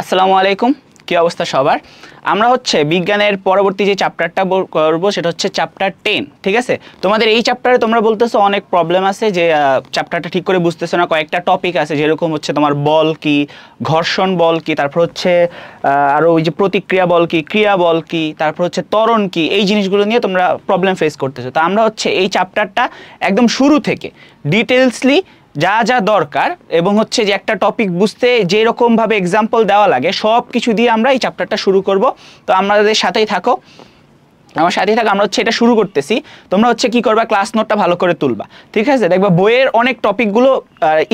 আসসালামু আলাইকুম, কি অবস্থা সবার। আমরা হচ্ছে বিজ্ঞানের পরবর্তী যে চ্যাপ্টারটা করব সেটা হচ্ছে চ্যাপ্টার 10। ঠিক আছে, তোমাদের এই চ্যাপ্টারে তোমরা বলতেছো অনেক প্রবলেম আছে, যে চ্যাপ্টারটা ঠিক করে বুঝতেছো না। কয়েকটা টপিক আছে, যেরকম হচ্ছে তোমার বল কি, ঘর্ষণ বল কি, তারপর হচ্ছে আরও ওই যে প্রতিক্রিয়া বল কি, ক্রিয়া বল কি, তারপর হচ্ছে ত্বরণ কি, এই জিনিসগুলো নিয়ে তোমরা প্রবলেম ফেস করতেছো। তো আমরা হচ্ছে এই চ্যাপ্টারটা একদম শুরু থেকে ডিটেলসলি যা যা দরকার এবং হচ্ছে যে একটা টপিক বুঝতে যেরকমভাবে এক্সাম্পল দেওয়া লাগে সব কিছু দিয়ে আমরা এই চ্যাপ্টারটা শুরু করব। তো আমাদের সাথেই থাকো, আমার সাথেই থাকো। আমরা হচ্ছে এটা শুরু করতেছি, তোমরা হচ্ছে কি করবা, ক্লাস নোটটা ভালো করে তুলবা। ঠিক আছে, দেখবা বইয়ের অনেক টপিকগুলো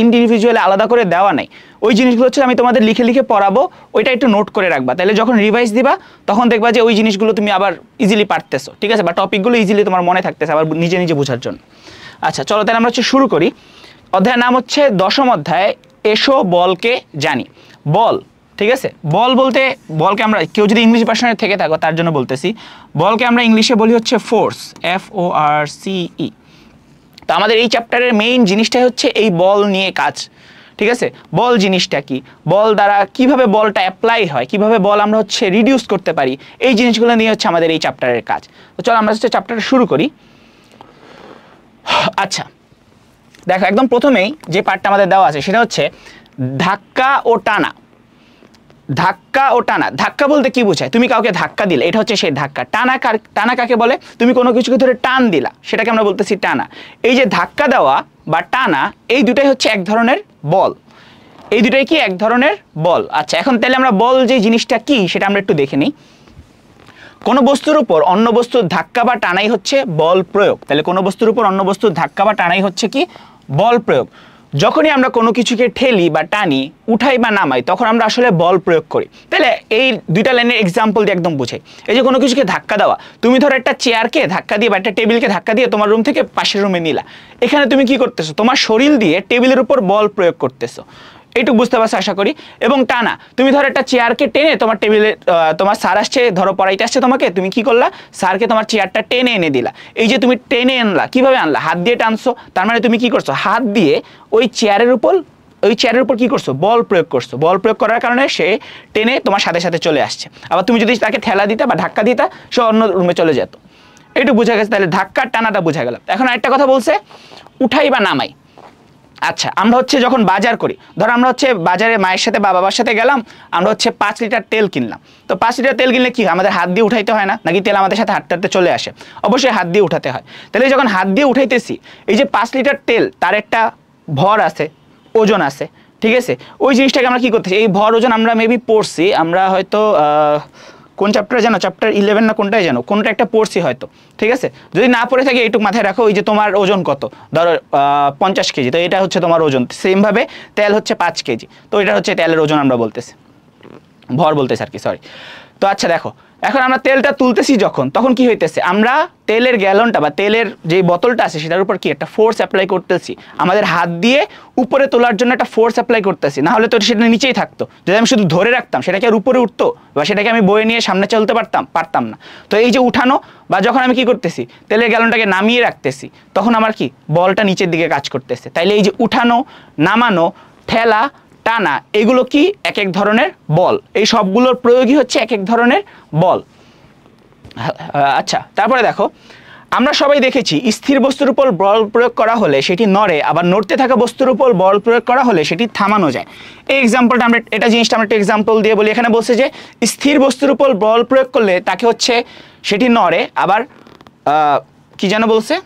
ইন্ডিভিজুয়ালি আলাদা করে দেওয়া নাই, ওই জিনিসগুলো হচ্ছে আমি তোমাদের লিখে লিখে পড়াবো, ওইটা একটু নোট করে রাখবা। তাহলে যখন রিভাইজ দিবা তখন দেখবা যে ওই জিনিসগুলো তুমি আবার ইজিলি পারতেছো। ঠিক আছে, বা টপিকগুলো ইজিলি তোমার মনে থাকতেছে আবার নিজে নিজে বোঝার জন্য। আচ্ছা চলো তাহলে আমরা হচ্ছে শুরু করি। অধ্যায়ের নাম হচ্ছে দশম অধ্যায়, এসো বলকে জানি। বল, ঠিক আছে, বল বলতে, বলকে আমরা কেউ যদি ইংলিশ ভার্সনে থেকে থাকো তার জন্য বলতেছি, বলকে আমরা ইংলিশে বলি হচ্ছে ফোর্স, FORCE। তো আমাদের এই চ্যাপ্টারের মেইন জিনিসটাই হচ্ছে এই বল নিয়ে কাজ। ঠিক আছে, বল জিনিসটা কি, বল দ্বারা কিভাবে বলটা অ্যাপ্লাই হয়, কিভাবে বল আমরা হচ্ছে রিডিউস করতে পারি, এই জিনিসগুলো নিয়ে হচ্ছে আমাদের এই চ্যাপ্টারের কাজ। তো চলো আমরা হচ্ছে চ্যাপ্টারটা শুরু করি। আচ্ছা দেখো, একদম প্রথমেই যে পার্টটা আমাদের দেওয়া আছে সেটা হচ্ছে ধাক্কা ও টানা। ধাক্কা ও টানা, ধাক্কা বলতে কি বোঝায়, তুমি কাউকে ধাক্কা দিলে, এটা হচ্ছে সেই ধাক্কা। টানা টানা কাকে বলে, তুমি কোনো কিছুকে ধরে টান দিলা, সেটাকে আমরা বলতেছি টানা। এই যে ধাক্কা দেওয়া বা টানা, এই দুটাই হচ্ছে এক ধরনের বল, এই দুটাই কি এক ধরনের বল। আচ্ছা এখন তাহলে আমরা বল যে জিনিসটা কি সেটা আমরা একটু দেখে নিই। কোনো বস্তুর উপর অন্য বস্তুর ধাক্কা বা টানাই হচ্ছে বল প্রয়োগ। তাহলে কোনো বস্তুর উপর অন্য বস্তুর ধাক্কা বা টানাই হচ্ছে কি বল প্রয়োগ। যখনই আমরা কোনো কিছুকে ঠেলি বা টানি, উঠাই বা নামাই, তখন আমরা আসলে বল প্রয়োগ করি। তাহলে এই দুইটা লাইনের এক্সাম্পল দিয়ে একদম বুঝাই। এই যে কোনো কিছুকে ধাক্কা দেওয়া, তুমি ধরো একটা চেয়ারকে ধাক্কা দিয়ে বা একটা টেবিলকে ধাক্কা দিয়ে তোমার রুম থেকে পাশের রুমে নিলা, এখানে তুমি কি করতেছো, তোমার শরীর দিয়ে টেবিলের উপর বল প্রয়োগ করতেছো। এইটুকু বুঝতে পারছো আশা করি। এবং টানা, তুমি ধরো একটা চেয়ারকে টেনে তোমার টেবিলে, তোমার স্যার আসছে, ধরো পড়াইতে আসছে তোমাকে, তুমি কি করলা, স্যারকে তোমার চেয়ারটা টেনে এনে দিলা। এই যে তুমি টেনে আনলা, কিভাবে আনলা, হাত দিয়ে টানছো, তার মানে তুমি কি করছো, হাত দিয়ে ওই চেয়ারের উপর কি করছো, বল প্রয়োগ করছো। বল প্রয়োগ করার কারণে সে টেনে তোমার সাথে সাথে চলে আসছে। আবার তুমি যদি তাকে ঠেলা দিতা বা ধাক্কা দিতা, সে অন্য রুমে চলে যেত। এইটু বোঝা গেছে, তাহলে ধাক্কার টানাটা বোঝা গেল। এখন আরেকটা কথা বলছে, উঠাই বা নামাই। আচ্ছা আমরা হচ্ছে যখন বাজার করি, ধরো আমরা হচ্ছে বাজারে মায়ের সাথে বা বাবার সাথে গেলাম, আমরা হচ্ছে 5 লিটার তেল কিনলাম। তো 5 লিটার তেল কিনলে কি হয়, আমাদের হাত দিয়ে উঠাইতে হয় না, নাকি তেল আমাদের সাথে হাঁটতে হাঁটতে চলে আসে? অবশ্যই হাত দিয়ে উঠাতে হয়। তাহলে যখন হাত দিয়ে উঠাইতেছি, এই যে 5 লিটার তেল, তার একটা ভর আছে, ওজন আছে। ঠিক আছে, ওই জিনিসটাকে আমরা কি করতেছি, এই ভর ওজন আমরা মেবি পড়ছি, আমরা হয়তো কোন চ্যাপ্টারে জানো, চ্যাপ্টার 11 না কোনটাই জানো, কোনটা একটা পড়ছি হয়তো। ঠিক আছে, যদি না পড়ে থাকে এইটুকু মাথায় রাখো, ওই যে তোমার ওজন কত, ধরো 50 কেজি, তো এটা হচ্ছে তোমার ওজন। সেমভাবে তেল হচ্ছে 5 কেজি, তো এটা হচ্ছে তেলের ওজন আমরা বলতেছি, ভর বলতেছি আর কি, সরি। তো আচ্ছা দেখো, এখন আমরা তেলটা তুলতেছি যখন, তখন কি হইতেছে, আমরা তেলের গ্যালনটা বা তেলের যে বোতলটা আছে সেটার উপর কি একটা ফোর্স অ্যাপ্লাই করতেছি। আমাদের হাত দিয়ে উপরে তোলার জন্য একটা ফোর্স অ্যাপ্লাই করতেছি, না হলে তো সেটা নিচেই থাকতো। যদি আমি শুধু ধরে রাখতাম, সেটাকে আর উপরে উঠতো বা সেটাকে আমি বয়ে নিয়ে সামনে চলতে পারতাম না। তো এই যে উঠানো, বা যখন আমি কি করতেছি, তেলের গ্যালনটাকে নামিয়ে রাখতেছি, তখন আমার কি বলটা নিচের দিকে কাজ করতেছে। তাইলে এই যে উঠানো, নামানো, ঠেলা, টানা, এগুলো কি এক এক ধরনের বল। এই সবগুলোর প্রয়োগই হচ্ছে এক এক ধরনের বল। আচ্ছা তারপরে দেখো, আমরা সবাই দেখেছি স্থির বস্তুর উপর বল প্রয়োগ করা হলে সেটি নড়ে, আবার নড়তে থাকা বস্তুর উপর বল প্রয়োগ করা হলে সেটি থামানো যায়। এই এক্সাম্পলটা আমরা, এটা জিনিসটা আমরা একটা এক্সাম্পল দিয়ে বলি। এখানে বলছে যে স্থির বস্তুর উপর বল প্রয়োগ করলে তাকে হচ্ছে সেটি নড়ে, আবার কি যেন বলছে,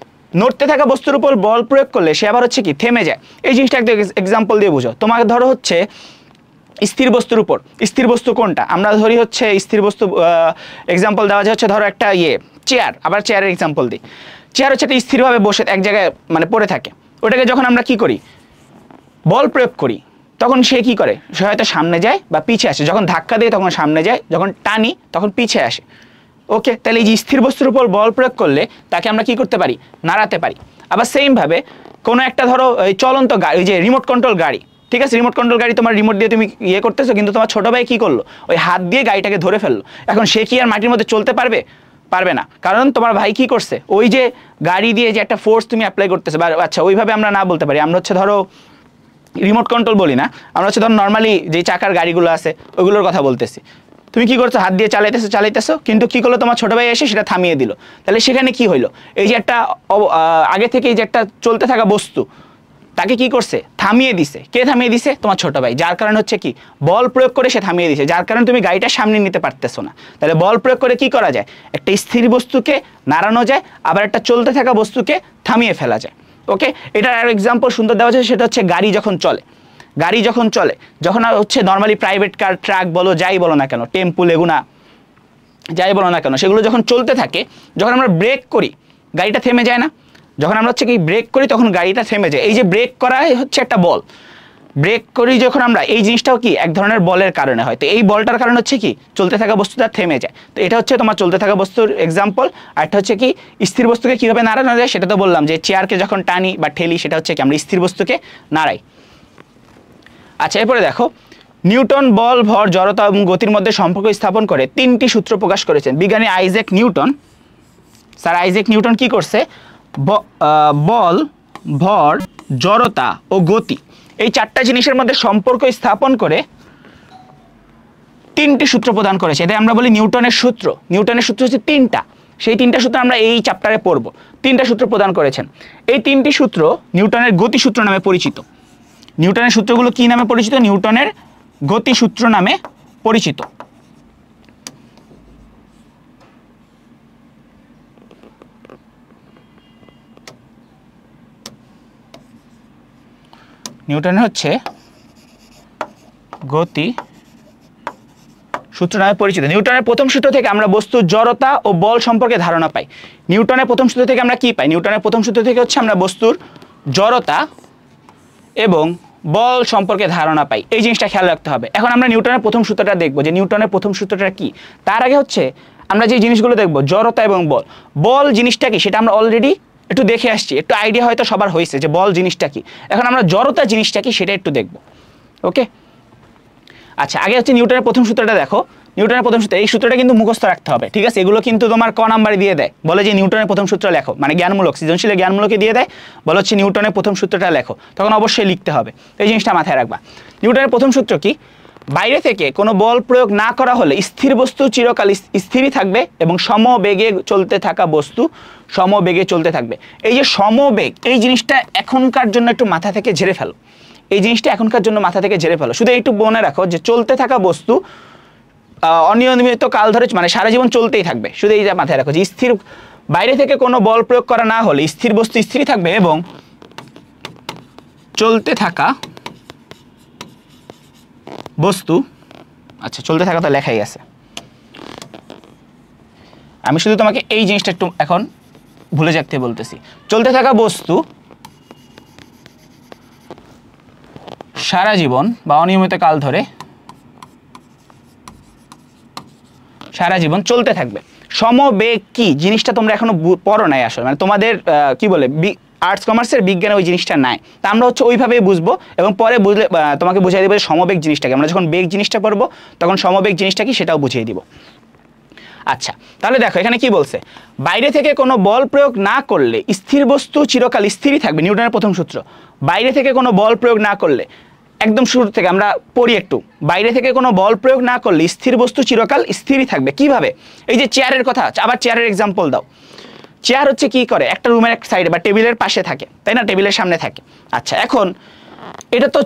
নড়তে থাকা বস্তুর উপর বল প্রয়োগ করলে সে আবার হচ্ছে কি থেমে যায়। এই জিনিসটা একটা এক্সাম্পল দিয়ে বুঝো। তোমাকে ধরো হচ্ছে স্থির বস্তুর উপর, স্থির বস্তু কোনটা, আমরা ধরি হচ্ছে স্থির বস্তু, এক্সাম্পল দেওয়া যায় হচ্ছে ধরো একটা চেয়ার, আবার চেয়ারের এক্সাম্পল দিই। চেয়ার হচ্ছে একটা স্থিরভাবে বসে এক জায়গায় মানে পড়ে থাকে, ওটাকে যখন আমরা কি করি, বল প্রয়োগ করি, তখন সে কি করে, সে হয়তো সামনে যায় বা পিছিয়ে আসে। যখন ধাক্কা দেয় তখন সামনে যায়, যখন টানি তখন পিছিয়ে আসে। ওকে, তাহলে এই যে স্থির বস্তুর উপর বল প্রয়োগ করলে তাকে আমরা কি করতে পারি, নাড়াতে পারি। আবার সেমভাবে কোনো একটা ধরো এই চলন্ত গাড়ি, ওই যে রিমোট কন্ট্রোল গাড়ি, ঠিক আছে, রিমোট কন্ট্রোল গাড়ি, তোমার রিমোট দিয়ে তুমি করতেছো, কিন্তু তোমার ছোটো ভাই কী করলো, ওই হাত দিয়ে গাড়িটাকে ধরে ফেললো। এখন সে কি আর মাটির মধ্যে চলতে পারবে না, কারণ তোমার ভাই কি করছে, ওই যে গাড়ি দিয়ে যে একটা ফোর্স তুমি অ্যাপ্লাই করতেছে। বা আচ্ছা ওইভাবে আমরা না বলতে পারি, আমরা হচ্ছে ধরো রিমোট কন্ট্রোল বলি না, আমরা হচ্ছে ধর নর্মালি যে চাকার গাড়িগুলো আছে ওইগুলোর কথা বলতেছি। তুমি কি করছো, হাত দিয়ে চালাইতেছো, কিন্তু কি করলো তোমার ছোট ভাই এসে সেটা থামিয়ে দিল। তাহলে সেখানে কি হইলো, এই যে একটা আগে থেকে এই যে একটা চলতে থাকা বস্তু তাকে কি করছে, থামিয়ে দিছে। কে থামিয়ে দিছে, তোমার ছোট ভাই। যার কারণে হচ্ছে কি বল প্রয়োগ করে সে থামিয়ে দিছে, যার কারণে তুমি গাড়িটা সামনে নিতে পারতেছো না। তাহলে বল প্রয়োগ করে কি করা যায়, একটা স্থির বস্তুকে নাড়ানো যায়, আবার একটা চলতে থাকা বস্তুকে থামিয়ে ফেলা যায়। ওকে, এটার আর এক্সাম্পল সুন্দর দেওয়া আছে, সেটা হচ্ছে গাড়ি যখন চলে। গাড়ি যখন চলে, যখন হচ্ছে নর্মালি প্রাইভেট কার, ট্রাক বলো, যাই বলো না কেন, টেম্পু, লেগুনা, যাই বলো না কেন, সেগুলো যখন চলতে থাকে, যখন আমরা ব্রেক করি গাড়িটা থেমে যায় না। যখন আমরা হচ্ছে কি ব্রেক করি তখন গাড়িটা থেমে যায়। এই যে ব্রেক করাই হচ্ছে একটা বল। ব্রেক করি যখন আমরা, এই জিনিসটাও কি এক ধরনের বলের কারণে হয়। তো এই বলটার কারণে হচ্ছে কি চলতে থাকা বস্তুটা থেমে যায়। তো এটা হচ্ছে তোমার চলতে থাকা বস্তুর এক্সাম্পল। আর এটা হচ্ছে কি স্থির বস্তুকে কীভাবে নাড়ানো যায়, সেটা তো বললাম যে চেয়ারকে যখন টানি বা ঠেলি, সেটা হচ্ছে কি আমরা স্থির বস্তুকে নাড়াই। আচ্ছা, এরপরে দেখো, নিউটন বল, ভর, জড়তা এবং গতির মধ্যে সম্পর্ক স্থাপন করে 3টি সূত্র প্রকাশ করেছেন বিজ্ঞানী Isaac Newton. Sir Isaac Newton কি করছে, বল, ভর, জড়তা ও গতি, এই 4টা জিনিসের মধ্যে সম্পর্ক স্থাপন করে 3টি সূত্র প্রদান করেছে। এটাই আমরা বলি নিউটনের সূত্র। নিউটনের সূত্র হচ্ছে 3টা, সেই 3টা সূত্র আমরা এই চ্যাপ্টারে পড়ব। 3টা সূত্র প্রদান করেছেন। এই 3টি সূত্র নিউটনের গতিসূত্র নামে পরিচিত। নিউটনের সূত্রগুলো কি নামে পরিচিত, নিউটনের গতিসূত্র নামে পরিচিত। নিউটনের হচ্ছে গতি সূত্র নামে পরিচিত। নিউটনের প্রথম সূত্র থেকে আমরা বস্তুর জড়তা ও বল সম্পর্কে ধারণা পাই। নিউটনের প্রথম সূত্র থেকে আমরা কি পাই, নিউটনের প্রথম সূত্র থেকে হচ্ছে আমরা বস্তুর জড়তা এবং বল সম্পর্কে ধারণা পাই। এই জিনিসটা খেয়াল রাখতে হবে। এখন আমরা নিউটনের প্রথম সূত্রটা দেখবো যে নিউটনের প্রথম সূত্রটা কি। তার আগে হচ্ছে আমরা যে জিনিসগুলো দেখবো, জড়তা এবং বল। বল জিনিসটা কি সেটা আমরা অলরেডি একটু দেখে আসছি, একটু আইডিয়া হয়তো সবার হয়েছে যে বল জিনিসটা কি। এখন আমরা জড়তা জিনিসটা কি সেটা একটু দেখব। ওকে, আচ্ছা, আগে হচ্ছে নিউটনের প্রথম সূত্রটা দেখো। নিউটনের প্রথম সূত্র, এই সূত্রটা কিন্তু মুখস্থ রাখতে হবে, ঠিক আছে? এগুলো কিন্তু তোমার ক নাম্বারে দিয়ে দেয়, বলে যে নিউটনের প্রথম সূত্র লেখো, মানে জ্ঞানমূলক, সৃজনশীল জ্ঞানমূলকে দিয়ে দেয়, বলে হচ্ছে নিউটনের প্রথম সূত্রটা লেখো, তখন অবশ্যই লিখতে হবে। এই জিনিসটা মাথায় রাখবা। নিউটনের প্রথম সূত্র কি, বাইরে থেকে কোনো বল প্রয়োগ না করা হলে স্থির বস্তু চিরকাল স্থিরই থাকবে এবং সমবেগে চলতে থাকা বস্তু সমবেগে চলতে থাকবে। এই যে সমবেগ, এই জিনিসটা এখনকার জন্য একটু মাথা থেকে ঝেড়ে ফেলো। এই জিনিসটা এখনকার জন্য মাথা থেকে ঝেড়ে ফেলো। শুধু একটু মনে রাখো যে চলতে থাকা বস্তু অনিয়মিত কাল ধরে, মানে সারা জীবন চলতেই থাকবে। শুধু এই যে মাথায় রাখো যে স্থির, বাইরে থেকে কোনো বল প্রয়োগ করা না হলে স্থির বস্তু স্থিরই থাকবে এবং চলতে থাকা বস্তু, আচ্ছা চলতে থাকা তো লেখাই আছে, আমি শুধু তোমাকে এই জিনিসটা একটু এখন ভুলে যাতে বলতেছি। চলতে থাকা বস্তু সারা জীবন বা অনিয়মিত কাল ধরে সারা জীবন চলতে থাকবে। সমবেগ কি জিনিসটা তোমরা এখনো পড়ো নাই আসলে, মানে তোমাদের কি বলে আর্টস কমার্সের বিজ্ঞানে ওই জিনিসটা নাই। তা আমরা হচ্ছে ওইভাবেই বুঝবো এবং পরে বুঝলে তোমাকে বুঝিয়ে দেবো সমবেগ জিনিসটাকে। আমরা যখন বেগ জিনিসটা পড়বো তখন সমবেগ জিনিসটা কি সেটাও বুঝিয়ে দিব। আচ্ছা, তাহলে দেখো এখানে কি বলছে, বাইরে থেকে কোনো বল প্রয়োগ না করলে স্থির বস্তু চিরকাল স্থিরই থাকবে। নিউটনের প্রথম সূত্র, বাইরে থেকে কোনো বল প্রয়োগ না করলে, একদম শুরু থেকে আমরা পড়ি একটু, বাইরে থেকে কোনো বল প্রয়োগ না করলে স্থির বস্তু চিরকাল স্থিরই থাকবে। কিভাবে, এই যে চেয়ারের কথা, আবার চেয়ারের এক্সাম্পল দাও। চেয়ার হচ্ছে কি করে, একটা রুমের এক সাইডে বা টেবিলের পাশে থাকে, তাই না, টেবিলের সামনে থাকে। আচ্ছা, এখন এটা তো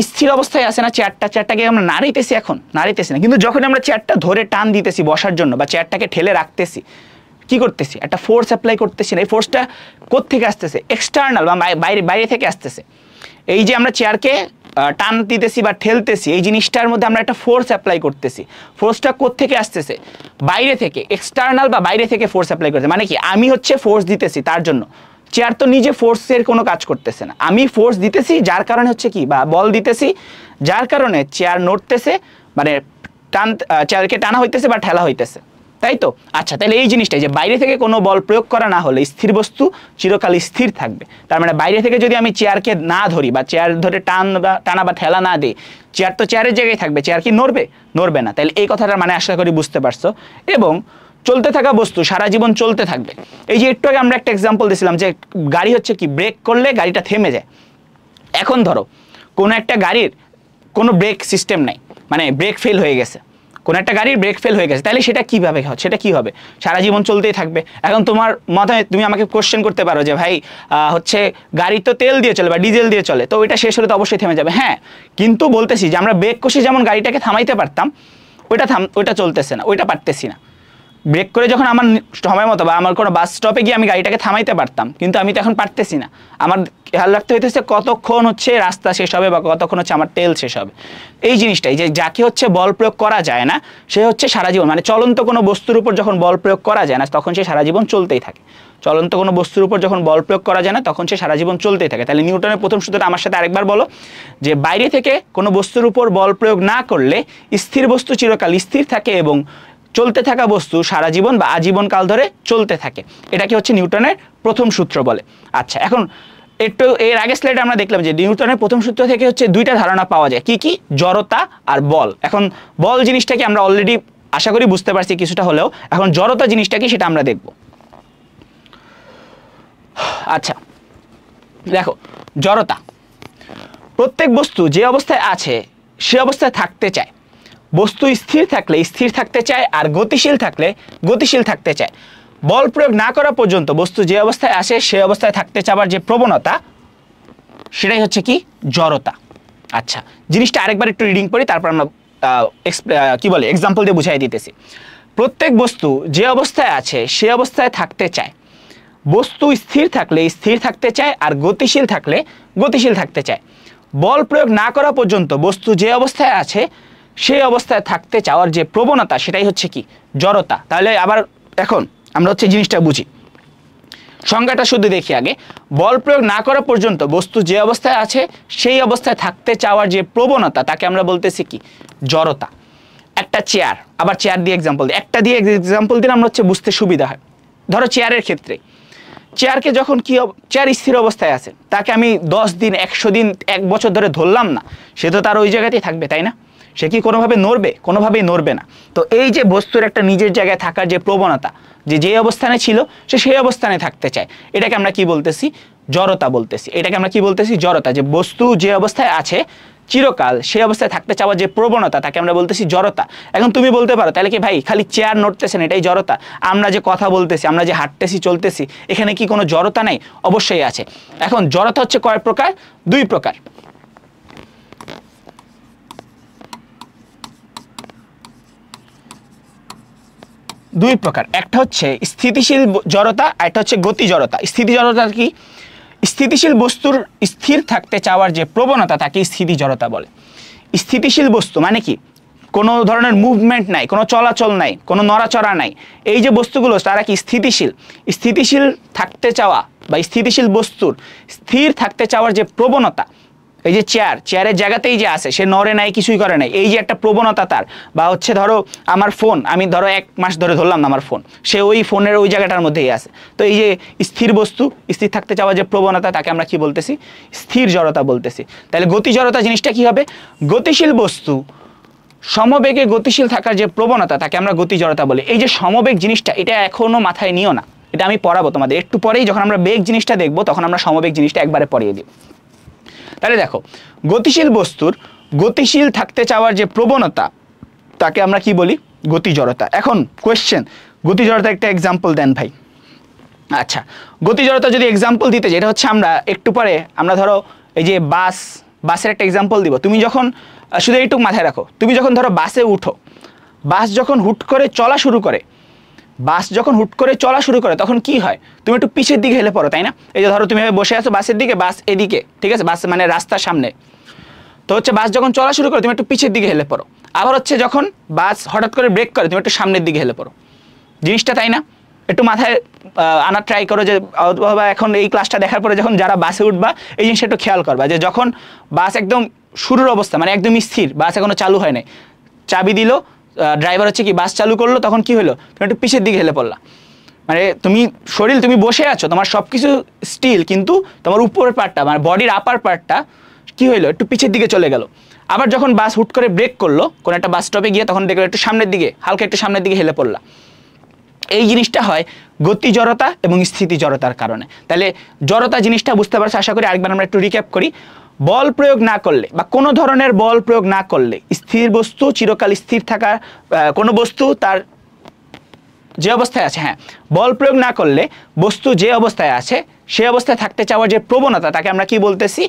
স্থির অবস্থায় আছে না, চেয়ারটাকে আমরা নাড়াইতেছি, এখন নাড়াইতেছি না, কিন্তু যখন আমরা চেয়ারটা ধরে টান দিতেছি বসার জন্য বা চেয়ারটাকে ঠেলে রাখতেছি, কি করতেছি, একটা ফোর্স অ্যাপ্লাই করতেছি না। এই ফোর্সটা কোত্থেকে আসতেছে, এক্সটার্নাল বা বাইরে থেকে আসতেছে। এই যে আমরা চেয়ারকে টান দিতেছি বা ঠেলতেছি, এই জিনিসটার মধ্যে আমরা একটা ফোর্স অ্যাপ্লাই করতেছি। ফোর্সটা কোত্থেকে আসতেছে, বাইরে থেকে, এক্সটার্নাল বা বাইরে থেকে ফোর্স অ্যাপ্লাই করতেছে। মানে কি, আমি হচ্ছে ফোর্স দিতেছি, তার জন্য চেয়ার তো নিজে ফোর্সের কোনো কাজ করতেছে না, আমি ফোর্স দিতেছি, যার কারণে হচ্ছে কি, বা বল দিতেছি, যার কারণে চেয়ার নড়তেছে, মানে চেয়ারকে টানা হইতেছে বা ঠেলা হইতেছে, তাই তো। আচ্ছা, তাহলে এই জিনিসটাই যে বাইরে থেকে কোনো বল প্রয়োগ করা না হলে স্থির বস্তু চিরকাল স্থির থাকবে। তার মানে বাইরে থেকে যদি আমি চেয়ারকে না ধরি বা চেয়ার ধরে টানা বা ঠেলা না দিই, চেয়ার তো চেয়ারের জায়গায় থাকবে, চেয়ার কি নড়বে, নড়বে না। তাহলে এই কথাটার মানে আশা করি বুঝতে পারছো। এবং চলতে থাকা বস্তু সারা জীবন চলতে থাকবে। এই যে একটু আগে আমরা একটা এক্সাম্পল দিয়েছিলাম যে গাড়ি হচ্ছে কি, ব্রেক করলে গাড়িটা থেমে যায়। এখন ধরো কোনো একটা গাড়ির কোনো ব্রেক সিস্টেম নাই, মানে ব্রেক ফেল হয়ে গেছে, কোনো একটা গাড়ির ব্রেক ফেল হয়ে গেছে, তাহলে সেটা কীভাবে হয়, সেটা কী হবে, সারা জীবন চলতেই থাকবে। এখন তোমার মাথায় তুমি আমাকে কোশ্চেন করতে পারো যে ভাই হচ্ছে গাড়ি তো তেল দিয়ে চলে বা ডিজেল দিয়ে চলে, তো ওইটা শেষ হলে তো অবশ্যই থেমে যাবে। হ্যাঁ, কিন্তু বলতেছি যে আমরা ব্রেক কষে যেমন গাড়িটাকে থামাইতে পারতাম, ওইটা চলতেছে না, ওইটা পারতেছি না। ব্রেক করে যখন আমার সময় মতো বা আমার কোনো বাস স্টপে গিয়ে আমি গাড়িটাকে থামাইতে পারতাম, কিন্তু আমি তো এখন পারতেছি না। আমার খেয়াল রাখতে হইতেছে কতক্ষণ হচ্ছে রাস্তা শেষ হবে বা কতক্ষণ হচ্ছে আমার তেল শেষ হবে। এই জিনিসটাই যে যাকে হচ্ছে বল প্রয়োগ করা যায় না সে হচ্ছে সারা জীবন, মানে চলন্ত কোনো বস্তুর উপর যখন বল প্রয়োগ করা যায় না তখন সে সারা জীবন চলতেই থাকে। চলন্ত কোনো বস্তুর উপর যখন বল প্রয়োগ করা যায় না তখন সে সারা জীবন চলতেই থাকে। তাহলে নিউটনের প্রথম সূত্রটা আমার সাথে আরেকবার বলো, যে বাইরে থেকে কোনো বস্তুর উপর বল প্রয়োগ না করলে স্থির বস্তু চিরকাল স্থির থাকে এবং চলতে থাকা বস্তু সারা জীবন বা আজীবনকাল ধরে চলতে থাকে। এটাকে হচ্ছে নিউটনের প্রথম সূত্র বলে। আচ্ছা, এখন একটু এর আগে স্লাইডে আমরা দেখলাম যে নিউটনের প্রথম সূত্র থেকে হচ্ছে দুইটা ধারণা পাওয়া যায়, কি কি, জড়তা আর বল। এখন বল জিনিসটাকে আমরা অলরেডি আশা করি বুঝতে পারছি কিছুটা হলেও, এখন জড়তা জিনিসটা কি সেটা আমরা দেখব। আচ্ছা দেখো, জড়তা, প্রত্যেক বস্তু যে অবস্থায় আছে সে অবস্থায় থাকতে চায়। বস্তু স্থির থাকলে স্থির থাকতে চায় আর গতিশীল থাকলে গতিশীল থাকতে চায়। বল প্রয়োগ না করা পর্যন্ত বস্তু যে অবস্থায় আসে সে অবস্থায় থাকতে চাওয়ার যে প্রবণতা সেটাই হচ্ছে কি, জড়তা। আচ্ছা, জিনিসটা আরেকবার একটু রিডিং করি, তারপর আমরা কি বলে এক্সাম্পল দিয়ে বুঝাই দিতেছি। প্রত্যেক বস্তু যে অবস্থায় আছে সে অবস্থায় থাকতে চায়। বস্তু স্থির থাকলে স্থির থাকতে চায় আর গতিশীল থাকলে গতিশীল থাকতে চায়। বল প্রয়োগ না করা পর্যন্ত বস্তু যে অবস্থায় আছে সেই অবস্থায় থাকতে চাওয়ার যে প্রবণতা সেটাই হচ্ছে কি, জড়তা। তাহলে আবার এখন আমরা হচ্ছে জিনিসটা বুঝি, সংজ্ঞাটা শুধু দেখি আগে। বল প্রয়োগ না করা পর্যন্ত বস্তু যে অবস্থায় আছে সেই অবস্থায় থাকতে চাওয়ার যে প্রবণতা তাকে আমরা বলতেছি কি, জড়তা। একটা চেয়ার, আবার চেয়ার দিয়ে এক্সাম্পল দিই, একটা দিয়ে এক্সাম্পল দিলে আমরা হচ্ছে বুঝতে সুবিধা হয়। ধরো চেয়ারের ক্ষেত্রে, চেয়ারকে যখন কি চেয়ার স্থির অবস্থায় আছে, তাকে আমি 10 দিন 100 দিন 1 বছর ধরে ধরলাম না, সে তো তার ওই জায়গাতেই থাকবে, তাই না? সে কি কোনোভাবে নড়বে? কোনোভাবেই নড়বে না। তো এই যে বস্তুর একটা নিজের জায়গায় থাকার যে প্রবণতা, যে অবস্থানে ছিল সে সেই অবস্থানে থাকতে চায়, এটাকে আমরা কি বলতেছি, জড়তা বলতেছি। এটাকে আমরা কি বলতেছি, জড়তা। যে বস্তু যে অবস্থায় আছে চিরকাল সেই অবস্থায় থাকতে চাওয়ার যে প্রবণতা তাকে আমরা বলতেছি জড়তা। এখন তুমি বলতে পারো তাহলে কি ভাই খালি চেয়ার নড়তেছেন এটাই জড়তা? আমরা যে কথা বলতেছি, আমরা যে হাঁটতেছি চলতেছি, এখানে কি কোনো জড়তা নাই? অবশ্যই আছে। এখন জড়তা হচ্ছে কয় প্রকার? 2 প্রকার। একটা হচ্ছে স্থিতিশীল জড়তা, আর একটা হচ্ছে গতি জড়তা। স্থিতি জড়তা কি? স্থিতিশীল বস্তুর স্থির থাকতে চাওয়ার যে প্রবণতা তাকে স্থিতি জড়তা বলে। স্থিতিশীল বস্তু মানে কি, কোনো ধরনের মুভমেন্ট নাই, কোনো চলাচল নাই, কোনো নড়াচড়া নাই, এই যে বস্তুগুলো তারা কি স্থিতিশীল। স্থিতিশীল থাকতে চাওয়া বা স্থিতিশীল বস্তুর স্থির থাকতে চাওয়ার যে প্রবণতা, এই যে চেয়ারের জায়গাতেই যে আছে, সে নড়ে নাই, কিছুই করে নাই, এই যে একটা প্রবণতা তার। বা হচ্ছে ধরো আমার ফোন, আমি ধরো 1 মাস ধরে ধরলাম না আমার ফোন, সে ওই ফোনের ওই জায়গাটার মধ্যেই আছে। তো এই যে স্থির বস্তু স্থির থাকতে চাওয়ার যে প্রবণতা তাকে আমরা কি বলতেছি, স্থির জড়তা বলতেছি। তাহলে গতি জড়তা জিনিসটা কি হবে? গতিশীল বস্তু সমবেগে গতিশীল থাকার যে প্রবণতা তাকে আমরা গতি জড়তা বলি। এই যে সমবেগ জিনিসটা, এটা এখনো মাথায় নিও না, এটা আমি পড়াবো তোমাদের একটু পরেই। যখন আমরা বেগ জিনিসটা দেখবো তখন আমরা সমবেগ জিনিসটা একবারে পড়িয়ে দিব। তাহলে দেখো, গতিশীল বস্তুর গতিশীল থাকতে চাওয়ার যে প্রবণতা তাকে আমরা কি বলি, গতি জড়তা। এখন কোয়েশ্চেন, গতি জড়তা একটা এক্সাম্পল দেন ভাই। আচ্ছা, গতি জড়তা যদি এক্সাম্পল দিতে, যেটা হচ্ছে আমরা একটু পরে আমরা ধরো এই যে বাসের একটা এক্সাম্পল দিব। তুমি যখন শুধু এইটুকু মাথায় রাখো, তুমি যখন ধরো বাসে উঠো, বাস যখন হুট করে চলা শুরু করে তখন কি হয়? তুমি একটু পিছের দিকে হেলে পড়ো, তাই না? এই যে ধরো তুমি বসে আছো বাসের দিকে, বাস এদিকে, ঠিক আছে, বাস মানে রাস্তার সামনে। তো হচ্ছে বাস যখন চলা শুরু করে তুমি একটু পিছের দিকে হেলে পড়ো। আবার হচ্ছে যখন বাস হঠাৎ করে ব্রেক করে তুমি একটু সামনের দিকে হেলে পড়ো। জিনিসটা তাই না? একটু মাথায় আনার ট্রাই করো। যে এখন এই ক্লাসটা দেখার পরে যখন যারা বাসে উঠবা এই জিনিসটা একটু খেয়াল করবা, যে যখন বাস একদম শুরুর অবস্থা মানে একদম স্থির, বাস এখনো চালু হয় নাই, চাবি দিল, ড্রাইভার হচ্ছে কি বাস চালু করলো, তখন কি হলো? তুমি একটু পিছের দিকে হেলে পড়লা। মানে তুমি বসে আছো, তোমার সব কিছু স্টিল, কিন্তু তোমার উপরের পার্টটা মানে বডির আপার পার্টটা কি হইলো? একটু পিছের দিকে চলে গেল। আবার যখন বাস হুট করে ব্রেক করলো কোনো একটা বাস স্টপে গিয়ে, তখন দেখলো একটু সামনের দিকে, হালকা একটু সামনের দিকে হেলে পড়লা। এই জিনিসটা হয় গতি জড়তা এবং স্থিতি জড়তার কারণে। তাহলে জড়তা জিনিসটা বুঝতে পারছো আশা করি। আরেকবার আমরা একটু রিক্যাপ করি। বল প্রয়োগ না করলে বা কোনো ধরনের বল প্রয়োগ না করলে স্থির বস্তু চিরকাল স্থির থাকার, কোনো বস্তু তার যে অবস্থায় আছে, হ্যাঁ, বল প্রয়োগ না করলে বস্তু যে অবস্থায় আছে সে অবস্থায় থাকতে চাওয়ার যে প্রবণতা তাকে আমরা কি বলতেছি?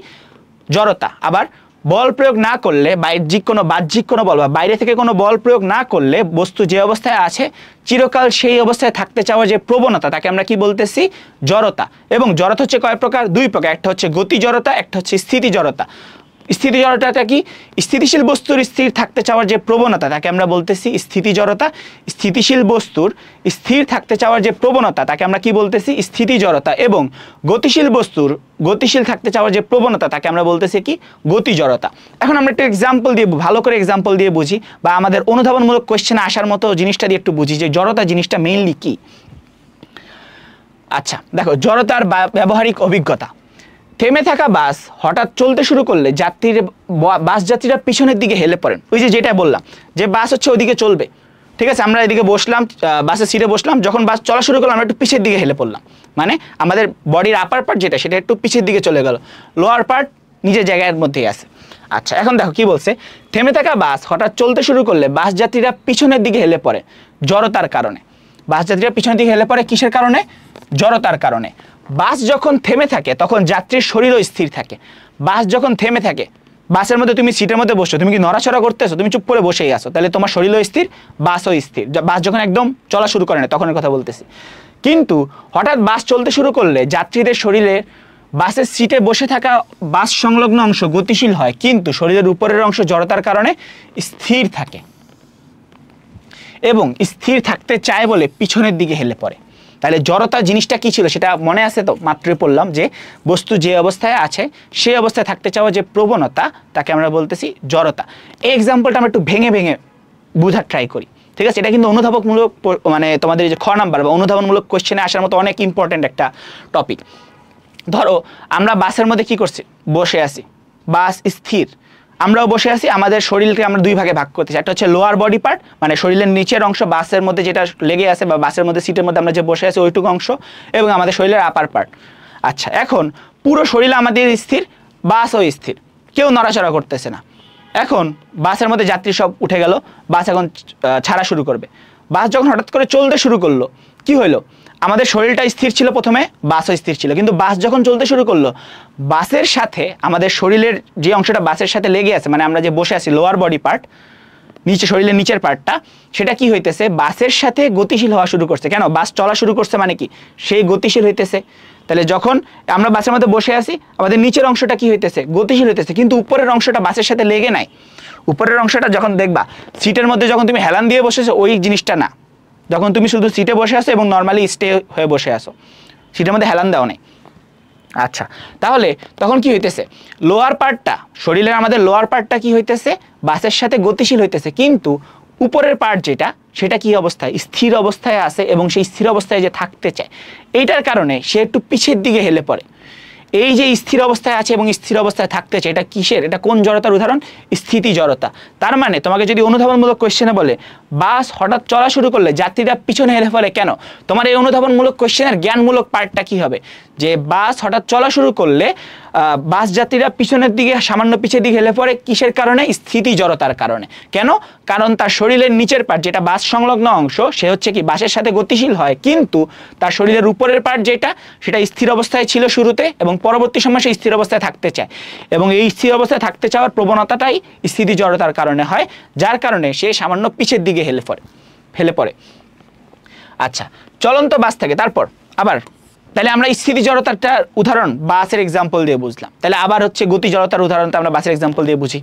জড়তা। আবার বল প্রয়োগ না করলে বাহ্যিক কোনো বল বা বাইরে থেকে কোনো বল প্রয়োগ না করলে বস্তু যে অবস্থায় আছে চিরকাল সেই অবস্থায় থাকতে চাওয়ার যে প্রবণতা তাকে আমরা কি বলতেছি? জড়তা। এবং জড়তা হচ্ছে কয় প্রকার? দুই প্রকার, একটা হচ্ছে গতি জড়তা, একটা হচ্ছে স্থিতি জড়তা। স্থিতি জড়তাটা কি? স্থিতিশীল বস্তুর স্থির থাকতে চাওয়ার যে প্রবণতা তাকে আমরা বলতেছি স্থিতি জড়তা। স্থিতিশীল বস্তুর স্থির থাকতে চাওয়ার যে প্রবণতা তাকে আমরা কি বলতেছি? স্থিতি জড়তা। এবং গতিশীল বস্তুর গতিশীল থাকতে চাওয়ার যে প্রবণতা তাকে আমরা বলতেছি কি? গতি জড়তা। এখন আমরা একটা এক্সাম্পল দিয়ে, ভালো করে এক্সাম্পল দিয়ে বুঝি, বা আমাদের অনুধাবনমূলক কোশ্চেনে আসার মতো জিনিসটা দিয়ে একটু বুঝি যে জড়তা জিনিসটা মেইনলি কি। আচ্ছা দেখো, জড়তার ব্যবহারিক অভিজ্ঞতা। থেমে থাকা বাস হঠাৎ চলতে শুরু করলে বাস যাত্রীরা পিছনের দিকে হেলে পড়েন। ওই যেটা বললাম যে বাস হচ্ছে ওইদিকে চলবে, ঠিক আছে, আমরা এদিকে বসলাম, বাসের সিটে বসলাম, যখন বাস চলা শুরু করলাম আমরা একটু পিছের দিকে হেলে পড়লাম, মানে আমাদের বডির আপার পার্ট যেটা সেটা একটু পিছের দিকে চলে গেল, লোয়ার পার্ট নিজের জায়গার মধ্যেই আছে। আচ্ছা এখন দেখো কি বলছে, থেমে থাকা বাস হঠাৎ চলতে শুরু করলে বাস যাত্রীরা পিছনের দিকে হেলে পড়ে জড়তার কারণে। বাস যাত্রীরা পিছনের দিকে হেলে পড়ে কিসের কারণে? জড়তার কারণে। বাস যখন থেমে থাকে তখন যাত্রীর শরীরও স্থির থাকে। বাস যখন থেমে থাকে, বাসের মধ্যে তুমি সিটের মধ্যে বসছো, তুমি কি নড়াচড়া করতেছো? তুমি চুপ করে বসেই আসো, তাহলে তোমার শরীরও স্থির, বাসও স্থির। বাস যখন একদম চলা শুরু করে না তখনের কথা বলতেছি। কিন্তু হঠাৎ বাস চলতে শুরু করলে যাত্রীদের শরীরে বাসের সিটে বসে থাকা বাস সংলগ্ন অংশ গতিশীল হয়, কিন্তু শরীরের উপরের অংশ জড়তার কারণে স্থির থাকে এবং স্থির থাকতে চায় বলে পিছনের দিকে হেলে পড়ে। তাহলে জড়তা জিনিসটা কি ছিল সেটা মনে আছে তো? মাত্রই পড়লাম যে বস্তু যে অবস্থায় আছে সেই অবস্থায় থাকতে চাওয়া যে প্রবণতা তাকে আমরা বলতেছি জড়তা। এই এক্সাম্পলটা আমরা একটু ভেঙে ভেঙে বোঝার ট্রাই করি, ঠিক আছে? এটা কিন্তু অনুধাবকমূলক, মানে তোমাদের যে খ নাম্বার বা অনুধাবনমূলক কোশ্চেনে আসার মতো অনেক ইম্পর্টেন্ট একটা টপিক। ধরো আমরা বাসের মধ্যে কি করছি? বসে আছি, বাস স্থির, আমরাও বসে আছি, আমাদের শরীরকে আমরা দুই ভাগে ভাগ করতেছি। একটা হচ্ছে লোয়ার বডি পার্ট, মানে শরীরের নিচের অংশ বাসের মধ্যে যেটা লেগে আছে বা বাসের মধ্যে সিটের মধ্যে আমরা যে বসে আছি ওইটুকু অংশ, এবং আমাদের শরীরের আপার পার্ট। আচ্ছা এখন পুরো শরীর আমাদের স্থির, বাসও স্থির, কেউ নড়াচড়া করতেছে না। এখন বাসের মধ্যে যাত্রী সব উঠে গেল, বাস এখন ছাড়া শুরু করবে। বাস যখন হঠাৎ করে চলতে শুরু করলো, কি হইলো? আমাদের শরীরটা স্থির ছিল প্রথমে, বাসও স্থির ছিল, কিন্তু বাস যখন চলতে শুরু করলো বাসের সাথে আমাদের শরীরের যে অংশটা বাসের সাথে লেগে আছে, মানে আমরা যে বসে আছি লোয়ার বডি পার্ট, নিচে শরীরের নিচের পার্টটা, সেটা কি হইতেছে? বাসের সাথে গতিশীল হওয়া শুরু করছে। কেন? বাস চলা শুরু করছে মানে কি? সেই গতিশীল হইতেছে। তাহলে যখন আমরা বাসের মধ্যে বসে আছি আমাদের নিচের অংশটা কি হইতেছে? গতিশীল হইতেছে, কিন্তু উপরের অংশটা বাসের সাথে লেগে নাই। উপরের অংশটা যখন দেখবা সিটের মধ্যে যখন তুমি হেলান দিয়ে বসেছো ওই জিনিসটা না, যখন তুমি শুধু সিটে বসে আসো এবং নর্মালি স্টে হয়ে বসে আসো, সিটের মধ্যে হেলান দাও নেই। আচ্ছা তাহলে তখন কি হইতেছে? লোয়ার পার্টটা, শরীরের আমাদের লোয়ার পার্টটা কি হইতেছে? বাসের সাথে গতিশীল হইতেছে, কিন্তু উপরের পার্ট যেটা সেটা কি অবস্থায়? স্থির অবস্থায় আছে, এবং সেই স্থির অবস্থায় যে থাকতে চায় এইটার কারণে সে একটু পিছের দিকে হেলে পড়ে। এই যে স্থির অবস্থায় আছে এবং স্থির অবস্থায় থাকতে চায়, এটা কিসের? এটা কোন জড়তার উদাহরণ? স্থিতি জড়তা। তার মানে তোমাকে যদি অনুধাবনমূলক কোশ্চেনে বলে বাস হঠাৎ চলা শুরু করলে যাত্রীরা পিছনে হেলে ফেলে, কেন? তোমার এই অনুধাবনমূলক কোশ্চেনের জ্ঞানমূলক পার্টটা কি হবে? যে বাস হঠাৎ চলা শুরু করলে বাস যাত্রীরা পিছনের দিকে, সামান্য পিছের দিকে হেলে পড়ে কিসের কারণে? স্থিতি জড়তার কারণে। কেন? কারণ তার শরীরের নিচের পার্ট যেটা বাস সংলগ্ন অংশ সে হচ্ছে কি বাসের সাথে গতিশীল হয়, কিন্তু তার শরীরের উপরের পার্ট যেটা সেটা স্থির অবস্থায় ছিল শুরুতে, এবং পরবর্তী সময় সে স্থির অবস্থায় থাকতে চায়, এবং এই স্থির অবস্থায় থাকতে চাওয়ার প্রবণতাটাই স্থিতি জড়তার কারণে হয়, যার কারণে সে সামান্য পিছের দিকে হেলে পড়ে। আচ্ছা চলন্ত বাস থেকে তারপর আবার, তাহলে আমরা স্থিতি জড়তার উদাহরণ বাসের এক্সাম্পল দিয়ে বুঝলাম, তাহলে আবার হচ্ছে গতি জড়তার উদাহরণটা আমরা বাসের এক্সাম্পল দিয়ে বুঝি।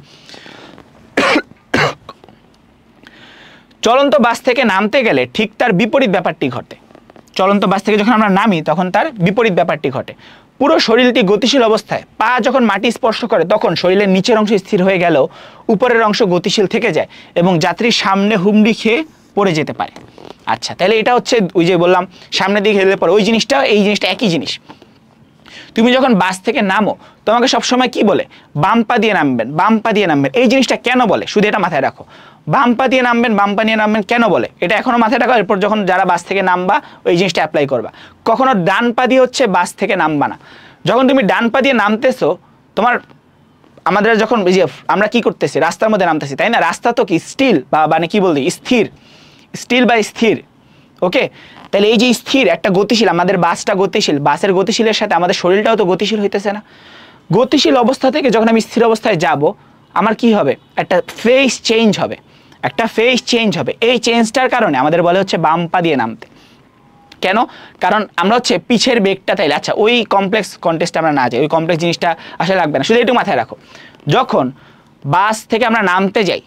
চলন্ত বাস থেকে নামতে গেলে ঠিক তার বিপরীত ব্যাপারটি ঘটে। চলন্ত বাস থেকে যখন আমরা নামি তখন তার বিপরীত ব্যাপারটি ঘটে। পুরো শরীরটি গতিশীল অবস্থায়, পা যখন মাটি স্পর্শ করে তখন শরীরের নিচের অংশ স্থির হয়ে গেলেও উপরের অংশ গতিশীল থেকে যায় এবং যাত্রীর সামনে হুমড়ি খেয়ে পড়ে যেতে পারে। আচ্ছা তাহলে এটা হচ্ছে ওই যে বললাম সামনের দিকে হেলে পড়ে, ওই জিনিসটা এই জিনিসটা একই জিনিস। তুমি যখন বাস থেকে নামো তোমাকে সবসময় কি বলে? বাম পা দিয়ে নামবেন, বাম পা দিয়ে নামবেন। এই জিনিসটা কেন বলে শুধু এটা মাথায় রাখো। বাম পা দিয়ে নামবেন, বাম পা দিয়ে নামবেন কেন বলে এটা এখনো মাথায় রাখো। এরপর যখন যারা বাস থেকে নামবা ওই জিনিসটা অ্যাপ্লাই করবা। কখনো ডান পা দিয়ে হচ্ছে বাস থেকে নামবা না। যখন তুমি ডান পা দিয়ে নামতেছো তোমার আমাদের যখন এই যে আমরা কি করতেছি, রাস্তার মধ্যে নামতেছি, তাই না? রাস্তা তো কি স্টিল বা মানে কি বলতে স্থির, স্টিল বা স্থির। ওকে, তাহলে এই যে স্থির একটা গতিশীল, আমাদের বাসটা গতিশীল, বাসের গতিশীলের সাথে আমাদের শরীরটাও তো গতিশীল হইতেছে না? গতিশীল অবস্থা থেকে যখন আমি স্থির অবস্থায় যাব, আমার কি হবে? একটা ফেজ চেঞ্জ হবে, একটা ফেজ চেঞ্জ হবে। এই চেঞ্জটার কারণে আমাদের বলে হচ্ছে বাম পা দিয়ে নামতে। কেন? কারণ আমরা হচ্ছে পিছের বেগটা তাইলে, আচ্ছা ওই কমপ্লেক্স কন্টেস্টে আমরা না যাই, ওই কমপ্লেক্স জিনিসটা আসলে লাগবে না, শুধু একটু মাথায় রাখো। যখন বাস থেকে আমরা নামতে যাই,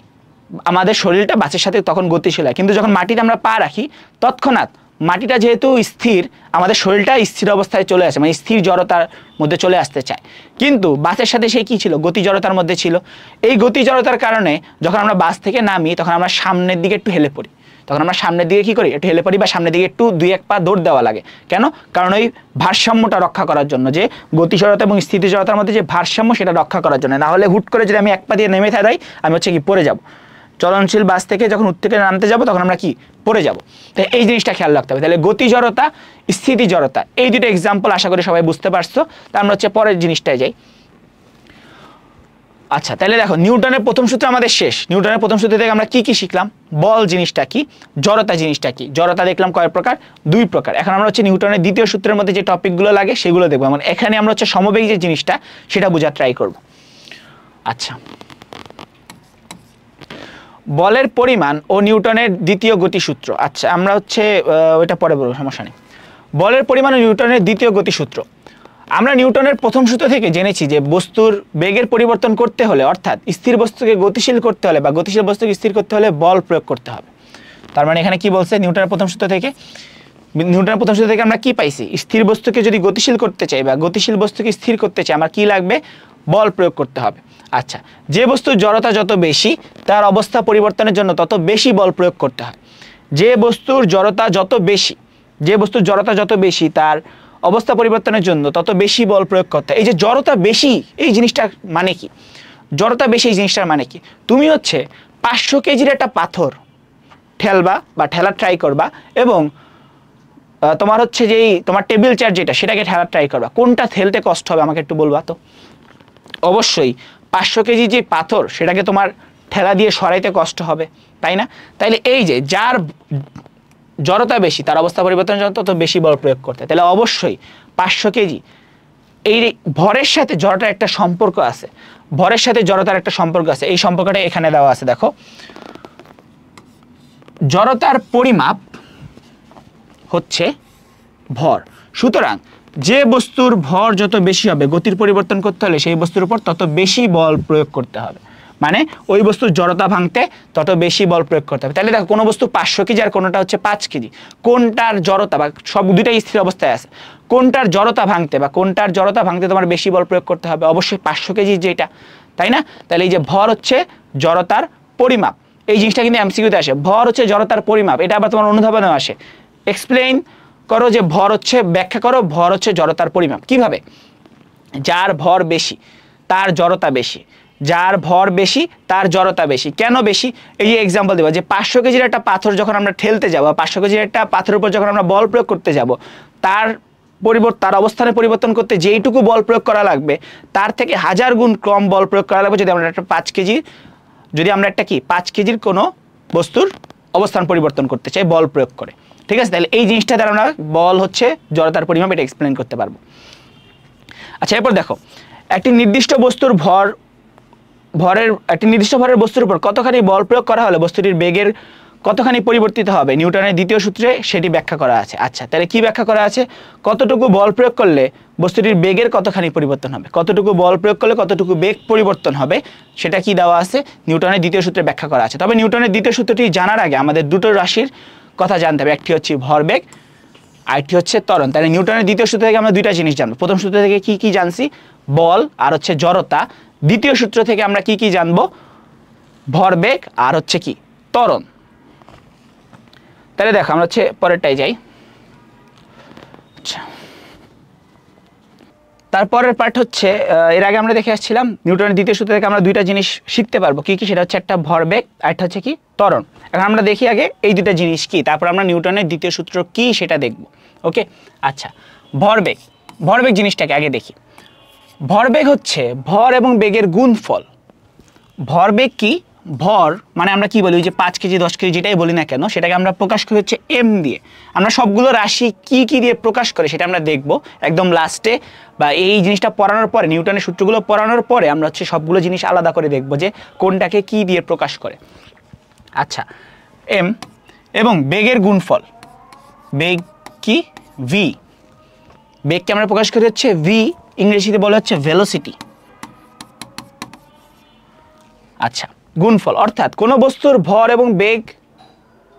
আমাদের শরীরটা বাসের সাথে তখন গতিশীল হয়, কিন্তু যখন মাটিতে আমরা পা রাখি তৎক্ষণাৎ মাটিটা যেহেতু স্থির, আমাদের শরীরটা স্থির অবস্থায় চলে আসে, মানে স্থির জড়তার মধ্যে চলে আসতে চায়। কিন্তু বাসের সাথে সে কী ছিল? গতি জড়তার মধ্যে ছিল। এই গতি জড়তার কারণে যখন আমরা বাস থেকে নামি তখন আমরা সামনের দিকে একটু হেলে পড়ি, তখন আমরা সামনের দিকে কী করি? একটু হেলে পড়ি বা সামনের দিকে একটু 2-1 পা দৌড় দেওয়া লাগে। কেন? কারণ ওই ভারসাম্যটা রক্ষা করার জন্য, যে গতি জড়তা এবং স্থিতি জড়তার মধ্যে যে ভারসাম্য সেটা রক্ষা করার জন্য। না হলে হুট করে যদি আমি 1 পা দিয়ে নেমে থাকাই, আমি হচ্ছে কি পড়ে যাব। চলনশীল বাস থেকে যখন থেকে নামতে যাব তখন আমরা কি পড়ে যাব। তাই এই জিনিসটা খেয়াল রাখতে হবে। তাহলে গতি জড়তা, স্থিতি জড়তা, এই দুটো এক্সাম্পল আশা করি সবাই বুঝতে পারছো। তা আমরা হচ্ছে পরের জিনিসটায় যাই। আচ্ছা, তাহলে দেখো নিউটনের প্রথম সূত্র আমাদের শেষ। নিউটনের প্রথম সূত্র থেকে আমরা কি কি শিখলাম? বল জিনিসটা কি, জড়তা জিনিসটা কি। জড়তা দেখলাম কয় প্রকার? 2 প্রকার। এখন আমরা হচ্ছে নিউটনের দ্বিতীয় সূত্রের মধ্যে যে টপিকগুলো লাগে সেগুলো দেখবো। মানে এখানে আমরা হচ্ছে সমবেগ যে জিনিসটা সেটা বোঝার ট্রাই করব। আচ্ছা, বলের পরিমাণ ও নিউটনের দ্বিতীয় গতিসূত্র। আচ্ছা, আমরা হচ্ছে ওইটা পরে বলবো, সমস্যা নেই। বলের পরিমাণ ও নিউটনের দ্বিতীয় গতিসূত্র। আমরা নিউটনের প্রথম সূত্র থেকে জেনেছি যে বস্তুর বেগের পরিবর্তন করতে হলে, অর্থাৎ স্থির বস্তুকে গতিশীল করতে হলে বা গতিশীল বস্তুকে স্থির করতে হলে বল প্রয়োগ করতে হবে। তার মানে এখানে কি বলছে? নিউটনের প্রথম সূত্র থেকে আমরা কি পাইছি? স্থির বস্তুকে যদি গতিশীল করতে চাই বা গতিশীল বস্তুকে স্থির করতে চাই, আমার কি লাগবে? বল প্রয়োগ করতে হবে। আচ্ছা, যে বস্তুর জড়তা যত বেশি তার অবস্থা পরিবর্তনের জন্য তত বেশি বল প্রয়োগ করতে হয়। যে বস্তুর জড়তা যত বেশি তার অবস্থা পরিবর্তনের জন্য তত বেশি বল প্রয়োগ করতে হয়। এই যে জড়তা বেশি, এই জিনিসটার মানে কি? জড়তা বেশি এই জিনিসটার মানে কি? তুমি হচ্ছে 500 কেজির একটা পাথর ঠেলবা বা ঠেলার ট্রাই করবা, এবং তোমার হচ্ছে যেই তোমার টেবিল চেয়ার যেটা, সেটাকে ঠেলার ট্রাই করবা। কোনটা ঠেলতে কষ্ট হবে আমাকে একটু বলবা তো? অবশ্যই 500 কেজি যে পাথর সেটাকে তোমার ঠেলা দিয়ে সরাইতে কষ্ট হবে, তাই না? তাইলে এই যে যার জড়তা বেশি তার অবস্থা পরিবর্তনের জন্য তত বেশি বল প্রয়োগ করতে, তাহলে অবশ্যই 500 কেজি, এই ভরের সাথে জড়তার একটা সম্পর্ক আছে, ভরের সাথে জড়তার একটা সম্পর্ক আছে। এই সম্পর্কটা এখানে দেওয়া আছে, দেখো। জড়তার পরিমাপ হচ্ছে ভর। সুতরাং যে বস্তুর ভর যত বেশি হবে, গতির পরিবর্তন করতে হলে সেই বস্তুর উপর তত বেশি বল প্রয়োগ করতে হবে। মানে ওই বস্তুর জড়তা ভাঙতে তত বেশি বল প্রয়োগ করতে হবে। তাহলে দেখো, কোনো বস্তু 500 কেজি আর কোনোটা হচ্ছে 5 কেজি, কোনটার জড়তা বা সব দুইটাই স্থির অবস্থায় আছে, কোনটার জড়তা ভাঙতে তোমার বেশি বল প্রয়োগ করতে হবে? অবশ্যই 500 কেজি যেটা, তাই না? তাহলে এই যে ভর হচ্ছে জড়তার পরিমাপ, এই জিনিসটা কিন্তু এমসিকিউতে আসে। ভর হচ্ছে জড়তার পরিমাপ, এটা আবার তোমার অনুধাবনেও আসে। এক্সপ্লেইন করো যে ভর হচ্ছে, ব্যাখ্যা করো ভর হচ্ছে জড়তার পরিমাপ। কিভাবে? যার ভর বেশি তার জড়তা বেশি, যার ভর বেশি তার জড়তা বেশি। কেন বেশি? এই যে এক্সাম্পল দেবো, যে 500 কেজির একটা পাথর যখন আমরা ঠেলতে যাব, 500 কেজির একটা পাথরের উপর যখন আমরা বল প্রয়োগ করতে যাব, তার অবস্থানে পরিবর্তন করতে যেইটুকু বল প্রয়োগ করা লাগবে তার থেকে 1000 গুণ কম বল প্রয়োগ করা লাগবে যদি আমরা একটা 5 কেজির কোনো বস্তুর অবস্থান পরিবর্তন করতে চাই বল প্রয়োগ করে। ঠিক আছে? তাহলে এই জিনিসটা দ্বারা আমরা বল হচ্ছে জড়তার পরিমাপ, এটা এক্সপ্লেন করতে পারবো। আচ্ছা, এরপর দেখো, একটি নির্দিষ্ট বস্তুর একটি নির্দিষ্ট ভরের বস্তুর উপর কতখানি বল প্রয়োগ করা হলে বস্তুটির বেগের কতখানি পরিবর্তিত হবে, নিউটনের দ্বিতীয় সূত্রে সেটি ব্যাখ্যা করা আছে। আচ্ছা, তাহলে কি ব্যাখ্যা করা আছে? কতটুকু বল প্রয়োগ করলে বস্তুটির বেগের কতখানি পরিবর্তন হবে, কতটুকু বল প্রয়োগ করলে কতটুকু বেগ পরিবর্তন হবে, সেটা কি দেওয়া আছে? নিউটনের দ্বিতীয় সূত্রে ব্যাখ্যা করা আছে। তবে নিউটনের দ্বিতীয় সূত্রটি জানার আগে আমাদের দুটো রাশির কথা জানতে হবে, একটি হচ্ছে ভরবেগ, আরেকটি হচ্ছে ত্বরণ। তাহলে নিউটনের দ্বিতীয় সূত্র থেকে আমরা দুইটা জিনিস জানবো। প্রথম সূত্র থেকে কি কি জানছি? বল আর হচ্ছে জড়তা। দ্বিতীয় সূত্র থেকে আমরা কি কি জানবো? ভরবেগ আর হচ্ছে কি ত্বরণ। তাহলে দেখো, আমরা হচ্ছে পরেরটাই যাই। আচ্ছা, তারপরের পার্ট হচ্ছে, এর আগে আমরা দেখে আসছিলাম নিউটনের দ্বিতীয় সূত্র থেকে আমরা দুইটা জিনিস শিখতে পারবো। কি কি? সেটা হচ্ছে একটা ভরবেগ আর একটা হচ্ছে কি ত্বরণ। এখন আমরা দেখি আগে এই দুইটা জিনিস কি, তারপর আমরা নিউটনের দ্বিতীয় সূত্র কি সেটা দেখব। ওকে, আচ্ছা, ভরবেগ জিনিসটাকে আগে দেখি। ভরবেগ হচ্ছে ভর এবং বেগের গুণফল। ভরবেগ কি? ভর মানে আমরা কি বলি, ওই যে 5 কেজি 10 কেজি যেটাই বলি না কেন, সেটাকে আমরা প্রকাশ করি হচ্ছে এম দিয়ে। আমরা সবগুলো রাশি কি কি দিয়ে প্রকাশ করে সেটা আমরা দেখব একদম লাস্টে, বা এই জিনিসটা পড়ানোর পরে, নিউটনের সূত্রগুলো পড়ানোর পরে আমরা হচ্ছে সবগুলো জিনিস আলাদা করে দেখব যে কোনটাকে কি দিয়ে প্রকাশ করে। আচ্ছা, এম এবং বেগের গুণফল, বেগ কি? ভি। বেগকে আমরা প্রকাশ করি হচ্ছে ভি, ইংরেজিতে বলা হচ্ছে ভেলোসিটি। আচ্ছা, গুণফল অর্থাৎ কোনো বস্তুর ভর এবং বেগ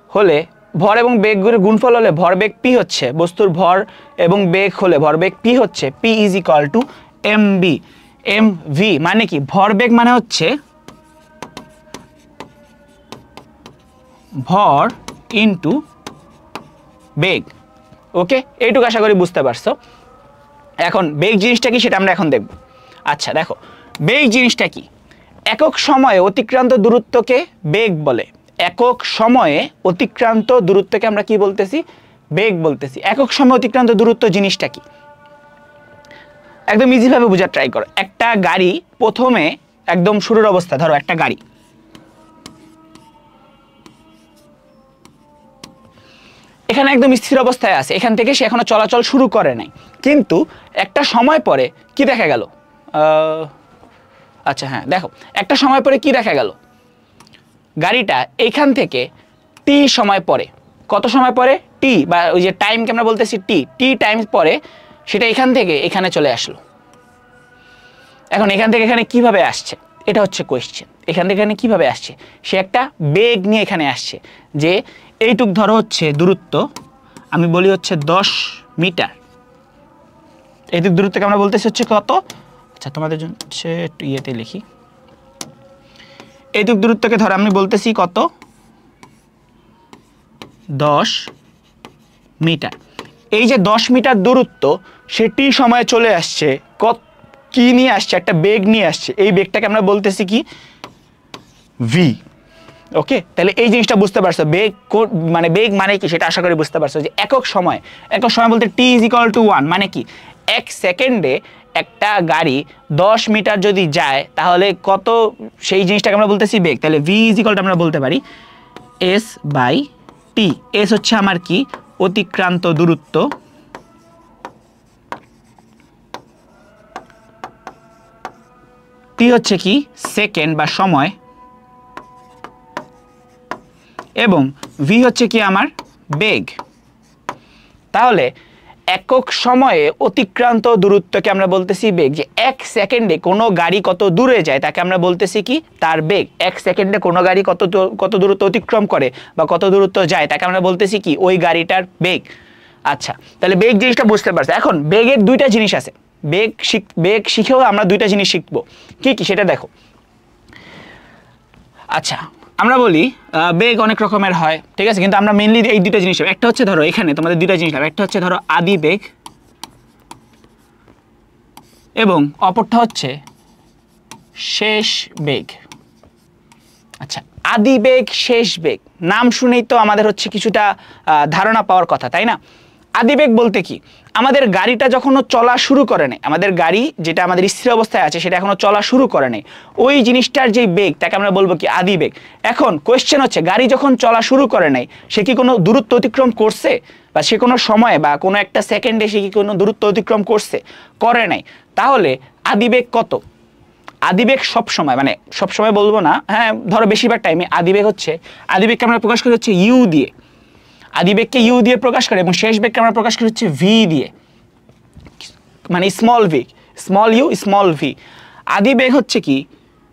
হলে, ভর এবং বেগের গুণফল হলে ভরবেগ পি হচ্ছে, বস্তুর ভর এবং বেগ হলে ভরবেগ পি হচ্ছে P is equal to M B. M V মানে কি? ভরবেগ মানে হচ্ছে ভর ইন্টু বেগ। ওকে, এইটুকু আশা করি বুঝতে পারছো। এখন বেগ জিনিসটা কি সেটা আমরা এখন দেখব। আচ্ছা দেখো, বেগ জিনিসটা কি? একক সময়ে অতিক্রান্ত দূরত্বকে বেগ বলে। একক সময়ে অতিক্রান্ত দূরত্বকে আমরা কি বলতেছি? বেগ বলতেছি। একক সময়ে অতিক্রান্ত দূরত্ব জিনিসটা কি? একদম ইজিভাবে বোঝার ট্রাই করো। একটা গাড়ি প্রথমে একদম শুরুর অবস্থা, ধরো একটা গাড়ি এখানে একদম স্থির অবস্থায় আছে, এখান থেকে সে এখনো চলাচল শুরু করে নাই, কিন্তু একটা সময় পরে কি দেখা গেল? আচ্ছা হ্যাঁ, দেখো একটা সময় পরে কি দেখা গেল? গাড়িটা এইখান থেকে টি সময় পরে, কত সময় পরে? টি, বা ওই যে টাইমকে আমরা বলতেছি টি টাইম পরে সেটা এখান থেকে এখানে চলে আসলো। এখন এখান থেকে এখানে কিভাবে আসছে, এটা হচ্ছে কোয়েশ্চেন। এখান থেকে এখানে কিভাবে আসছে? সে একটা বেগ নিয়ে এখানে আসছে, যে এইটুক ধরো হচ্ছে দূরত্ব, আমি বলি হচ্ছে 10 মিটার। এইটুক দূরত্বকে আমরা বলতেছি হচ্ছে কত? আচ্ছা তোমাদের জন্য হচ্ছে একটু ইয়েতে লিখি। এইটুক দূরত্বকে ধরো আমি বলতেছি কত? 10 মিটার। এই যে 10 মিটার দূরত্ব সে টি সময়ে চলে আসছে, কি নিয়ে আসছে? একটা বেগ নিয়ে আসছে। এই বেগটাকে আমরা বলতেছি কি? ভি। ওকে, তাহলে এই জিনিসটা বুঝতে পারছো। বেগ মানে বেগ মানে কি সেটা আশা করি বুঝতে পারছো, যে একক সময়। একক সময় বলতে টি ইজ ইকুয়াল টু 1, মানে কি? 1 সেকেন্ডে একটা গাড়ি 10 মিটার যদি যায় তাহলে কত, সেই জিনিসটাকে আমরা বলতেছি বেগ। তাহলে ভি ইজ ইকুয়াল টু আমরা বলতে পারি এস বাই টি। এস হচ্ছে আমার কি? অতিক্রান্ত দূরত্ব, টি হচ্ছে কি? সেকেন্ড বা সময়, এবং ভি হচ্ছে কি? আমার বেগ। তাহলে একক সময়ে অতিক্রান্ত দূরত্বকে আমরা বলতেছি বেগ। যে 1 সেকেন্ডে কোনো গাড়ি কত দূরে যায় তাকে আমরা বলতেছি কি? তার বেগ। 1 সেকেন্ডে কোনো গাড়ি কত দূরত্ব অতিক্রম করে বা কত দূরত্ব যায় তাকে আমরা বলতেছি কি? ওই গাড়িটার বেগ। আচ্ছা, তাহলে বেগ জিনিসটা বুঝতে পারছো। এখন বেগের দুইটা জিনিস আছে। বেগ শিখেও আমরা দুইটা জিনিস শিখবো। কি কি সেটা দেখো। আচ্ছা, আমরা বলি বেগ অনেক রকমের হয়, ঠিক আছে, কিন্তু আমরা মেইনলি এই দুটো জিনিস, একটা হচ্ছে ধরো এখানে তোমাদের দুটো জিনিস, একটা হচ্ছে ধরো আদি বেগ এবং অপরটা হচ্ছে শেষ বেগ। আচ্ছা, আদি বেগ শেষ বেগ নাম শুনেই তো আমাদের হচ্ছে কিছুটা ধারণা পাওয়ার কথা, তাই না? আদি বেগ বলতে কি? আমাদের গাড়িটা যখনও চলা শুরু করে নেই, আমাদের গাড়ি যেটা আমাদের স্থির অবস্থায় আছে সেটা এখনো চলা শুরু করে নেই, ওই জিনিসটার যেই বেগ তাকে আমরা বলবো কি? আদি বেগ। এখন কোয়েশ্চেন হচ্ছে, গাড়ি যখন চলা শুরু করে নাই সে কি কোনো দূরত্ব অতিক্রম করছে, বা সে কোনো সময় বা কোনো একটা সেকেন্ডে সে কি কোনো দূরত্ব অতিক্রম করছে? করে নাই। তাহলে আদি বেগ কত? আদিবেগ সব সময়, মানে সব সময় বলবো না, হ্যাঁ ধরো বেশিরভাগ টাইমে আদিবেগ হচ্ছে, আদিবেগকে আমরা প্রকাশ করি হচ্ছে ইউ দিয়ে। আদিবেগকে ইউ দিয়ে প্রকাশ করে, এবং শেষ বেগকে আমরা প্রকাশ করি হচ্ছে ভি দিয়ে, মানে small V, small U small V. আদিবেগ হচ্ছে কি?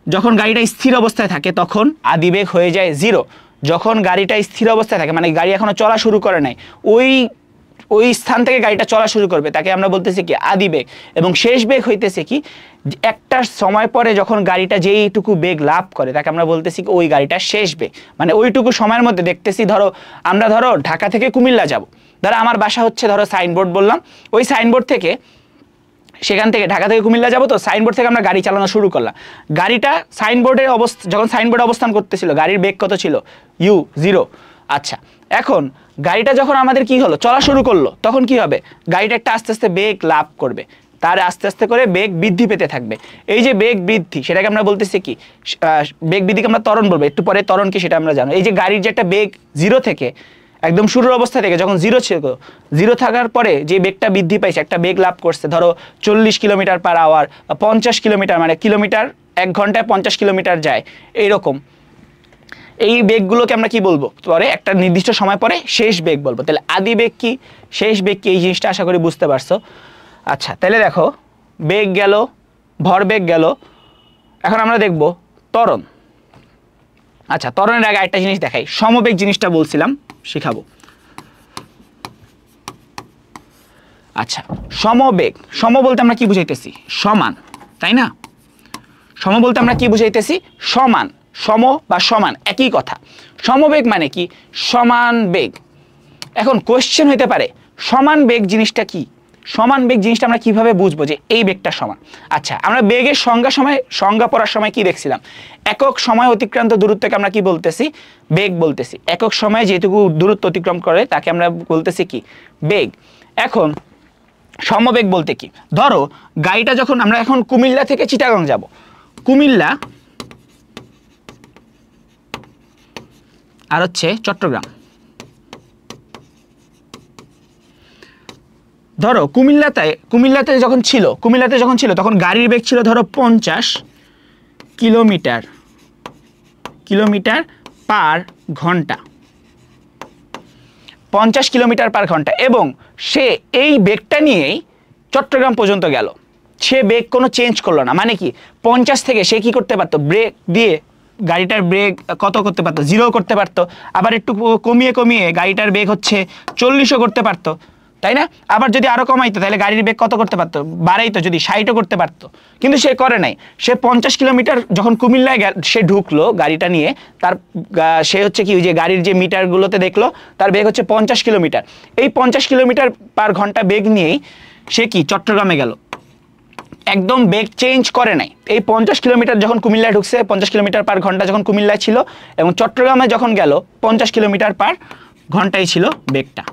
যখন গাড়িটা স্থির অবস্থায় থাকে তখন আদিবেগ হয়ে যায় 0। যখন গাড়িটা স্থির অবস্থায় থাকে, মানে গাড়ি এখনো চলা শুরু করে নাই, ওই স্থান থেকে গাড়িটা চলা শুরু করবে তাকে আমরা বলতেছি কি? আদিবেগ। এবং শেষ বেগ হইতেছে কি? একটা সময় পরে যখন গাড়িটা যেইটুকু বেগ লাভ করে তাকে আমরা বলতেছি কি? ওই গাড়িটা শেষ বেগ। মানে ওইটুকু সময়ের মধ্যে দেখতেছি, ধরো আমরা ধরো ঢাকা থেকে কুমিল্লা যাব, ধরো আমার বাসা হচ্ছে ধরো সাইনবোর্ড বললাম, ওই সাইনবোর্ড থেকে সেখান থেকে ঢাকা থেকে কুমিল্লা যাবো, তো সাইনবোর্ড থেকে আমরা গাড়ি চালানো শুরু করলাম। গাড়িটা সাইনবোর্ডের যখন সাইনবোর্ডে অবস্থান করতেছিল গাড়ির বেগ কত ছিল? ইউ 0। আচ্ছা, এখন গাড়িটা যখন আমাদের কি হলো? চলা শুরু করলো, তখন কি হবে? গাড়িটা একটা আস্তে আস্তে বেগ লাভ করবে। তার আস্তে আস্তে করে বেগ বৃদ্ধি পেতে থাকবে। এই যে বেগ বৃদ্ধি সেটাকে আমরা বলতেছি কি, বেগ বৃদ্ধিকে আমরা ত্বরণ বলবো, একটু পরে ত্বরণ কি সেটা আমরা জানো। এই যে গাড়ির যে একটা বেগ জিরো থেকে একদম শুরুর অবস্থা থেকে যখন জিরো ছিল, জিরো থাকার পরে যে বেগটা বৃদ্ধি পাইছে, একটা বেগ লাভ করছে, ধরো 40 কিলোমিটার/আওয়ার, 50 কিলোমিটার, মানে কিলোমিটার 1 ঘন্টায় 50 কিলোমিটার যায়, এইরকম এই বেগগুলোকে আমরা কি বলবো, পরে একটা নির্দিষ্ট সময় পরে শেষ বেগ বলবো। তাহলে আদি বেগ কি, শেষ বেগ কি, এই জিনিসটা আশা করি বুঝতে পারছো। আচ্ছা, তাহলে দেখো বেগ গেল, ভরবেগ গেল, এখন আমরা দেখব ত্বরণ। আচ্ছা, ত্বরণের আগে একটা জিনিস দেখাই, সমবেগ জিনিসটা বলছিলাম শিখাবো। আচ্ছা, সমবেগ, সম বলতে আমরা কি বুঝাইতেছি, সমান, তাই না? সম বলতে আমরা কি বুঝাইতেছি, সমান, সম বা সমান একই কথা। সমবেগ মানে কি, সমান বেগ। এখন কোশ্চেন হইতে পারে সমান বেগ জিনিসটা কি, সমান বেগ জিনিসটা আমরা কিভাবে বুঝবো যে এই বেগটা সমান। আচ্ছা, আমরা বেগের সংজ্ঞা পড়ার সময় কি দেখছিলাম, একক সময় অতিক্রান্ত দূরত্বকে আমরা কি বলতেছি, বেগ বলতেছি। একক সময়ে যেটুকু দূরত্ব অতিক্রম করে তাকে আমরা বলতেছি কি, বেগ। এখন সমবেগ বলতে কি, ধরো গাড়িটা যখন আমরা এখন কুমিল্লা থেকে চিটাগং যাব, কুমিল্লা আর হচ্ছে চট্টগ্রাম, ধরো কুমিল্লাতে যখন ছিল তখন গাড়ির বেগ ছিল ধরো 50 কিলোমিটার/ঘন্টা, 50 কিলোমিটার/ঘন্টা, এবং সে এই বেগটা নিয়েই চট্টগ্রাম পর্যন্ত গেল। সে বেগ কোনো চেঞ্জ করলো না, মানে কি 50 থেকে সে কি করতে পারতো, ব্রেক দিয়ে গাড়িটার ব্রেক কত করতে পারতো, 0 করতে পারতো, আবার একটু কমিয়ে গাড়িটার বেগ হচ্ছে 40ও করতে পারতো, তাই না? আবার যদি আরো কমাইতো তাহলে গাড়ির বেগ কত করতে পারতো, বাড়াইতো, যদি 60ও করতে পারতো, কিন্তু সে করে নাই। সে 50 কিলোমিটার যখন কুমিল্লায় সে ঢুকলো গাড়িটা নিয়ে, তার সে হচ্ছে কি, ওই যে গাড়ির যে মিটারগুলোতে দেখলো তার বেগ হচ্ছে 50 কিলোমিটার। এই 50 কিলোমিটার/ঘন্টা বেগ নিয়েই সে কি চট্টগ্রামে গেল, একদম বেগ চেঞ্জ করে নাই। এই 50 কিলোমিটার যখন কুমিল্লায় ঢুকছে, 50 কিলোমিটার/ঘন্টা যখন কুমিল্লায় ছিল, এবং চট্টগ্রামে যখন গেল 50 কিলোমিটার/ঘন্টাই ছিল বেগটা।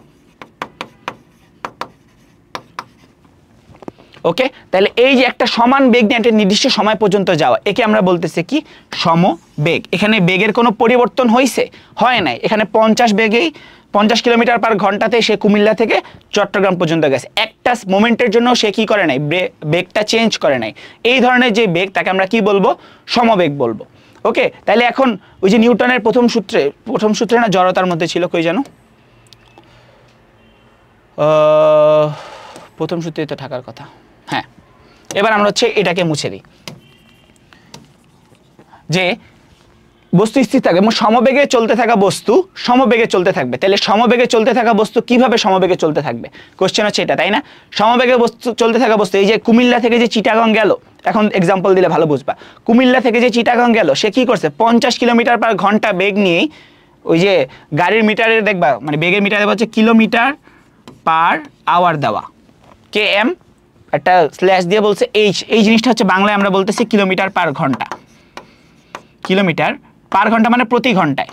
ওকে, তাহলে এই যে একটা সমান বেগ নিয়ে একটা নির্দিষ্ট সময় পর্যন্ত যাওয়া, একে আমরা বলতেছি কি, সমবেগ। এখানে বেগের কোনো পরিবর্তন হয়েছে, হয় নাই। এখানে 50 কিলোমিটার/ঘন্টাতে সে কুমিল্লা থেকে চট্টগ্রাম পর্যন্ত গেছে, একটা মোমেন্টের জন্য সে কি করে নাই, বেগটা চেঞ্জ করে নাই। এই ধরনের যে বেগ তাকে আমরা কি বলবো, সমবেগ বলবো। ওকে, তাহলে এখন ওই যে নিউটনের প্রথম সূত্রে না জড়তার মধ্যে ছিল, কই জানো, প্রথম সূত্রেই তো থাকার কথা। হ্যাঁ, এবার আমরা হচ্ছে এটাকে মুছে দিই, যে বস্তু স্থির থাকবে এবং সমবেগে চলতে থাকা বস্তু সমবেগে চলতে থাকবে। তাহলে সমবেগে চলতে থাকা বস্তু কিভাবে সমবেগে চলতে থাকবে, কোশ্চেন হচ্ছে এটা, তাই না? সমবেগে চলতে থাকা বস্তু, এই যে কুমিল্লা থেকে যে চিটাগং গেল, এখন এক্সাম্পল দিলে ভালো বুঝবা। কুমিল্লা থেকে যে চিটাগং গেল, সে কি করছে, 50 কিলোমিটার/ঘন্টা বেগ নিয়েই, ওই যে গাড়ির মিটারে দেখবা, মানে বেগের মিটারে দেওয়া হচ্ছে কিলোমিটার/আওয়ার দেওয়া, km একটা স্ল্যাশ দিয়ে বলছে এইচ, এই জিনিসটা হচ্ছে বাংলায় আমরা বলতেছি কিলোমিটার/ঘন্টা। কিলোমিটার/ঘন্টা মানে প্রতি ঘন্টায়।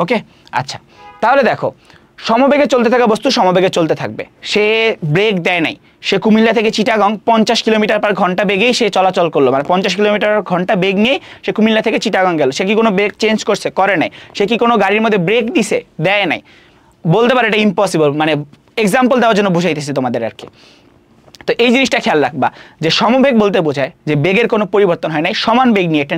ওকে, আচ্ছা, তাহলে দেখো সমবেগে চলতে থাকা বস্তু সমবেগে চলতে থাকবে, সে ব্রেক দেয় নাই। সে কুমিল্লা থেকে চিটাগং 50 কিলোমিটার/ঘন্টা বেগেই সে চলাচল করলো, মানে 50 কিলোমিটার/ঘন্টা বেগ নিয়ে সে কুমিল্লা থেকে চিটাগং গেল। সে কি কোনো ব্রেক চেঞ্জ করছে, করে নাই। সে কি কোনো গাড়ির মধ্যে ব্রেক দিছে, দেয় নাই। বলতে পারে এটা ইম্পসিবল, মানে এক্সাম্পল দেওয়ার জন্য বুঝাইতেছি তোমাদের আর কি। তো এই জিনিসটা খেয়াল রাখবা যে সমবেগ বলতে বোঝায় যে বেগের কোনো পরিবর্তন হয় নাই, সমান বেগ নিয়ে একটা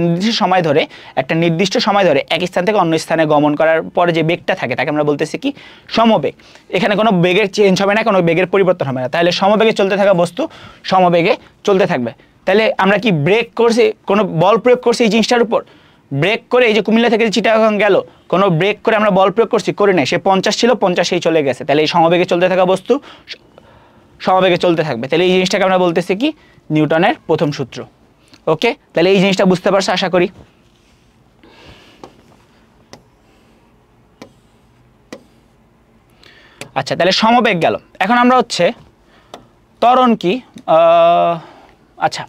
নির্দিষ্ট সময় ধরে এক স্থান থেকে অন্য স্থানে গমন করার পরে যে বেগটা থাকে তাকে আমরা বলতেছি কি, সমবেগ। এখানে কোনো বেগের চেঞ্জ হবে না, কোনো বেগের পরিবর্তন হবে না, তাহলে সমবেগে চলতে থাকা বস্তু সমবেগে চলতে থাকবে। তাহলে আমরা কি ব্রেক করছি, কোনো বল প্রয়োগ করছি এই জিনিসটার উপর, ব্রেক করে এই যে কুমিল্লা থেকে চিটাগং গেল, কোনো ব্রেক করে আমরা বল প্রয়োগ করছি, করে নাই। সে 50 ছিল, 50 চলে গেছে, তাহলে এই সমবেগে চলতে থাকা বস্তু সমবেগে চলতে থাকবে। তাহলে এই জিনিসটাকে আমরা বলতেছি কি, নিউটনের প্রথম সূত্র। ওকে, তাহলে এই জিনিসটা বুঝতে পারছো আশা করি। আচ্ছা, তাহলে সমবেগ গেল। এখন আমরা হচ্ছে ত্বরণ কি, আচ্ছা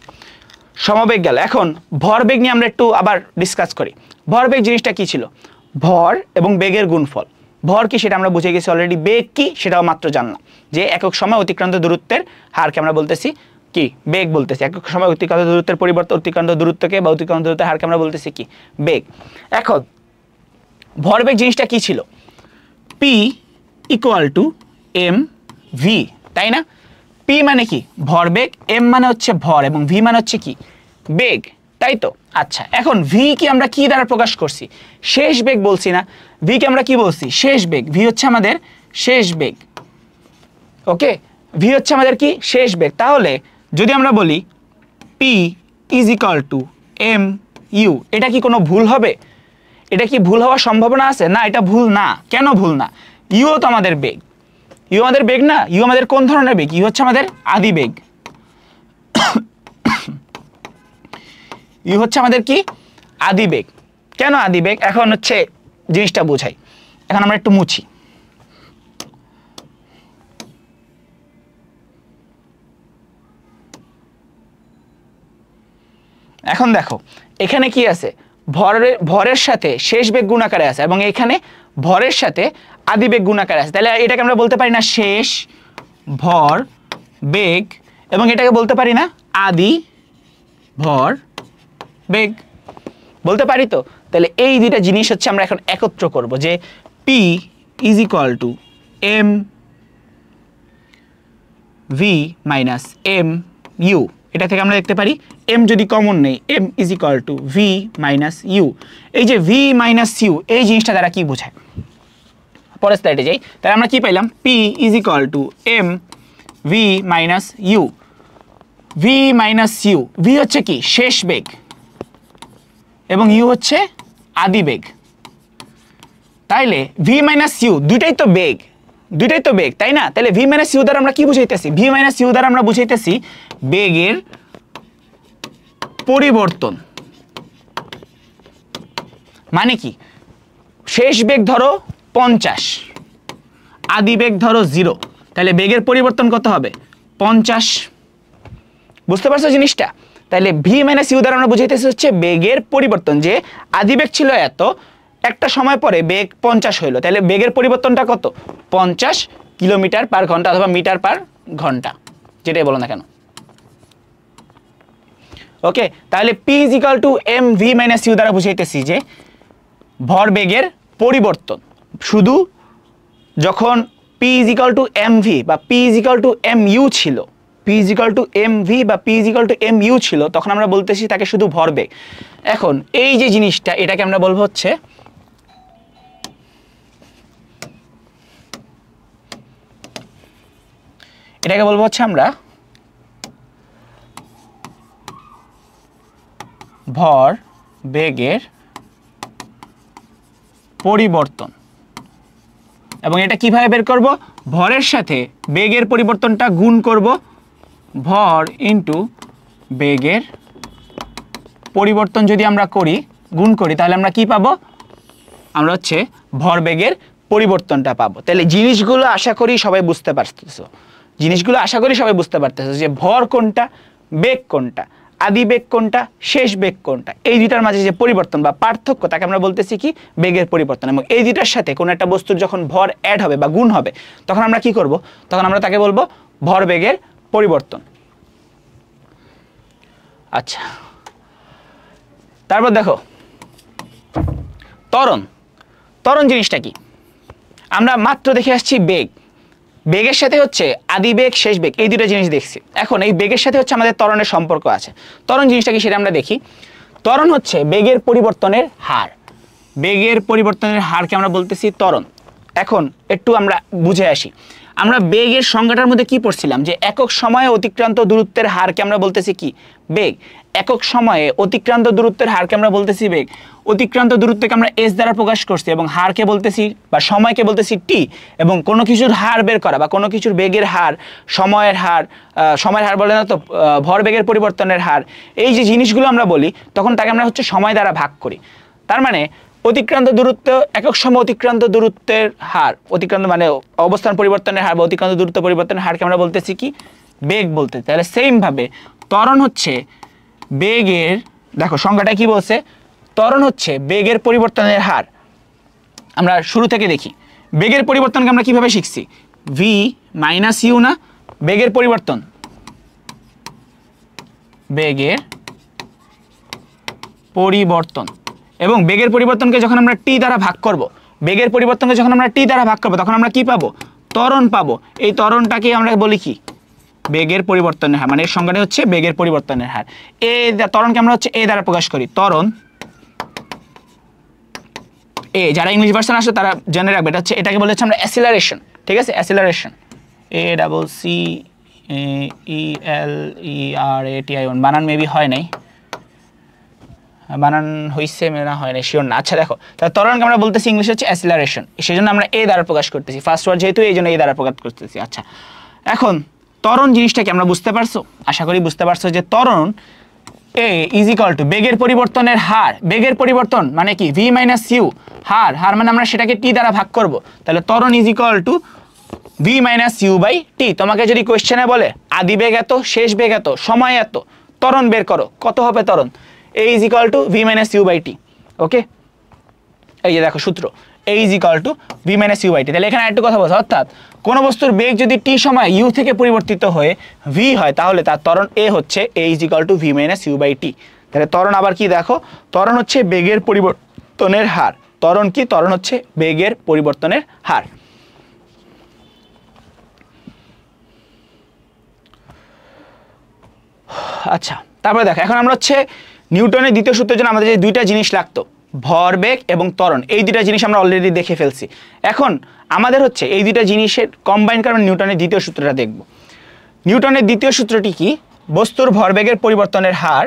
সমবেগ গেল। এখন ভরবেগ নিয়ে আমরা একটু আবার ডিসকাস করি। ভরবেগ জিনিসটা কি ছিল, ভর এবং বেগের গুণফল। ভর কি সেটা আমরা বুঝে গেছি অলরেডি, বেগ কি সেটাও মাত্র জানলাম, যে একক সময় অতিক্রান্ত দূরত্বের হারকে আমরা বলতেছি কি, বেগ বলতেছি। একক সময় অতিক্রান্ত দূরত্বের পরিবর্তন, অতিক্রান্ত দূরত্বকে বা অতিক্রান্ত দূরত্বের হারকে আমরা বলতেছি কি, বেগ। এখন ভরবেগ জিনিসটা কি ছিল, P equal to M V, তাই না? পি মানে কি ভরবেগ, এম মানে হচ্ছে ভর, এবং ভি মানে হচ্ছে কি বেগ, তাই তো? আচ্ছা, এখন ভি কি আমরা কি দ্বারা প্রকাশ করছি, শেষ বেগ বলছি না, ভি কে আমরা কি বলছি, শেষ বেগ। ভি হচ্ছে আমাদের শেষ বেগ, ওকে, ভি হচ্ছে আমাদের কি শেষ বেগ। তাহলে যদি আমরা বলি P is equal to M U, এটা কি কোনো ভুল হবে? এটা কি ভুল হওয়ার সম্ভাবনা আছে? না, এটা ভুল না। কেন ভুল না? ইউ তো আমাদের বেগ, ইউ আমাদের বেগ না? ইউ আমাদের কোন ধরনের বেগ? ইউ হচ্ছে আমাদের আদি বেগ। ইউ হচ্ছে আমাদের কি আদি বেগ। কেন আদি বেগ? এখন হচ্ছে জিনিসটা বোঝাই। এখন আমরা একটু মুছি। এখন দেখো এখানে কি আছে, ভরের সাথে শেষ বেগ গুণাকারে আছে, এবং এখানে ভরের সাথে আদি বেগ গুণাকারে আছে। তাহলে এটাকে আমরা বলতে পারি না শেষ ভর বেগ, এবং এটাকে বলতে পারি না আদি ভর বেগ, বলতে পারি তো? তাহলে এই দুইটা জিনিস হচ্ছে আমরা এখন একত্র করব, যে P is equal to M V minus M U. এটা থেকে আমরা দেখতে পারি এম যদি কমন নেই, M is equal to V minus U. এই যে ভি মাইনাস ইউ, এই জিনিসটা দ্বারা কি বোঝায়, পরের স্লাইডে যাই। তাহলে আমরা কি পাইলাম, P is equal to M V minus U. V minus U, V হচ্ছে কি শেষ বেগ, এবং ইউ হচ্ছে আদি বেগ। তাইলে ভি মাইনাস ইউ দুইটাই তো বেগ, দুইটাই তো বেগ, তাই না? তাহলে ভি মাইনাস ইউ দ্বারা আমরা কি বুঝাইতেছি, ভি মাইনাস ইউ দ্বারা আমরা বুঝাইতেছি বেগের পরিবর্তন। মানে কি, শেষ বেগ ধরো 50, আদি বেগ ধরো 0, তাহলে বেগের পরিবর্তন কত হবে 50। বুঝতে পারছো জিনিসটা? তাহলে ভি মাইনাস ইউ দ্বারা আমরা বুঝাইতেছি হচ্ছে বেগের পরিবর্তন, যে আদি বেগ ছিল এত, একটা সময় পরে বেগ 50 হইলো, তাহলে বেগের পরিবর্তনটা কত 50 কিলোমিটার পার ঘন্টা অথবা মিটার পার ঘন্টা, যেটাই বলো না কেন। ওকে, তাহলে P is equal to M V minus U দ্বারা বুঝাইতেছি যে ভর বেগের পরিবর্তন। শুধু যখন P is equal to M V বা P is equal to M U ছিল, P is equal to M V বা P is equal to M U ছিল, তখন আমরা বলতেছি তাকে শুধু ভরবেগ। এখন এই যে জিনিসটা, এটাকে আমরা বলবো হচ্ছে আমরা ভর বেগের পরিবর্তন। এবং এটা কিভাবে বের করব, ভরের সাথে বেগের পরিবর্তনটা গুণ করব, ভর ইনটু বেগের পরিবর্তন যদি আমরা গুণ করি, তাহলে আমরা কি পাবো, আমরা হচ্ছে ভর বেগের পরিবর্তনটা পাবো। তাহলে জিনিসগুলো আশা করি সবাই বুঝতে পারতেছো, যে ভর কোনটা, বেগ কোনটা, আদি বেগ কোনটা, শেষ বেগ কোনটা, এই দুইটার মাঝে যে পরিবর্তন বা পার্থক্য, তাকে আমরা বলতেছি কি বেগের পরিবর্তন। এবং এই দুইটার সাথে কোনো একটা বস্তুর যখন ভর অ্যাড হবে বা গুণ হবে, তখন আমরা কি করব, তখন আমরা তাকে বলবো ভর বেগের পরিবর্তন। আচ্ছা, তারপর দেখো ত্বরণ জিনিসটা কি, আমরা মাত্র দেখে আসছি বেগ, বেগের সাথে হচ্ছে আদি বেগ শেষ বেগ, এই দুটো জিনিস দেখছি। এখন এই বেগের সাথে হচ্ছে আমাদের ত্বরণের সম্পর্ক আছে। ত্বরণ জিনিসটা কি সেটা আমরা দেখি। ত্বরণ হচ্ছে বেগের পরিবর্তনের হার, বেগের পরিবর্তনের হারকে আমরা বলতেছি ত্বরণ। এখন একটু আমরা বুঝে আসি, আমরা বেগের সংজ্ঞাটার মধ্যে কি পড়ছিলাম, যে একক সময়ে অতিক্রান্ত দূরত্বের হারকে আমরা বলতেছি কি বেগ। একক সময়ে অতিক্রান্ত দূরত্বের হারকে আমরা বলতেছি বেগ। অতিক্রান্ত দূরত্বকে আমরা এস দ্বারা প্রকাশ করছি, এবং হারকে বলতেছি বা সময়কে বলতেছি টি। এবং কোনো কিছুর হার বের করা বা কোনো কিছুর বেগের হার, সময়ের হার বলে না তো, ভর বেগের পরিবর্তনের হার, এই যে জিনিসগুলো আমরা বলি, তখন তাকে আমরা হচ্ছে সময় দ্বারা ভাগ করি। তার মানে অতিক্রান্ত দূরত্ব, একক সময় অতিক্রান্ত দূরত্বের হার, অতিক্রান্ত মানে অবস্থান পরিবর্তনের হার বা অতিক্রান্ত দূরত্ব পরিবর্তনের হারকে আমরা বলতেছি কি বেগ বলতে। তাহলে সেম ভাবে ত্বরণ হচ্ছে বেগের, দেখো সংজ্ঞাটা কি বলছে, ত্বরণ হচ্ছে বেগের পরিবর্তনের হার। আমরা শুরু থেকে দেখি, বেগের পরিবর্তনকে আমরা কিভাবে শিখছি? ভি মাইনাস ইউ না? বেগের পরিবর্তন, বেগের পরিবর্তন, এবং বেগের পরিবর্তনকে যখন আমরা টি দ্বারা ভাগ করব, বেগের পরিবর্তনকে যখন আমরা টি দ্বারা ভাগ করব তখন আমরা কি পাবো? ত্বরণ পাবো। এই ত্বরণটাকে আমরা বলি কি? বেগের পরিবর্তনের হার, মানে এর সংজ্ঞাটা হচ্ছে বেগের পরিবর্তনের হার। ত্বরণকে আমরা হচ্ছে এ দ্বারা প্রকাশ করি, ত্বরণ এ। যারা ইংলিশ ভার্সন আসে তারা জেনে রাখবে, এটা হচ্ছে, এটাকে বলে হচ্ছে আমরা অ্যাসিলারেশন, ঠিক আছে? অ্যাসিলারেশন, ACCELERATION, বানান মেবি হয় নাই, বানান হইছে না হয় নাই শিওর না। আচ্ছা দেখো, তাহলে ত্বরণকে আমরা বলতেছি ইংলিশে হচ্ছে অ্যাসিলারেশন, সেই জন্য আমরা এ দ্বারা প্রকাশ করতেছি, ফার্স্ট ওয়ার্ড যেহেতু এই জন্য এ দ্বারা প্রকাশ করতেছি। আচ্ছা, এখন ত্বরণ জিনিসটাকে আমরা বুঝতে পারছো? আশা করি বুঝতে পারছো যে ত্বরণ এ ইজ ইকুয়াল টু বেগের পরিবর্তনের হার। বেগের পরিবর্তন মানে কি? ভি মাইনাস ইউ, হার, হার মানে আমরা সেটাকে টি দ্বারা ভাগ করব, তাহলে ত্বরণ is equal to V minus U by T. তোমাকে যদি কোয়েশ্চেনে বলে আদি বেগ এত, শেষ বেগ এত, সময় এত, ত্বরণ বের করো, কত হবে ত্বরণ? A is equal to V minus U by T. Okay, এই যে দেখো সূত্র, A is equal to V minus U by T. তাহলে এখানে আরেকটু কথা বলছে, অর্থাৎ কোনো বস্তুর বেগ যদি টি সময় ইউ থেকে পরিবর্তিত হয়ে ভি হয় তাহলে তার ত্বরণ এ হচ্ছে A is equal to V minus U by T. তাহলে ত্বরণ আবার কি দেখো? ত্বরণ হচ্ছে বেগের পরিবর্তনের হার। ত্বরণ কি? ত্বরণ হচ্ছে বেগের পরিবর্তনের হার। আচ্ছা, তারপরে দেখো, এখন আমরা হচ্ছে নিউটনের দ্বিতীয় সূত্রের জন্য আমাদের যে দুইটা জিনিস লাগতো, ভরবেগ এবং ত্বরণ, এই দুইটা জিনিস আমরা অলরেডি দেখে ফেলছি। এখন আমাদের হচ্ছে এই দুইটা জিনিসের কম্বাইন করে নিউটনের দ্বিতীয় সূত্রটা দেখব। নিউটনের দ্বিতীয় সূত্রটি কি? বস্তুর ভরবেগের পরিবর্তনের হার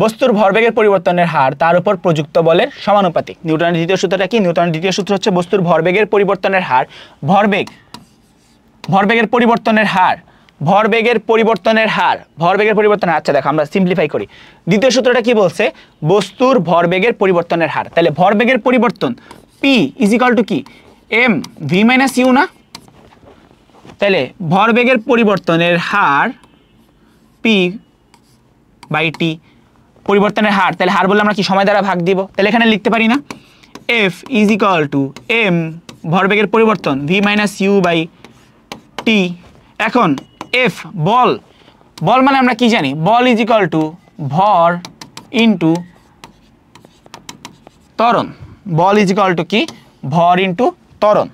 বস্তুর ভরবেগের পরিবর্তনের হার তার উপর প্রযুক্ত বলের সমানুপাতিক। নিউটনের দ্বিতীয় সূত্রটা কি? নিউটনের দ্বিতীয় সূত্র হচ্ছে বস্তুর ভরবেগের পরিবর্তনের হার, ভরবেগের পরিবর্তনের হার, ভরবেগের পরিবর্তনের হার, ভরবেগের পরিবর্তনের। আচ্ছা দেখো, আমরা সিম্পলিফাই করি। দ্বিতীয় সূত্রটা কি বলছে? বস্তুর ভরবেগের পরিবর্তনের হার। তাহলে ভরবেগের পরিবর্তন পি ইজ ইকুয়াল টু কি? এম ভি মাইনাস ইউ না? তাহলে ভরবেগের পরিবর্তনের হার পি বাই টি, পরিবর্তনের হার। তাহলে হার বললে আমরা কি সময় দ্বারা ভাগ দিব? তাহলে এখানে লিখতে পারি না, F is equal to M ভরবেগের পরিবর্তন V minus U by T. এখন এফ বল, বল মানে আমরা কি জানি? বল ইজ ইকুয়াল টু ভর ইন্টু ত্বরণ। বল ইজ ইকুয়াল টু কি? ভর ইন্টু ত্বরণ।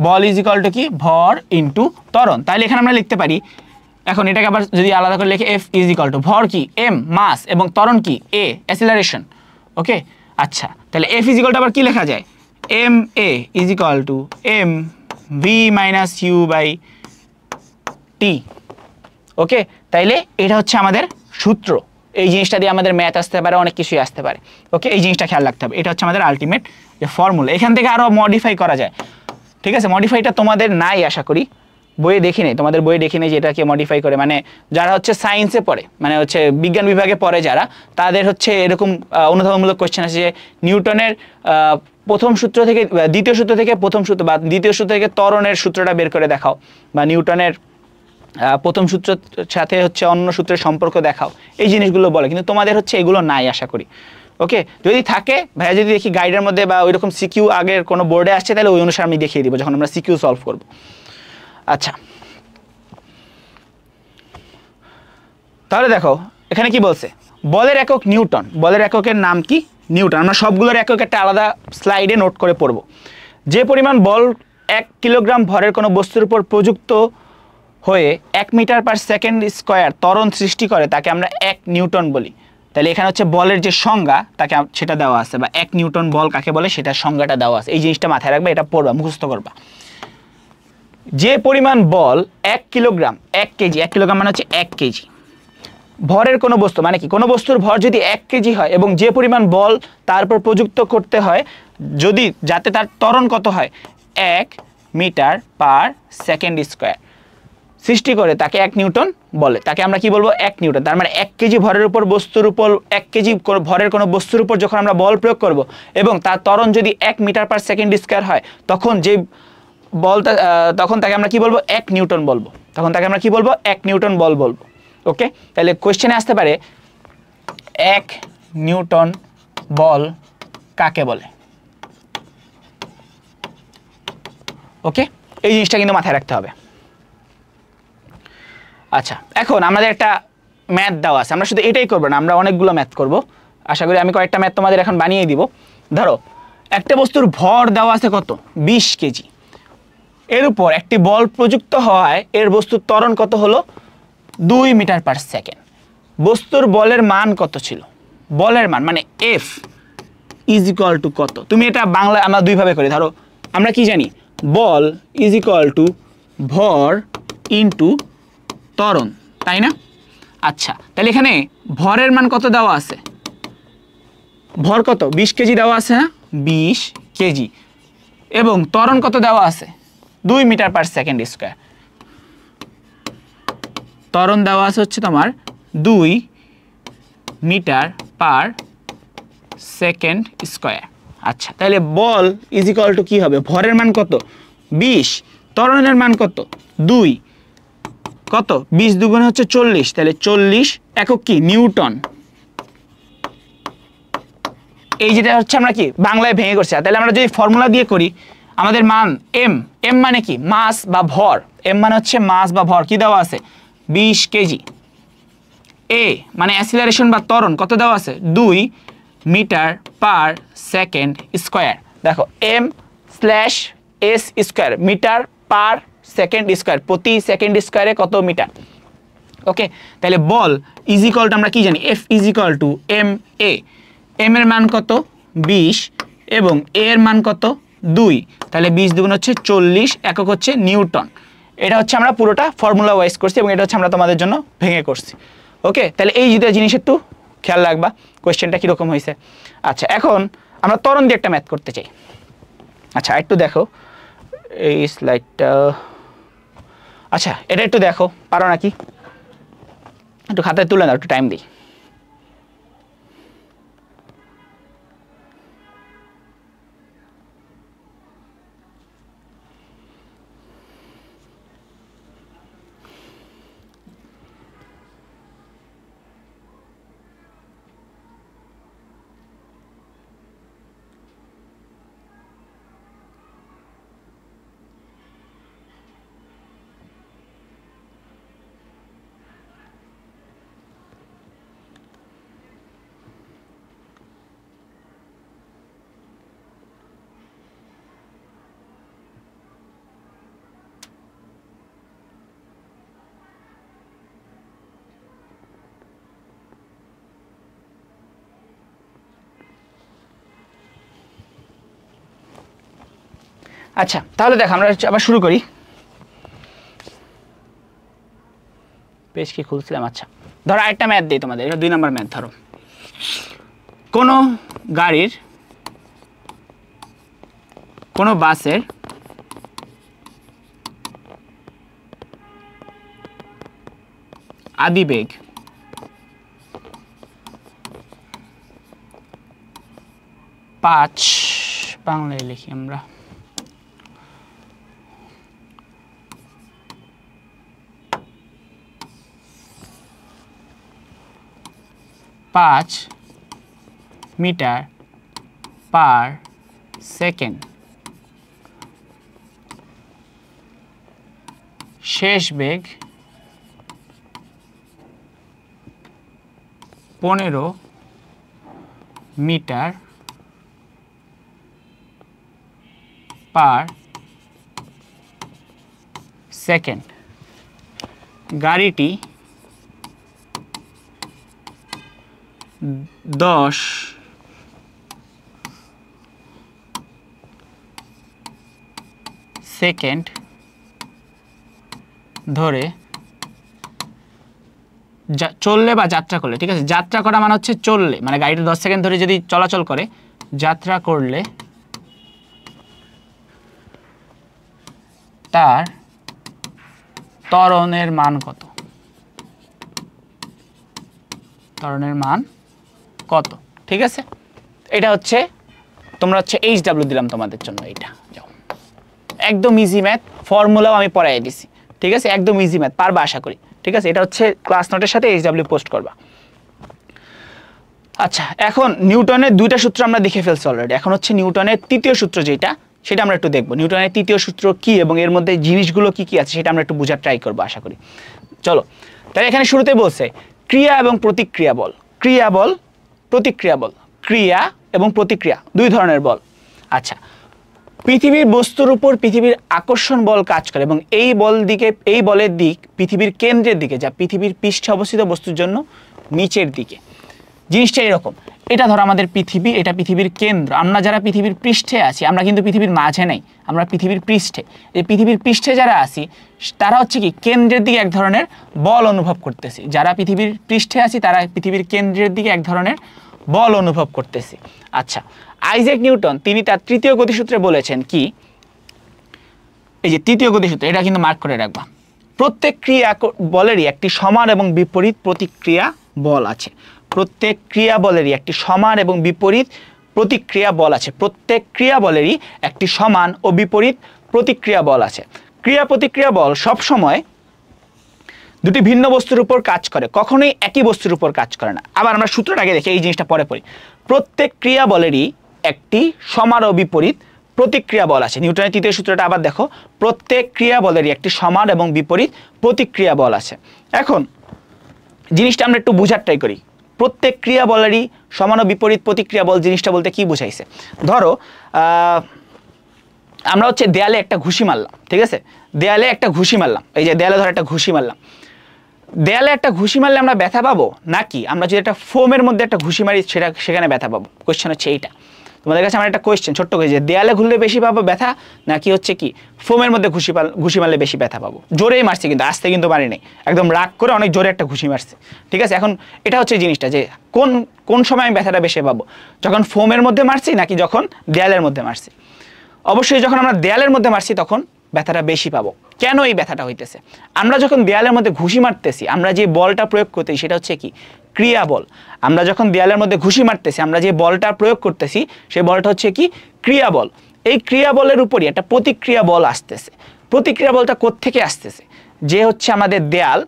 বল ইজ ইকুয়াল টু কি? ভর ইন্টু ত্বরণ। তাহলে এখানে আমরা লিখতে পারি, এখন এটাকে আবার যদি আলাদা করে লিখে, এফ ইজ ইকুয়াল টু ভর কি? এম মাস, এবং ত্বরণ কি? এ অ্যাসিলারেশন। ওকে, আচ্ছা, তাহলে এফ ইজ ইকুয়াল টু আবার কি লেখা যায়? M A is equal to M V minus U by T. Okay, তাইলে এটা হচ্ছে আমাদের সূত্র। এই জিনিসটা দিয়ে আমাদের ম্যাথ আসতে পারে, অনেক কিছুই আসতে পারে। ওকে, এই জিনিসটা খেয়াল রাখতে হবে। এটা হচ্ছে আমাদের আলটিমেট যে ফর্মুলা। এখান থেকে আরও মডিফাই করা যায়, ঠিক আছে? মডিফাইটা তোমাদের নাই আশা করি, বইয়ে দেখি নেই, তোমাদের বইয়ে দেখি নেই যে এটাকে মডিফাই করে, মানে যারা হচ্ছে সায়েন্সে পড়ে, মানে হচ্ছে বিজ্ঞান বিভাগে পড়ে যারা, তাদের হচ্ছে এরকম অনুধাবনমূলক কোয়েশ্চেন আছে যে নিউটনের প্রথম সূত্র থেকে দ্বিতীয় সূত্র থেকে প্রথম সূত্র, বা দ্বিতীয় সূত্র থেকে ত্বরণের সূত্রটা বের করে দেখাও, বা নিউটনের প্রথম সূত্রের সাথে হচ্ছে অন্য সূত্রের সম্পর্ক দেখাও, এই জিনিসগুলো বলে। কিন্তু তোমাদের হচ্ছে এগুলো নাই আশা করি। ওকে, যদি থাকে ভাইয়া, যদি দেখি গাইডের মধ্যে বা ওইরকম সিকিউ আগের কোনো বোর্ডে আসছে, তাহলে ওই অনুসারে আমি দেখিয়ে দিব যখন আমরা সিকিউ সলভ করব। আচ্ছা, তাহলে দেখো এখানে কি বলছে? বলের একক নিউটন। বলের এককের নাম কি? নিউটন। আমরা সবগুলোর একক একটা আলাদা স্লাইডে নোট করে পড়ব। যে পরিমাণ বল 1 কিলোগ্রাম ভরের কোনো বস্তুর উপর প্রযুক্ত হয়ে 1 মিটার পার সেকেন্ড স্কোয়ার ত্বরণ সৃষ্টি করে তাকে আমরা 1 নিউটন বলি। তাহলে এখানে হচ্ছে বলের যে সংজ্ঞা তাকে সেটা দেওয়া আছে, বা 1 নিউটন বল কাকে বলে সেটার সংজ্ঞাটা দেওয়া আছে। এই জিনিসটা মাথায় রাখবে, এটা পড়বা, মুখস্থ করবা। যে পরিমাণ বল 1 কিলোগ্রাম, 1 কেজি, 1 কিলোগ্রাম মানে হচ্ছে 1 কেজি ভরের কোনো বস্তু, মানে কি কোনো বস্তুর ভর যদি 1 কেজি হয় এবং যে পরিমাণ বল তার উপর প্রযুক্ত করতে হয় যদি, যাতে তার ত্বরণ কত হয় 1 মিটার পার সেকেন্ড স্কোয়ার সৃষ্টি করে, তাকে 1 নিউটন বলে। তাকে আমরা কি বলবো? 1 নিউটন। তার মানে 1 কেজি ভরের উপর বস্তুর উপর, 1 কেজি ভরের কোনো বস্তুর উপর যখন আমরা বল প্রয়োগ করব এবং তার ত্বরণ যদি 1 মিটার পার সেকেন্ড স্কোয়ার হয়, তখন যে বলটা, তখন তাকে আমরা কি বলবো? 1 নিউটন বলবো। তখন তাকে আমরা কি বলবো? 1 নিউটন বল বলবো। ওকে, তাহলে কোয়েশ্চেনে আসতে পারে 1 নিউটন বল কাকে বলে? ওকে, এই জিনিসটা কিন্তু মাথায় রাখতে হবে। আচ্ছা, এখন আমাদের একটা ম্যাথ দেওয়া আছে, আমরা শুধু এটাই করবো না, আমরা অনেকগুলো ম্যাথ করব। আশা করি আমি কয়েকটা ম্যাথ তোমাদের এখন বানিয়ে দিব। ধরো একটা বস্তুর ভর দেওয়া আছে কত? 20 কেজি। এর উপর একটি বল প্রযুক্ত হওয়ায় এর বস্তুর ত্বরণ কত হলো? 2 মিটার পার সেকেন্ড। বস্তুর বলের মান কত ছিল? বলের মান মানে এফ ইজ ইকুয়াল টু কত? তুমি এটা বাংলা আমরা দুইভাবে করি। ধরো আমরা কি জানি? বল ইজ ইকুয়াল টু ভর ইনটু ত্বরণ, তাই না? আচ্ছা, তাহলে এখানে ভরের মান কত দেওয়া আছে? ভর কত? 20 কেজি দেওয়া আছে না? 20 কেজি। এবং ত্বরণ কত দেওয়া আছে? 2 মিটার পার সেকেন্ড স্কোয়ার। ত্বরণ দেওয়া আছে হচ্ছে তোমার 2 মিটার পার সেকেন্ড স্কোয়ার। আচ্ছা, তাহলে বল ইজ ইকুয়াল টু কি হবে? ভরের মান কত? 20, ত্বরণের মান কত? 2, কত? 20 দুগুণে হচ্ছে 40, তাহলে 40 একক কি? নিউটন। এই যেটা হচ্ছে আমরা কি বাংলায় ভেঙে করছি। তাহলে আমরা যদি ফর্মুলা দিয়ে করি, আমাদের মান এম, এম মানে কি? মাস বা ভর। এম মানে হচ্ছে মাস বা ভর, কি দেওয়া আছে? 20 কেজি। এ মানে অ্যাসিলারেশন বা ত্বরণ, কত দেওয়া আছে? 2 মিটার পার সেকেন্ড স্কোয়ার। দেখো M slash S square, metre per second square, প্রতি সেকেন্ড স্কোয়ারে কত মিটার। ওকে, তাহলে বল ইজ ইকুয়াল টু আমরা কি জানি? F is equal to M A. M এর মান কত? 20 এবং এ এর মান কত? 2। তাহলে 20 দুগুণ হচ্ছে 40, একক হচ্ছে নিউটন। এটা হচ্ছে আমরা পুরোটা ফর্মুলা ওয়াইজ করছি এবং এটা হচ্ছে আমরা তোমাদের জন্য ভেঙে করছি। ওকে, তাহলে এই দুটো জিনিস একটু খেয়াল রাখবা, কোয়েশ্চেনটা কীরকম হয়েছে। আচ্ছা, এখন আমরা ত্বরণ দিয়ে একটা ম্যাথ করতে চাই। আচ্ছা, একটু দেখো এই স্লাইডটা। আচ্ছা, এটা একটু দেখো, পারো নাকি? একটু খাতায় তুলে নাও, একটু টাইম দিই। আচ্ছা, তাহলে দেখো আমরা আবার শুরু করি। পেজ কি খুলছিলাম? আচ্ছা, ধরো আরেকটা ম্যাথ দিই তোমাদের, এটা 2 নম্বর ম্যাথ। ধরো কোনো গাড়ির, কোনো বাসের আদিবেগ 5, বাংলায় লিখি আমরা 5 মিটার পার সেকেন্ড। শেষ বেগ 15 মিটার পার সেকেন্ড। গাড়িটি 10 সেকেন্ড ধরে চললে বা যাত্রা করলে, ঠিক আছে, যাত্রা করা মানে হচ্ছে চললে, মানে গাড়িটা 10 সেকেন্ড ধরে যদি চলাচল করে, যাত্রা করলে তার ত্বরণের মান কত? ত্বরণের মান কত? ঠিক আছে, এটা হচ্ছে তোমরা হচ্ছে HW দিলাম তোমাদের জন্য। এটা যাও, একদম ইজি ম্যাথ, ফর্মুলাও আমি পড়াই দিছি। ঠিক আছে, একদম ইজি ম্যাথ, পারবা আশা করি। ঠিক আছে, এটা হচ্ছে ক্লাস নোটের সাথে HW পোস্ট করবা। আচ্ছা, এখন নিউটনের দুইটা সূত্র আমরা দেখে ফেলছি অলরেডি। এখন হচ্ছে নিউটনের তৃতীয় সূত্র যেটা, সেটা আমরা একটু দেখব। নিউটনের তৃতীয় সূত্র কি এবং এর মধ্যে জিনিসগুলো কি কি আছে সেটা আমরা একটু বোঝার ট্রাই করবো আশা করি। চলো, তাহলে এখানে শুরুতে বলছে ক্রিয়া এবং প্রতিক্রিয়া বল। ক্রিয়া বল, প্রতিক্রিয়া বল। ক্রিয়া এবং প্রতিক্রিয়া দুই ধরনের বল। আচ্ছা, পৃথিবীর বস্তুর উপর পৃথিবীর আকর্ষণ বল কাজ করে এবং এই বলের দিক পৃথিবীর কেন্দ্রের দিকে, যা পৃথিবীর পৃষ্ঠে অবস্থিত বস্তুর জন্য নিচের দিকে। জিনিসটা এরকম, এটা ধরো আমাদের পৃথিবী, এটা পৃথিবীর কেন্দ্র। আমরা যারা পৃথিবীর পৃষ্ঠে আছি, আমরা কিন্তু পৃথিবীর মাঝে নাই, আমরা পৃথিবীর পৃষ্ঠে। এই পৃথিবীর পৃষ্ঠে যারা আছি তারা হচ্ছে কি কেন্দ্রের দিকে এক ধরনের বল অনুভব করতেছি। যারা পৃথিবীর পৃষ্ঠে আছি তারা পৃথিবীর কেন্দ্রের দিকে এক ধরনের বল অনুভব করতেছি। আচ্ছা, আইজ্যাক নিউটন তিনি তার তৃতীয় গতিসূত্রে বলেছেন কি, এই যে তৃতীয় গতিসূত্র, এটা কিন্তু মার্ক করে রাখবা। প্রত্যেক ক্রিয়া বলেরই একটি সমান এবং বিপরীত প্রতিক্রিয়া বল আছে। প্রত্যেক ক্রিয়া বলেরই একটি সমান এবং বিপরীত প্রতিক্রিয়া বল আছে। প্রত্যেক ক্রিয়া বলেরই একটি সমান ও বিপরীত প্রতিক্রিয়া বল আছে। ক্রিয়া প্রতিক্রিয়া বল সব সময় দুটি ভিন্ন বস্তুর উপর কাজ করে, কখনোই একই বস্তুর উপর কাজ করে না। আবার আমরা সূত্রটাকে দেখি, এই জিনিসটা পরে পড়ি। প্রত্যেক ক্রিয়া বলেরই একটি সমান ও বিপরীত প্রতিক্রিয়া বল আছে। নিউটনের তৃতীয় সূত্রটা আবার দেখো, প্রত্যেক ক্রিয়া বলেরই একটি সমান এবং বিপরীত প্রতিক্রিয়া বল আছে। এখন জিনিসটা আমরা একটু বোঝার ট্রাই করি। প্রত্যেক ক্রিয়া বলেরই সমান ও বিপরীত প্রতিক্রিয়া বল জিনিসটা বলতে কি বুঝাইছে? ধরো আমরা হচ্ছে দেয়ালে একটা ঘুষি মারলাম, ঠিক আছে? দেয়ালে একটা ঘুষি মারলাম, এই যে দেয়ালে ধর একটা ঘুষি মারলাম। দেয়ালে একটা ঘুষি মারলে আমরা ব্যথা পাবো, নাকি আমরা যদি একটা ফোমের মধ্যে একটা ঘুষি মারি সেখানে ব্যথা পাবো? কোয়েশ্চেন হচ্ছে এইটা। তোমাদের কাছে আমার একটা কোয়েশ্চেন ছোট্ট করে, যে দেয়ালে ঘুরলে বেশি পাবো ব্যথা, নাকি হচ্ছে কি ফোমের মধ্যে ঘুষি মারলে বেশি ব্যথা পাবো? জোরেই মারছি, কিন্তু আস্তে কিন্তু মারি নাই, একদম রাগ করে অনেক জোরে একটা ঘুষি মারছে, ঠিক আছে? এখন এটা হচ্ছে জিনিসটা, যে কোন সময় আমি ব্যথাটা বেশি পাবো, যখন ফোমের মধ্যে মারছি নাকি যখন দেয়ালের মধ্যে মারছি? অবশ্যই যখন আমরা দেয়ালের মধ্যে মারছি তখন ব্যথাটা বেশি পাবো। কেন এই ব্যথাটা হইতেছে? আমরা যখন দেয়ালের মধ্যে ঘুষি মারতেছি, আমরা যে বলটা প্রয়োগ করতেছি সেটা হচ্ছে কি ক্রিয়া বল। আমরা যখন দেয়ালের মধ্যে ঘুষি মারতেছি, আমরা যে বলটা প্রয়োগ করতেছি সেই বলটা হচ্ছে কি ক্রিয়া বল। এই ক্রিয়া বলের উপরই একটা প্রতিক্রিয়া বল আসতেছে। প্রতিক্রিয়া বলটা কোত্থেকে আসতেছে? যে হচ্ছে আমাদের দেয়াল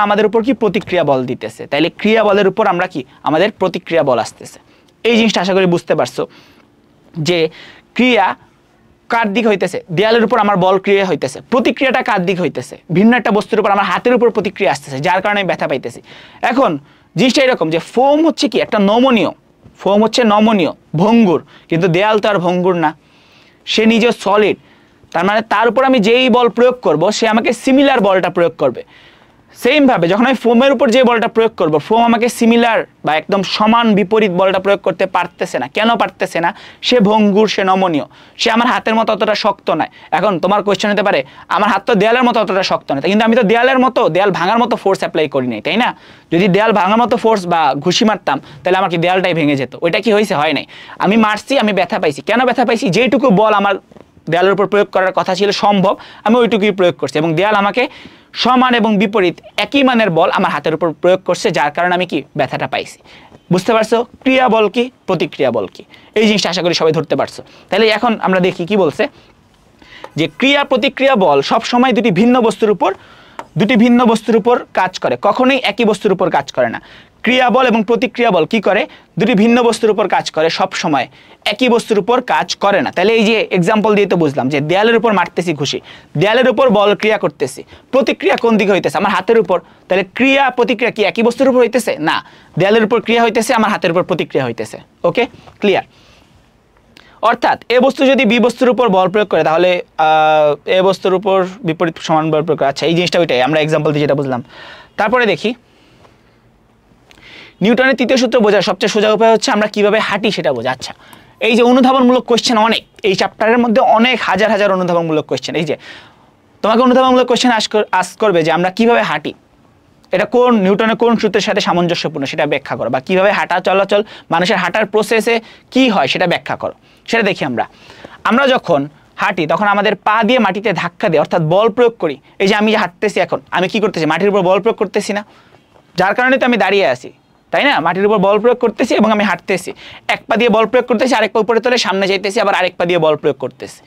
আমাদের উপর কি প্রতিক্রিয়া বল দিতেছে, তাইলে ক্রিয়া বলের উপর আমরা কি আমাদের প্রতিক্রিয়া বল আসতেছে। এই জিনিসটা আশা করি বুঝতে পারছো, যে ক্রিয়া কার দিক হইতেছে? দেয়ালের উপর আমার বল ক্রিয়া হইতেছে। প্রতিক্রিয়াটা কার দিক হইতেছে? ভিন্ন একটা বস্তুর উপর আমার হাতের উপর প্রতিক্রিয়া আসতেছে, যার কারণে আমি ব্যথা পাইতেছি। এখন জিনিসটা এরকম, যে ফোম হচ্ছে কি একটা নমনীয়, ফোম হচ্ছে নমনীয়, ভঙ্গুর, কিন্তু দেয়াল তো আর ভঙ্গুর না, সে নিজে সলিড। তার মানে তার উপর আমি যেই বল প্রয়োগ করব সে আমাকে সিমিলার বলটা প্রয়োগ করবে। সেমভাবে যখন আমি ফোমের উপর যে বলটা প্রয়োগ করব, ফোম আমাকে সিমিলার বা একদম সমান বিপরীত বলটা প্রয়োগ করতে পারতেছে না। কেন পারতেছে না? সে ভঙ্গুর, সে নমনীয়, সে আমার হাতের মতো অতটা শক্ত নয়। এখন তোমার কোয়েশ্চেন হতে পারে, আমার হাত তো দেয়ালের মতো অতটা শক্ত নয়, কিন্তু আমি তো দেয়াল ভাঙার মতো ফোর্স অ্যাপ্লাই করি নাই, তাই না? যদি দেয়াল ভাঙার মতো ফোর্স বা ঘুষি মারতাম তাহলে আমার কি দেয়ালটাই ভেঙে যেত? ওইটা কি হয়েছে? হয় নাই। আমি মারছি, আমি ব্যথা পাইছি। কেন ব্যথা পাইছি? যেটুকু বল আমার দেয়ালের উপর প্রয়োগ করার কথা ছিল সম্ভব, আমি ওইটুকুই প্রয়োগ করছি, এবং দেয়াল আমাকে সমান এবং বিপরীত একই মানের বল আমার হাতের উপর প্রয়োগ করছে, যার কারণে আমি কি ব্যথাটা পাইছি। বুঝতে পারছো ক্রিয়া বল কি, প্রতিক্রিয়া বল কি? এই জিনিসটা আশা করি সবাই ধরতে পারছো। তাহলে এখন আমরা দেখি কি বলছে, যে ক্রিয়া প্রতিক্রিয়া বল সব সময় দুটি ভিন্ন বস্তুর উপর কাজ করে, কখনোই একই বস্তুর উপর কাজ করে না। ক্রিয়া বল এবং প্রতিক্রিয়া বল কি করে? দুটি ভিন্ন বস্তুর উপর কাজ করে, সব সময় একই বস্তুর উপর কাজ করে না। তাহলে এই যে এক্সাম্পল দিয়ে তো বুঝলাম, যে দেয়ালের উপর মারতেছি ঘুষি, দেয়ালের উপর বল ক্রিয়া করতেছি, প্রতিক্রিয়া কোন দিকে হইতেছে? আমার হাতের উপর। তাহলে ক্রিয়া প্রতিক্রিয়া কি একই বস্তুর উপর হইতেছে? না, দেয়ালের উপর ক্রিয়া হইতেছে, আমার হাতের উপর প্রতিক্রিয়া হইতেছে। ওকে, ক্লিয়ার? অর্থাৎ এ বস্তু যদি বি বস্তুর উপর বল প্রয়োগ করে, তাহলে এ বস্তুর উপর বিপরীত সমান বল প্রয়োগ করে। আচ্ছা, এই জিনিসটা ওইটাই আমরা এক্সাম্পল দিয়ে যেটা বুঝলাম। তারপরে দেখি, নিউটনের তৃতীয় সূত্র বোঝার সবচেয়ে সোজা উপায় হচ্ছে আমরা কিভাবে হাঁটি সেটা বোঝা। আচ্ছা, এই যে অনুধাবনমূলক কোয়েশ্চেন অনেক, এই চ্যাপ্টারের মধ্যে অনেক হাজার অনুধাবনমূলক কোয়েশ্চেন। এই যে তোমাকে অনুধাবনমূলক কোয়েশ্চেন আস্ক করবে যে আমরা কিভাবে হাঁটি, এটা কোন নিউটনের কোন সূত্রের সাথে সামঞ্জস্যপূর্ণ সেটা ব্যাখ্যা করো, বা কিভাবে হাঁটা চলাচল মানুষের হাঁটার প্রসেসে কি হয় সেটা ব্যাখ্যা করো। সেটা দেখি আমরা যখন হাঁটি তখন আমাদের পা দিয়ে মাটিতে ধাক্কা দিই, অর্থাৎ বল প্রয়োগ করি। এই যে আমি যে হাঁটতেছি, এখন আমি কি করতেছি? মাটির উপর বল প্রয়োগ করতেছি না, যার কারণে তো আমি দাঁড়িয়ে আছি। তাই না? মাটির উপর বল প্রয়োগ করতেছি এবং আমি হাঁটতেছি, এক পা দিয়ে বল প্রয়োগ করতেছি, আরেক পা উপরে তোলে সামনে যাইতেছি, আবার আরেক পা দিয়ে বল প্রয়োগ করতেছি।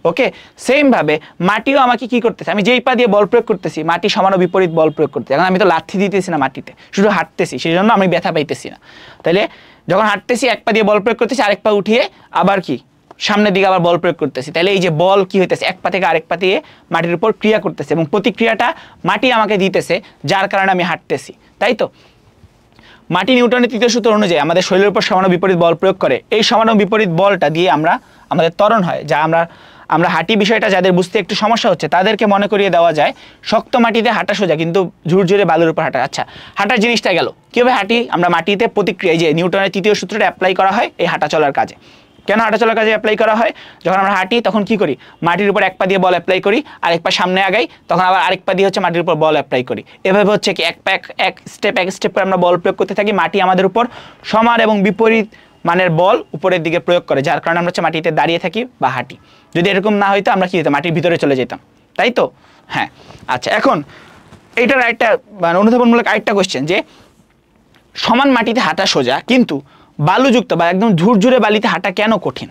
ওকে, সেম ভাবে মাটিও আমাকে কি করতেছে, আমি যেই পা দিয়ে বল প্রয়োগ করতেছি মাটি সমান ও বিপরীত বল প্রয়োগ করতেছে। এখন আমি তো লাথি দিতেছি না মাটিতে, শুধু হাঁটতেছি, সেই জন্য আমি ব্যথা পাইতেছি না। তাহলে যখন হাঁটতেছি এক পা দিয়ে বল প্রয়োগ করতেছি, আরেক পা উঠিয়ে আবার কি সামনের দিকে আবার বল প্রয়োগ করতেছি। তাহলে এই যে বল কি হইতেছে, এক পা থেকে আরেক পা দিয়ে মাটির উপর ক্রিয়া করতেছে এবং প্রতিক্রিয়াটা মাটি আমাকে দিতেছে, যার কারণে আমি হাঁটতেছি, তাই তো? মাটি নিউটনের তৃতীয় সূত্র অনুযায়ী আমাদের শরীরের উপর সমান ও বিপরীত বল প্রয়োগ করে। এই সমান ও বিপরীত বলটা দিয়ে আমাদের ত্বরণ হয়, যা আমরা হাঁটি বিষয়টা যাদের বুঝতে একটু সমস্যা হচ্ছে তাদেরকে মনে করিয়ে দেওয়া যায় শক্ত মাটিতে হাঁটা সোজা, কিন্তু ঝুরঝুরে বালুর উপর হাঁটা। আচ্ছা, হাঁটার জিনিসটা গেল, কীভাবে হাঁটি আমরা? মাটিতে প্রতিক্রিয়া, যে নিউটনের তৃতীয় সূত্রটা অ্যাপ্লাই করা হয় এই হাঁটা চলার কাজে। কেন হাঁটা চলার কাজে অ্যাপ্লাই করা হয়? যখন আমরা হাঁটি তখন কি করি, মাটির উপর এক পা দিয়ে বল অ্যাপ্লাই করি, আরেক পা সামনে আগাই, তখন আবার আরেক পা দিয়ে হচ্ছে মাটির উপর বল অ্যাপ্লাই করি। এভাবে হচ্ছে কি এক স্টেপ করে আমরা বল প্রয়োগ করতে থাকি, মাটি আমাদের উপর সমান এবং বিপরীত মানের বল উপরের দিকে প্রয়োগ করে, যার কারণে আমরা হচ্ছে মাটিতে দাঁড়িয়ে থাকি বা হাঁটি। যদি এরকম না হইতো আমরা কি হতো, মাটির ভিতরে চলে যেতাম, তাই তো? হ্যাঁ। আচ্ছা, এখন এইটার আরেকটা মানে অনুধাবনমূলক আরেকটা কোশ্চেন, যে সমান মাটিতে হাঁটা সোজা কিন্তু বালুযুক্ত বা একদম ঝুরঝুরে বালিতে হাঁটা কেন কঠিন?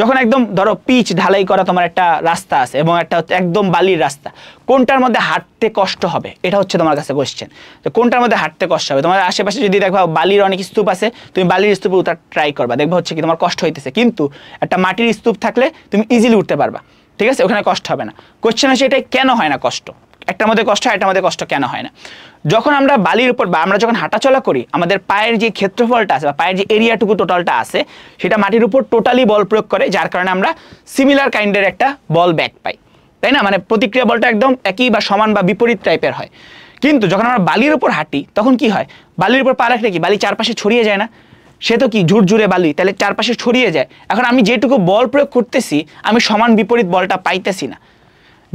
যখন একদম ধরো পিচ ঢালাই করা তোমার একটা রাস্তা আছে এবং একটা হচ্ছে একদম বালির রাস্তা, কোনটার মধ্যে হাঁটতে কষ্ট হবে? এটা হচ্ছে তোমার কাছে কোশ্চেন, যে কোনটার মধ্যে হাঁটতে কষ্ট হবে। তোমার আশেপাশে যদি দেখবা বালির অনেক স্তূপ আছে, তুমি বালির স্তূপে উঠার ট্রাই করবা, দেখবা হচ্ছে কি তোমার কষ্ট হইতেছে, কিন্তু একটা মাটির স্তূপ থাকলে তুমি ইজিলি উঠতে পারবা, ঠিক আছে? ওখানে কষ্ট হবে না। কোশ্চেন হচ্ছে এটাই, কেন হয় না কষ্ট? একটার মধ্যে কষ্ট হয়, একটার মধ্যে কষ্ট কেন হয় না? যখন আমরা বালির উপর বা আমরা যখন হাঁটাচলা করি, আমাদের পায়ের যে ক্ষেত্রফলটা আছে বা পায়ের যে এরিয়াটুকু টোটালটা আছে সেটা মাটির উপর টোটালি বল প্রয়োগ করে, যার কারণে আমরা সিমিলার কাইন্ডের একটা বল ব্যাক পাই, তাই না? মানে প্রতিক্রিয়া বলটা একদম একই বা সমান বা বিপরীত টাইপের হয়। কিন্তু যখন আমরা বালির উপর হাঁটি তখন কি হয়, বালির উপর পা রাখলে কি বালি চারপাশে ছড়িয়ে যায় না? সে তো কি ঝুরঝুরে বালি, তাহলে চারপাশে ছড়িয়ে যায়। এখন আমি যেটুকু বল প্রয়োগ করতেছি আমি সমান বিপরীত বলটা পাইতেছি না,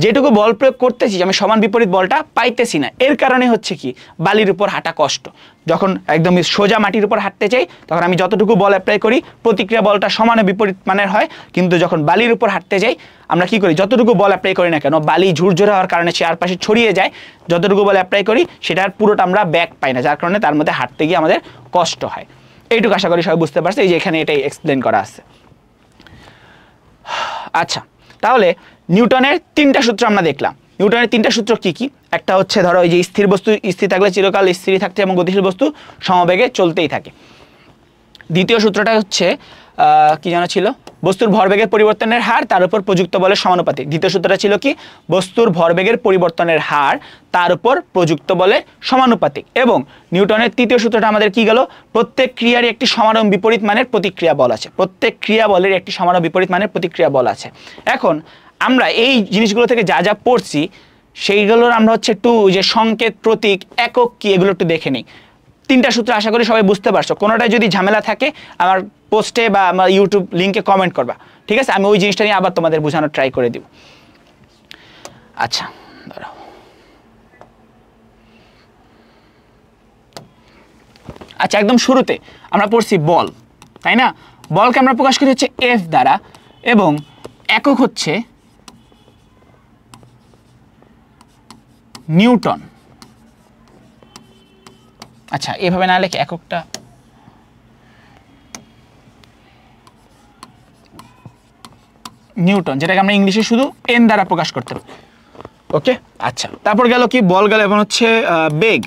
যেটুকু বল প্রয়োগ করতেছি আমি সমান বিপরীত বলটা পাইতেছি না। এর কারণে হচ্ছে কি বালির উপর হাঁটা কষ্ট। যখন একদম সোজা মাটির উপর হাঁটতে চাই তখন আমি যতটুকু বল অ্যাপ্লাই করি প্রতিক্রিয়া বলটা সমান বিপরীত মানের হয়, কিন্তু যখন বালির উপর হাঁটতে যাই আমরা কি করি, যতটুকু বল অ্যাপ্লাই করি না কেন বালি ঝুরঝুরে হওয়ার কারণে চারপাশে ছড়িয়ে যায়, যতটুকু বল অ্যাপ্লাই করি সেটার পুরোটা আমরা ব্যাক পাই না, যার কারণে তার মধ্যে হাঁটতে গিয়ে আমাদের কষ্ট হয়। এইটুকু আশা করি সবাই বুঝতে পারছে, এই যে এখানে এটাই এক্সপ্লেন করা আছে। আচ্ছা, তাহলে নিউটনের তিনটা সূত্র আমরা দেখলাম। নিউটনের তিনটা সূত্র কি কি? একটা হচ্ছে ধরো এই যে স্থির বস্তু স্থির থাকলে চিরকাল স্থিরই থাকতে এবং গতিশীল বস্তু সমবেগে চলতেই থাকে। দ্বিতীয় সূত্রটা হচ্ছে কি জানা ছিল, বস্তুর ভরবেগের পরিবর্তনের হার তার উপর প্রযুক্ত বলের সমানুপাতিক। দ্বিতীয় সূত্রটা ছিল কি, বস্তুর ভরবেগের পরিবর্তনের হার তার উপর প্রযুক্ত বলের সমানুপাতিক। এবং নিউটনের তৃতীয় সূত্রটা আমাদের কি গেল, প্রত্যেক ক্রিয়ারই একটি সমান ও বিপরীত মানের প্রতিক্রিয়া বল আছে, প্রত্যেক ক্রিয়া বলের একটি সমান ও বিপরীত মানের প্রতিক্রিয়া বল আছে। এখন আমরা এই জিনিসগুলো থেকে যা যা পড়ছি সেইগুলোর আমরা হচ্ছে একটু যে সংকেত, প্রতীক, একক কি এগুলো একটু দেখে নিই। তিনটা সূত্র আশা করি সবাই বুঝতে পারছো। কোনোটায় যদি ঝামেলা থাকে আমার পোস্টে বা আমার ইউটিউব লিঙ্কে কমেন্ট করবা, ঠিক আছে? আমি ওই জিনিসটা নিয়ে আবার তোমাদের বোঝানোর ট্রাই করে দিব। আচ্ছা, দাঁড়াও। আচ্ছা, একদম শুরুতে আমরা পড়ছি বল, তাই না? বলকে আমরা প্রকাশ করি হচ্ছে এফ দ্বারা এবং একক হচ্ছে নিউটন। আচ্ছা, এভাবে না লিখে এককটা নিউটন, যেটাকে আমরা ইংলিশে শুধু এন দ্বারা প্রকাশ করতে পারি। ওকে, আচ্ছা, তারপর গেল কি, বল গেল, এবং হচ্ছে বেগ।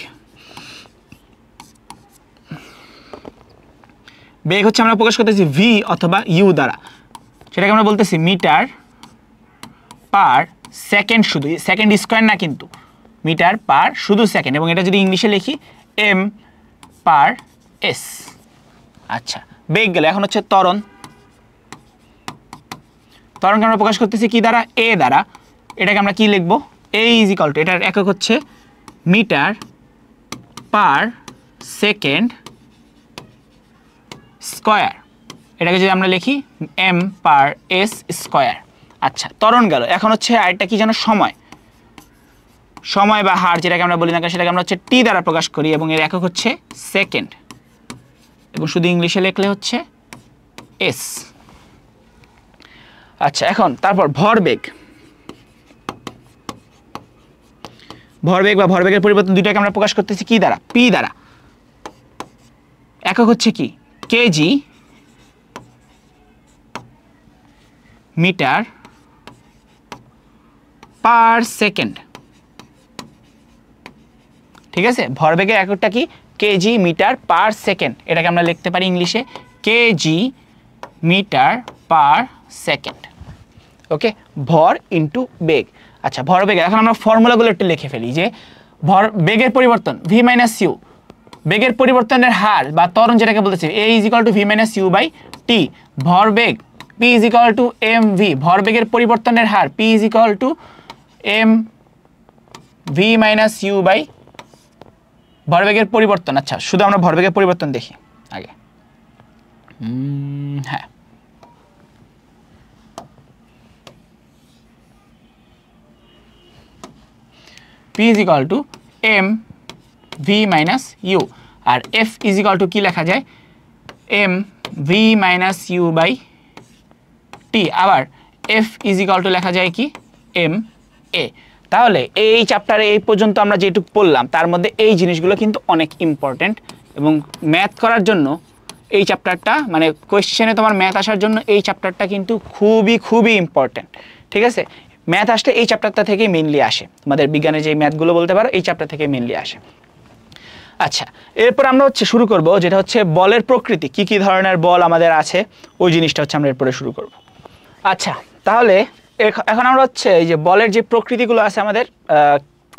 বেগ হচ্ছে আমরা প্রকাশ করতেছি ভি অথবা ইউ দ্বারা, সেটাকে আমরা বলতেছি মিটার পার সেকেন্ড, শুধু সেকেন্ড স্কোয়ার না, কিন্তু মিটার পার শুধু সেকেন্ড, এবং এটা যদি ইংলিশে লিখি এম পার এস। আচ্ছা, বেগ গেলে এখন হচ্ছে ত্বরণ। ত্বরণকে আমরা প্রকাশ করতেছি কি দ্বারা, এ দ্বারা। এটাকে আমরা কি লিখবো, এ ইজ ইকুয়াল টু, এটার একক হচ্ছে মিটার পার সেকেন্ড স্কোয়ার। এটাকে যদি আমরা লিখি এম পার এস স্কোয়ার। আচ্ছা, ত্বরণ গেল। এখন হচ্ছে আরেকটা কি যেন, সময়। সময় বা হার যেটাকে আমরা বলি না কেন, সেটাকে আমরা হচ্ছে টি দ্বারা প্রকাশ করি এবং এর একক হচ্ছে সেকেন্ড, এবং শুধু ইংলিশে লিখলে হচ্ছে এস। আচ্ছা, এখন তারপর ভরবেগ। ভরবেগ বা ভরবেগের পরিবর্তন দুইটাকে আমরা প্রকাশ করতেছি কি দ্বারা, পি দ্বারা। একক হচ্ছে কি কেজি মিটার পার সেকেন্ড। ঠিক আছে, ভরবেগের এককটা কি কেজি মিটার পার সেকেন্ড, এটাকে আমরা লিখতে পারি ইংলিশে কেজি মিটার পার সেকেন্ড। ওকে, ভর ইন্টু বেগ। আচ্ছা, ভরবেগের এখন আমরা ফর্মুলাগুলো একটু লিখে ফেলি যে ভর বেগের পরিবর্তন ভি মাইনাস ইউ, বেগের পরিবর্তনের হার বা ত্বরণ যেটাকে বলতেছি A is equal to V minus U by T. ভরবেগ P is equal to M V, ভরবেগের পরিবর্তনের হার P is equal to M V minus U by ভরবেগের পরিবর্তন। আচ্ছা, শুধু আমরা ভরবেগের পরিবর্তন দেখি আগে। হ্যাঁ, P is equal to m v minus u R F is equal to কি লেখা যায় m v minus u by t, আবার F is equal to লেখা যায় কি m a। তাহলে এই চ্যাপ্টারে এই পর্যন্ত আমরা যেটুকু পড়লাম তার মধ্যে এই জিনিসগুলো কিন্তু অনেক ইম্পর্টেন্ট, এবং ম্যাথ করার জন্য এই চ্যাপ্টারটা মানে কোয়েশ্চেনে তোমার ম্যাথ আসার জন্য এই চ্যাপ্টারটা কিন্তু খুবই ইম্পর্টেন্ট। ঠিক আছে, ম্যাথ আসলে এই চ্যাপ্টারটা থেকে মেইনলি আসে, আমাদের বিজ্ঞানের যে ম্যাথগুলো বলতে পারো এই চ্যাপ্টার থেকে মেইনলি আসে। আচ্ছা, এরপর আমরা শুরু করব যেটা হচ্ছে বলের প্রকৃতি, কি কি ধরনের বল আমাদের আছে ওই জিনিসটা আমরা এরপরে শুরু করব। আচ্ছা, তাহলে এখন আমরা এই যে বলের যে প্রকৃতিগুলো আছে আমাদের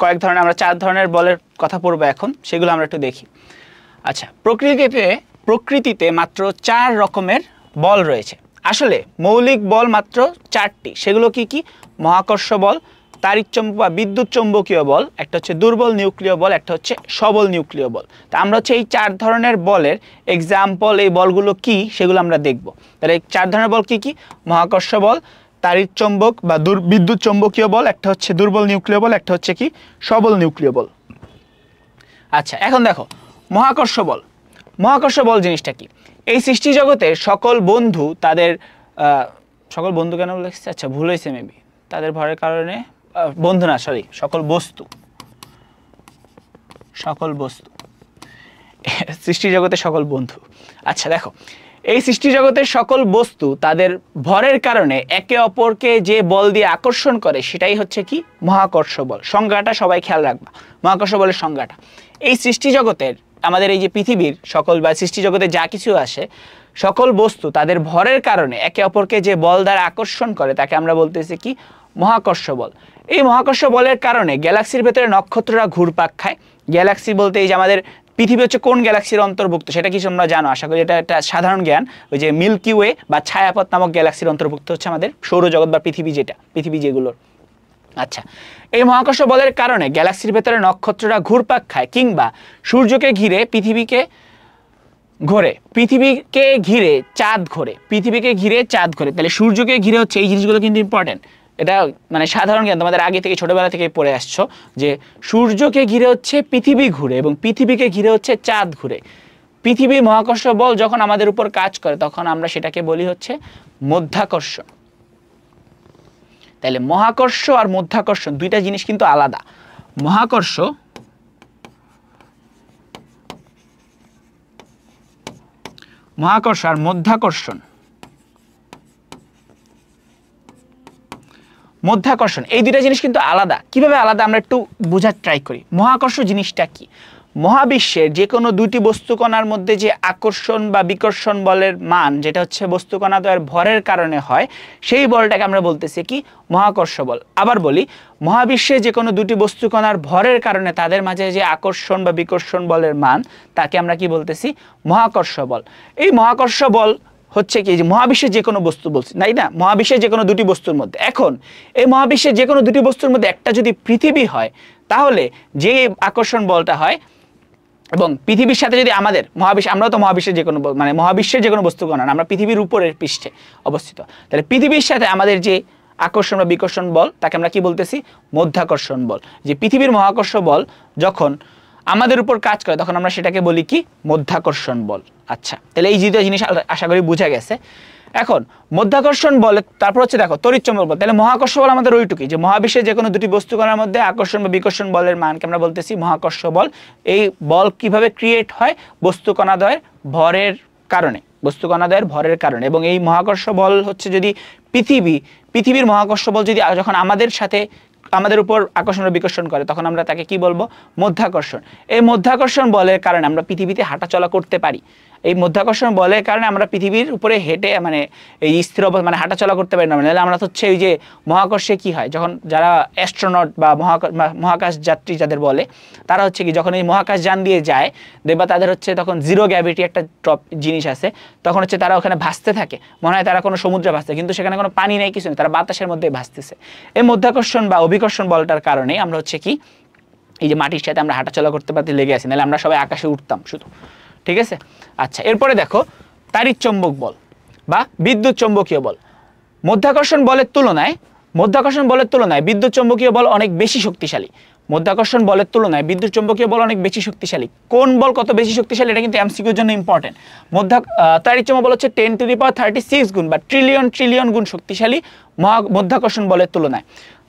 কয়েক ধরনের, আমরা 4 ধরনের বলের কথা পড়বো এখন, সেগুলো আমরা একটু দেখি। আচ্ছা, প্রকৃতিতে মাত্র 4 রকমের বল রয়েছে। আসলে মৌলিক বল মাত্র 4টি, সেগুলো কি কি মহাকর্ষ বল, তাড়িৎচম্বক বা বিদ্যুৎ চৌম্বকীয় বল, একটা হচ্ছে দুর্বল নিউক্লিয় বল, একটা হচ্ছে সবল নিউক্লিয় বল। তা আমরা এই 4 ধরনের বলের এক্সাম্পল, এই বলগুলো কি সেগুলো আমরা দেখব। তাহলে এই 4 ধরনের বল কি কি মহাকর্ষ বল, তাড়িৎচম্বক বা বিদ্যুৎ চৌম্বকীয় বল, একটা হচ্ছে দুর্বল নিউক্লিয় বল, একটা হচ্ছে কি সবল নিউক্লিয় বল। আচ্ছা, এখন দেখো মহাকর্ষ বল। মহাকর্ষ বল জিনিসটা কি, এই সৃষ্টি জগতের সকল বন্ধু তাদের সকল বন্ধু কেন বলেছে, আচ্ছা ভুল হয়েছে মেবি, তাদের ভরের কারণে বন্ধু না, সরি সকল বস্তু সৃষ্টি জগতের সকল বন্ধু। আচ্ছা দেখো, এই সৃষ্টি জগতের সকল বস্তু তাদের ভরের কারণে একে অপরকে যে বল দিয়ে আকর্ষণ করে সেটাই হচ্ছে কি মহাকর্ষ বল। সংজ্ঞাটা সবাই খেয়াল রাখবা, মহাকর্ষ বলের সংজ্ঞাটা। এই সৃষ্টি জগতের আমাদের এই যে পৃথিবীর সকল বা সৃষ্টি জগতে যা কিছু আসে সকল বস্তু তাদের ভরের কারণে একে অপরকে যে বল দ্বারা আকর্ষণ করে তাকে আমরা বলতেছি কি মহাকর্ষ বল। এই মহাকর্ষ বলের কারণে গ্যালাক্সির ভেতরে নক্ষত্ররা ঘুরপাক খায়। গ্যালাক্সি বলতে এই যে আমাদের পৃথিবী হচ্ছে কোন গ্যালাক্সির অন্তর্ভুক্ত সেটা কি তোমরা জানো, আশা করি এটা একটা সাধারণ জ্ঞান। ওই যে মিল্কি ওয়ে বা ছায়াপথ নামক গ্যালাক্সির অন্তর্ভুক্ত হচ্ছে আমাদের সৌরজগৎ বা পৃথিবী যেগুলোর। আচ্ছা, এই মহাকর্ষ বলের কারণে গ্যালাক্সির ভেতরে নক্ষত্ররা ঘুরপাক খায় কিংবা সূর্যকে ঘিরে পৃথিবীকে ঘিরে চাঁদ ঘোরে। তাহলে সূর্যকে ঘিরে হচ্ছে এই জিনিসগুলো কিন্তু ইম্পর্টেন্ট, এটা মানে সাধারণ জ্ঞান তোমাদের আগে থেকে ছোটবেলা থেকে পড়ে আসছো যে সূর্যকে ঘিরে হচ্ছে পৃথিবী ঘুরে এবং পৃথিবীকে ঘিরে হচ্ছে চাঁদ ঘুরে। পৃথিবী মহাকর্ষ বল যখন আমাদের উপর কাজ করে তখন আমরা সেটাকে বলি হচ্ছে মধ্যাকর্ষণ। তাহলে মহাকর্ষ আর মধ্যাকর্ষণ দুইটা জিনিস কিন্তু আলাদা। মহাকর্ষ আর মধ্যাকর্ষণ এই দুইটা জিনিস কিন্তু আলাদা। কিভাবে আলাদা আমরা একটু বোঝার ট্রাই করি। মহাকর্ষ জিনিসটা কি, মহাবিশ্বের যে কোনো দুটি বস্তুকণার মধ্যে যে আকর্ষণ বা বিকর্ষণ বলের মান যেটা হচ্ছে বস্তুকণাদ্বয়ের ভরের কারণে হয় সেই বলটাকে আমরা বলতেছি কি মহাকর্ষ বল। আবার বলি, মহাবিশ্বে যে কোনো দুটি বস্তুকণার ভরের কারণে তাদের মাঝে যে আকর্ষণ বা বিকর্ষণ বলের মান তাকে আমরা কি বলতেছি মহাকর্ষ বল। এই মহাকর্ষ বল হচ্ছে কি যে মহাবিশ্বের যে কোনো বস্তু বলছি তাই না, মহাবিশ্বের যে কোনো দুটি বস্তুর মধ্যে, এখন এই মহাবিশ্বের যে কোনো দুটি বস্তুর মধ্যে একটা যদি পৃথিবী হয় তাহলে যে আকর্ষণ বলটা হয় এবং পৃথিবীর সাথে যদি আমাদের আমরাও তো মহাবিশ্বের যে কোনো মানে মহাবিশ্বের যে কোনো বস্তুকণা আমরা পৃথিবীর উপরের পৃষ্ঠে অবস্থিত, তাহলে পৃথিবীর সাথে আমাদের যে আকর্ষণ বা বিকর্ষণ বল তাকে আমরা কি বলতেছি মধ্যাকর্ষণ বল। যে পৃথিবীর মহাকর্ষ বল যখন আমাদের উপর কাজ করে তখন আমরা সেটাকে বলি কি মধ্যাকর্ষণ বল। আচ্ছা, তাহলে এই দুটো জিনিস আশা করি বোঝা গেছে। এখন মধ্যাকর্ষণ বল, তারপর হচ্ছে দেখো তড়িৎচুম্বক বল। তাহলে মহাকর্ষ বল আমাদের ওইটুকুই, যে মহাবিশ্বের যে কোনো দুটি বস্তু কণার মধ্যে আকর্ষণ বা বিকর্ষণ বলের মানকে আমরা বলতেছি মহাকর্ষ বল। এই বল কিভাবে ক্রিয়েট হয়? বস্তু কণাদ্বয়ের ভরের কারণে, বস্তু কণাদ্বয়ের ভরের কারণে। এবং এই মহাকর্ষ বল হচ্ছে যদি পৃথিবীর মহাকর্ষ বল যদি যখন আমাদের উপর আকর্ষণ বা বিকর্ষণ করে, তখন আমরা তাকে কি বলবো? মধ্যাকর্ষণ। এই মধ্যাকর্ষণ বলের কারণে আমরা পৃথিবীতে হাঁটাচলা করতে পারি। এই মধ্যাকর্ষণ বলের কারণে আমরা পৃথিবীর উপরে হেঁটে মানে এই স্থির অবস্থা মানে হাঁটাচলা করতে পারি না। মানে আমরা হচ্ছে ওই যে মহাকর্ষে কি হয়, যখন যারা অ্যাস্ট্রোনট বা মহাকাশ যাত্রী যাদের বলে, তারা হচ্ছে কি যখন এই মহাকাশ যান দিয়ে যায়, দেখবা তাদের হচ্ছে তখন জিরো গ্র্যাভিটি একটা জিনিস আছে, তখন হচ্ছে তারা ওখানে ভাসতে থাকে, মনে হয় তারা কোনো সমুদ্রে ভাসছে, কিন্তু সেখানে কোনো পানি নেই, কিছু নেই, তারা বাতাসের মধ্যে ভাসতেছে। এই মধ্যাকর্ষণ বা অভিকর্ষণ বলটার কারণে আমরা হচ্ছে কি এই যে মাটির সাথে আমরা হাঁটাচলা করতে পারতে লেগে আছি, নাহলে আমরা সবাই আকাশে উঠতাম শুধু। ঠিক আছে, আচ্ছা এরপরে দেখো তাড়িৎচুম্বক বল বা বিদ্যুৎ চৌম্বকীয় বল। মধ্যাকর্ষণ বলের তুলনায় বিদ্যুৎ চৌম্বকীয় বল অনেক বেশি শক্তিশালী। মধ্যাকর্ষণ বলের তুলনায় বিদ্যুৎ চৌম্বকীয় বল অনেক বেশি শক্তিশালী। কোন বল কত বেশি শক্তিশালী, এটা কিন্তু এমসিকিউর জন্য ইম্পর্টেন্ট। তাড়িৎচুম্বক বল হচ্ছে 10⁻36 গুণ বা ট্রিলিয়ন গুণ শক্তিশালী মধ্যাকর্ষণ বলের তুলনায়।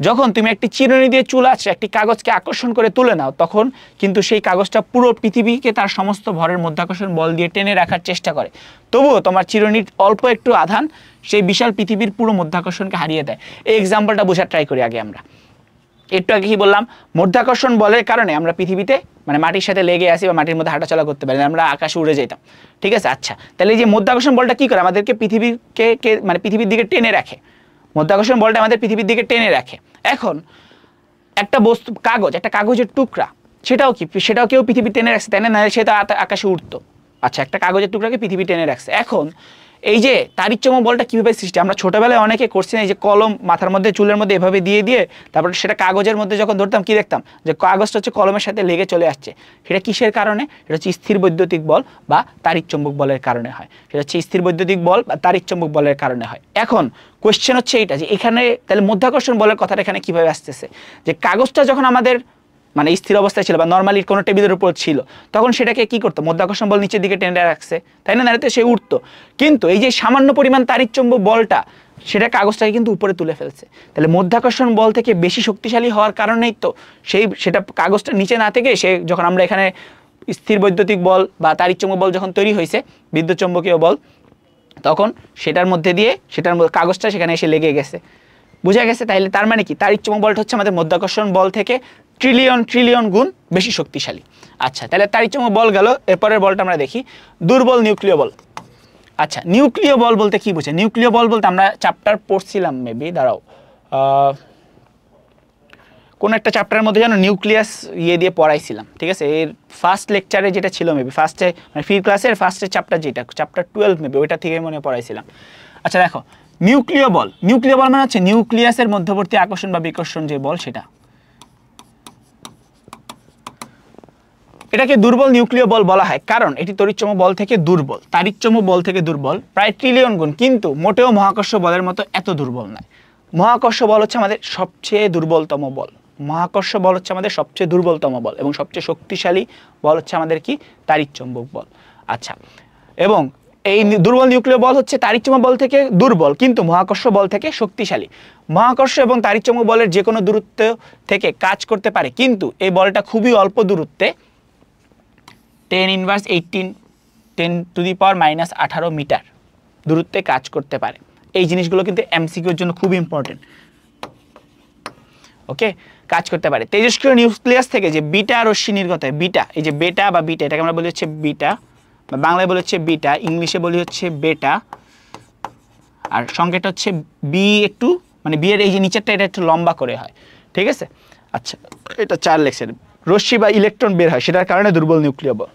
যখন তুমি একটি চিরুনি দিয়ে চুল আছে একটি কাগজকে আকর্ষণ করে তুলে নাও, তখন কিন্তু সেই কাগজটা পুরো পৃথিবীকে তার সমস্ত ভরের মধ্যাকর্ষণ বল দিয়ে টেনে রাখার চেষ্টা করে। তবুও তোমার চিরুনির অল্প একটু আধান সেই বিশাল পৃথিবীর পুরো মধ্যাকর্ষণকে হারিয়ে দেয়। এই এক্সাম্পলটা বোঝার ট্রাই করি আগে আমরা। একটু আগে কি বললাম? মধ্যাকর্ষণ বলের কারণে আমরা পৃথিবীতে মানে মাটির সাথে লেগে আসি বা মাটির মধ্যে হাঁটাচলা করতে পারি, আমরা আকাশে উড়ে যেতাম। ঠিক আছে, আচ্ছা তাহলে এই যে মধ্যাকর্ষণ বলটা কি করে? আমাদেরকে পৃথিবীর দিকে টেনে রাখে। মধ্যাকর্ষণ বলটা আমাদের পৃথিবীর দিকে টেনে রাখে। এখন একটা বস্তু একটা কাগজের টুকরা, সেটাও কেউ পৃথিবী টেনে রাখছে, তাই না? সে তো আকাশে উঠতো। আচ্ছা, একটা কাগজের টুকরাকে পৃথিবী টেনে রাখছে। এখন এই যে তাড়িৎচুম্বক বলটা কিভাবে সৃষ্টি, আমরা ছোটবেলায় অনেকে করছি না, এই যে কলম মাথার মধ্যে চুলের মধ্যে এভাবে দিয়ে তারপরে সেটা কাগজের মধ্যে যখন ধরতাম কি দেখতাম, যে কাগজটা হচ্ছে কলমের সাথে লেগে চলে আসছে। সেটা কিসের কারণে? এটা হচ্ছে স্থির বৈদ্যুতিক বল বা তাড়িৎচুম্বক বলের কারণে হয়। সেটা হচ্ছে স্থির বৈদ্যুতিক বল বা তাড়িৎচুম্বক বলের কারণে হয়। এখন কোয়েশ্চেন হচ্ছে এইটা, যে এখানে তাহলে মধ্যাকর্ষণ বলের কথাটা এখানে কিভাবে আসতেছে? যে কাগজটা যখন আমাদের মানে স্থির অবস্থায় ছিল বা নর্মালি কোনো টেবিলের উপর ছিল, তখন সেটাকে কি করতো? মধ্যাকর্ষণ বল নিচের দিকে টেনে রাখছে, তাই না? নাড়াতে সে উঠতো। কিন্তু এই যে সামান্য পরিমাণ তাড়িৎচুম্বক বলটা, সেটা কাগজটাকে কিন্তু উপরে তুলে ফেলছে। তাহলে মধ্যাকর্ষণ বল থেকে বেশি শক্তিশালী হওয়ার কারণেই তো সেটা কাগজটা নিচে না থেকে যখন আমরা এখানে স্থির বৈদ্যুতিক বল বা তাড়িৎচুম্বক বল যখন তৈরি হয়েছে, বিদ্যুৎ চৌম্বকীয় বল, তখন সেটার মধ্যে দিয়ে কাগজটা সেখানে এসে লেগে গেছে। বোঝা গেছে? তাহলে তার মানে কি? তাড়িৎচুম্বক বলটা হচ্ছে আমাদের মধ্যাকর্ষণ বল থেকে ট্রিলিয়ন গুণ বেশি শক্তিশালী। আচ্ছা, তাহলে তাড়িৎচুম্বক বল গেল। এরপরের বলটা আমরা দেখি দুর্বল নিউক্লিয় বল। আচ্ছা, নিউক্লিয় বল বলতে কি বোঝে? নিউক্লিয় বল বলতে আমরা চ্যাপ্টার পড়ছিলাম, মেবি দাঁড়াও, কোন একটা চ্যাপ্টারের মধ্যে যেন নিউক্লিয়াস দিয়ে পড়াইছিলাম। ঠিক আছে, এর ফার্স্ট লেকচারে যেটা ছিল, মেবি ফার্স্টে মানে ফির ক্লাসের ফার্স্টে চ্যাপ্টার, যেটা চ্যাপ্টার 12 মেবি, ওইটা থেকে মনে পড়াইছিলাম। আচ্ছা দেখো, নিউক্লিয় বল মানে হচ্ছে নিউক্লিয়াসের মধ্যবর্তী আকর্ষণ বা বিকর্ষণ যে বল, সেটা। এটাকে দুর্বল নিউক্লিয় বল বলা হয় কারণ এটি তড়িৎচুম্বক বল থেকে দুর্বল, তাড়িৎচুম্বক বল থেকে দুর্বল প্রায় ট্রিলিয়ন গুণ, কিন্তু মোটেও মহাকর্ষ বলের মতো এত দুর্বল নয়। মহাকর্ষ বল হচ্ছে আমাদের সবচেয়ে দুর্বলতম বল। এবং সবচেয়ে শক্তিশালী বল হচ্ছে আমাদের কি? তাড়িৎচুম্বক বল। আচ্ছা, এবং এই দুর্বল নিউক্লিয় বল হচ্ছে তাড়িৎচুম্বক বল থেকে দুর্বল, কিন্তু মহাকর্ষ বল থেকে শক্তিশালী। মহাকর্ষ এবং তাড়িৎচুম্বক বলের যে কোনো দূরত্ব থেকে কাজ করতে পারে, কিন্তু এই বলটা খুবই অল্প দূরত্বে 10⁻18 মিটার দূরত্বে কাজ করতে পারে। এই জিনিসগুলো কিন্তু এমসিকিউর জন্য খুব ইম্পর্টেন্ট। ওকে, কাজ করতে পারে। তেজস্ক্রিয় নিউক্লিয়াস থেকে যে বিটা রশ্মি নির্গত হয়, এই যে বেটা বা বিটা, এটাকে আমরা বলি হচ্ছে বিটা, বাংলায় বলি হচ্ছে বিটা, ইংলিশে বলি হচ্ছে বেটা, আর সংখ্যাটা হচ্ছে বি, একটু মানে বি এর এই যে নিচেরটা এটা একটু লম্বা করে হয়। ঠিক আছে, আচ্ছা এটা 4 লেখছে, রশ্মি বা ইলেকট্রন বের হয়, সেটার কারণে দুর্বল নিউক্লিয় বল।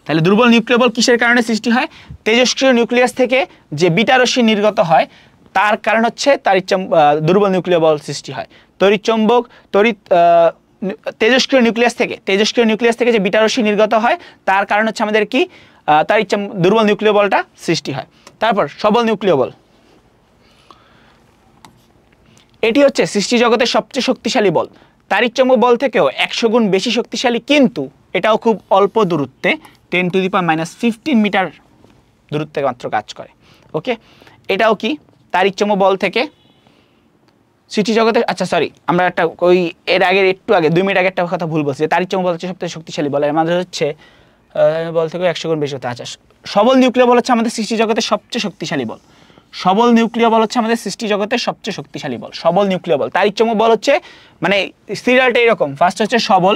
তাহলে দুর্বল নিউক্লিয় বল কিসের কারণে সৃষ্টি হয়? তেজস্ক্রিয় নিউক্লিয়াস থেকে যে বিটা রশ্মি নির্গত হয়, তার কারণ হচ্ছে দুর্বল নিউক্লিয় বল সৃষ্টি হয়। তেজস্ক্রিয় নিউক্লিয়াস থেকে যে বিটা রশ্মি নির্গত হয়, তার কারণ হচ্ছে আমাদের কি? দুর্বল নিউক্লিয় বলটা সৃষ্টি হয়। তারপর সবল নিউক্লিয় বল, এটি হচ্ছে সৃষ্টি জগতের সবচেয়ে শক্তিশালী বল। তাড়িৎচুম্বক বল থেকেও 100 গুণ বেশি শক্তিশালী, কিন্তু এটাও খুব অল্প দূরত্বে 10⁻15 মিটার দূরত্বে মাত্র কাজ করে। ওকে, এটাও কি তাড়িৎ-চৌম্বক বল থেকে সৃষ্টি জগতে, আচ্ছা সরি আমরা একটা ওই এর আগে একটু আগে 2 মিনিট আগে একটা কথা ভুল বলছি, তাড়িৎ-চৌম্বক বল হচ্ছে সবথেকে শক্তিশালী বল, আমাদের হচ্ছে বল থেকে 100 গুণ বেশি হতে। আচ্ছা, সবল নিউক্লিয় বল হচ্ছে আমাদের সৃষ্টি জগতের সবচেয়ে শক্তিশালী বল, সবল নিউক্লিয় বল হচ্ছে আমাদের সৃষ্টি জগতের সবচেয়ে শক্তিশালী বল, সবল নিউক্লিয় বল। তাড়িৎ-চৌম্বক বল হচ্ছে মানে সিরিয়ালটা এরকম, ফার্স্ট হচ্ছে সবল,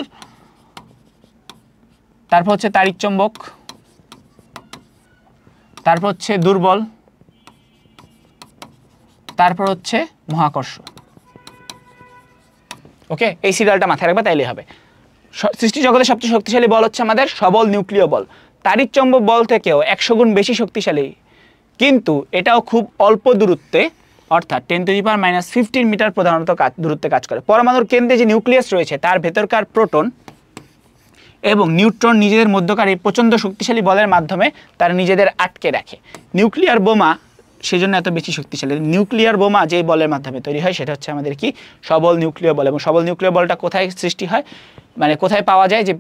তারপর হচ্ছে তাড়িৎ-চৌম্বক, তারপর হচ্ছে দুর্বল, তারপর হচ্ছে মহাকর্ষ। ওকে, এই সিরিয়ালটা মাথায় রাখবে তাইলে হবে। সৃষ্টি জগতের সবচেয়ে শক্তিশালী বল হচ্ছে আমাদের সবল নিউক্লিয় বল। তাড়িৎ-চৌম্বক বল থেকেও 100 গুণ বেশি শক্তিশালী, কিন্তু এটাও খুব অল্প দূরত্বে, অর্থাৎ 10⁻⁻15 মিটার প্রধানত দূরত্বে কাজ করে। পরমাণুর কেন্দ্রে যে নিউক্লিয়াস রয়েছে তার ভেতরকার প্রোটন এবং নিউট্রন নিজেদের মধ্যকার এই প্রচণ্ড শক্তিশালী বলের মাধ্যমে তারা নিজেদের আটকে রাখে। নিউক্লিয়ার বোমা সেই জন্য এত বেশি শক্তিশালী। নিউক্লিয়ার বোমা যে বলের মাধ্যমে তৈরি হয় সেটা হচ্ছে আমাদের কি সবল নিউক্লিয় বল। এবং সবল নিউক্লিয় বলটা কোথায় সৃষ্টি হয়, মানে কোথায় পাওয়া যায়, যে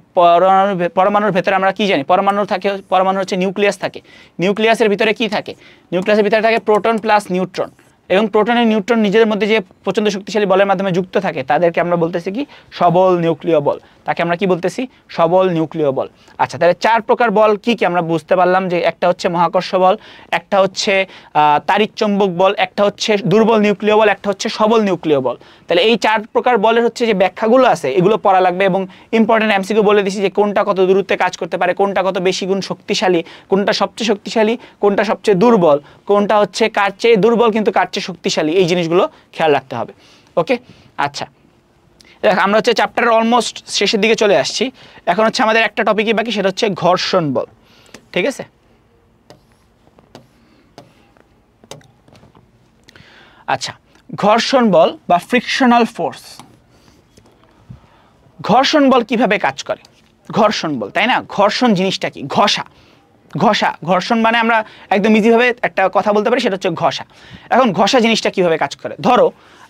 পরমাণুর ভেতরে আমরা কি জানি, পরমাণু হচ্ছে নিউক্লিয়াস থাকে, নিউক্লিয়াসের ভিতরে কি থাকে, নিউক্লিয়াসের ভিতরে থাকে প্রোটন প্লাস নিউট্রন, এবং প্রোটন আর নিউট্রন নিজেদের মধ্যে যে প্রচণ্ড শক্তিশালী বলের মাধ্যমে যুক্ত থাকে তাদেরকে আমরা বলতেছি কি সবল নিউক্লিয় বল, তাকে আমরা কি বলতেছি সবল নিউক্লিয় বল। আচ্ছা, তাহলে 4 প্রকার বল কি কি আমরা বুঝতে পারলাম, যে একটা হচ্ছে মহাকর্ষ বল, একটা হচ্ছে তাড়িৎ-চৌম্বক বল, একটা হচ্ছে দুর্বল নিউক্লিয় বল, একটা হচ্ছে সবল নিউক্লিয় বল। তাহলে এই 4 প্রকার বলের হচ্ছে যে ব্যাখ্যাগুলো আছে এগুলো পড়া লাগবে, এবং ইম্পর্টেন্ট এমসিকিউ বলে দিছি যে কোনটা কত দূরত্বে কাজ করতে পারে, কোনটা কত বেশি গুণ শক্তিশালী, কোনটা সবচেয়ে শক্তিশালী, কোনটা সবচেয়ে দুর্বল, কোনটা হচ্ছে কার চেয়ে দুর্বল কিন্তু কার চেয়ে শক্তিশালী, এই জিনিসগুলো খেয়াল রাখতে হবে। ওকে, আচ্ছা আমরা হচ্ছে চ্যাপ্টারের অলমোস্ট শেষের দিকে চলে আসছি। এখন হচ্ছে আমাদের একটা টপিকই বাকি, সেটা হচ্ছে ঘর্ষণ বল। ঠিক আছে, আচ্ছা ঘর্ষণ বল বা ফ্রিকশনাল ফোর্স, ঘর্ষণ বল কিভাবে কাজ করে, ঘর্ষণ বল, তাই না, ঘর্ষণ জিনিসটা কি, ঘর্ষণ মানে আমরা একদম ইজিভাবে একটা কথা বলতে পারি, সেটা হচ্ছে ঘষা। এখন ঘষা জিনিসটা কিভাবে কাজ করে, ধরো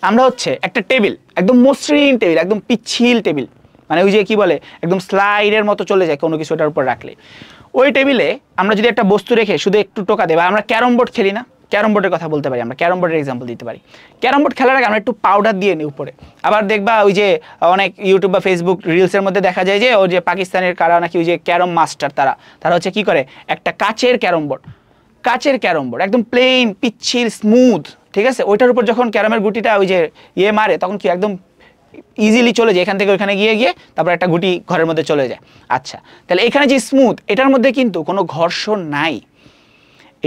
আমরা হচ্ছে একটা টেবিল, একদম মসৃণ টেবিল, একদম পিচ্ছিল টেবিল, মানে ওই যে কি বলে একদম স্লাইডের মতো চলে যায় কোনো কিছু ওটার উপর রাখলে, ওই টেবিলে আমরা যদি একটা বস্তু রেখে শুধু একটু টোকা দেই, বা আমরা ক্যারম বোর্ড খেলি না, ক্যারম বোর্ডের কথা বলতে পারি, আমরা ক্যারম বোর্ডের এক্সাম্পল দিতে পারি। ক্যারম বোর্ড খেলার আগে আমরা একটু পাউডার দিয়ে নিই উপরে। আবার দেখবা ওই যে অনেক ইউটিউব বা ফেসবুক রিলসের মধ্যে দেখা যায় যে ওই যে পাকিস্তানের কারা নাকি ওই যে ক্যারম মাস্টার, তারা হচ্ছে কি করে, একটা কাচের ক্যারম বোর্ড একদম প্লেন পিচ্ছিল স্মুথ, ঠিক আছে, ওইটার উপর যখন ক্যারমের গুটিটা ওই যে মারে তখন কি একদম ইজিলি চলে যায়, এখান থেকে ওইখানে গিয়ে তারপর একটা গুটি ঘরের মধ্যে চলে যায়। আচ্ছা, তাহলে এখানে যে স্মুথ, এটার মধ্যে কিন্তু কোনো ঘর্ষণ নাই,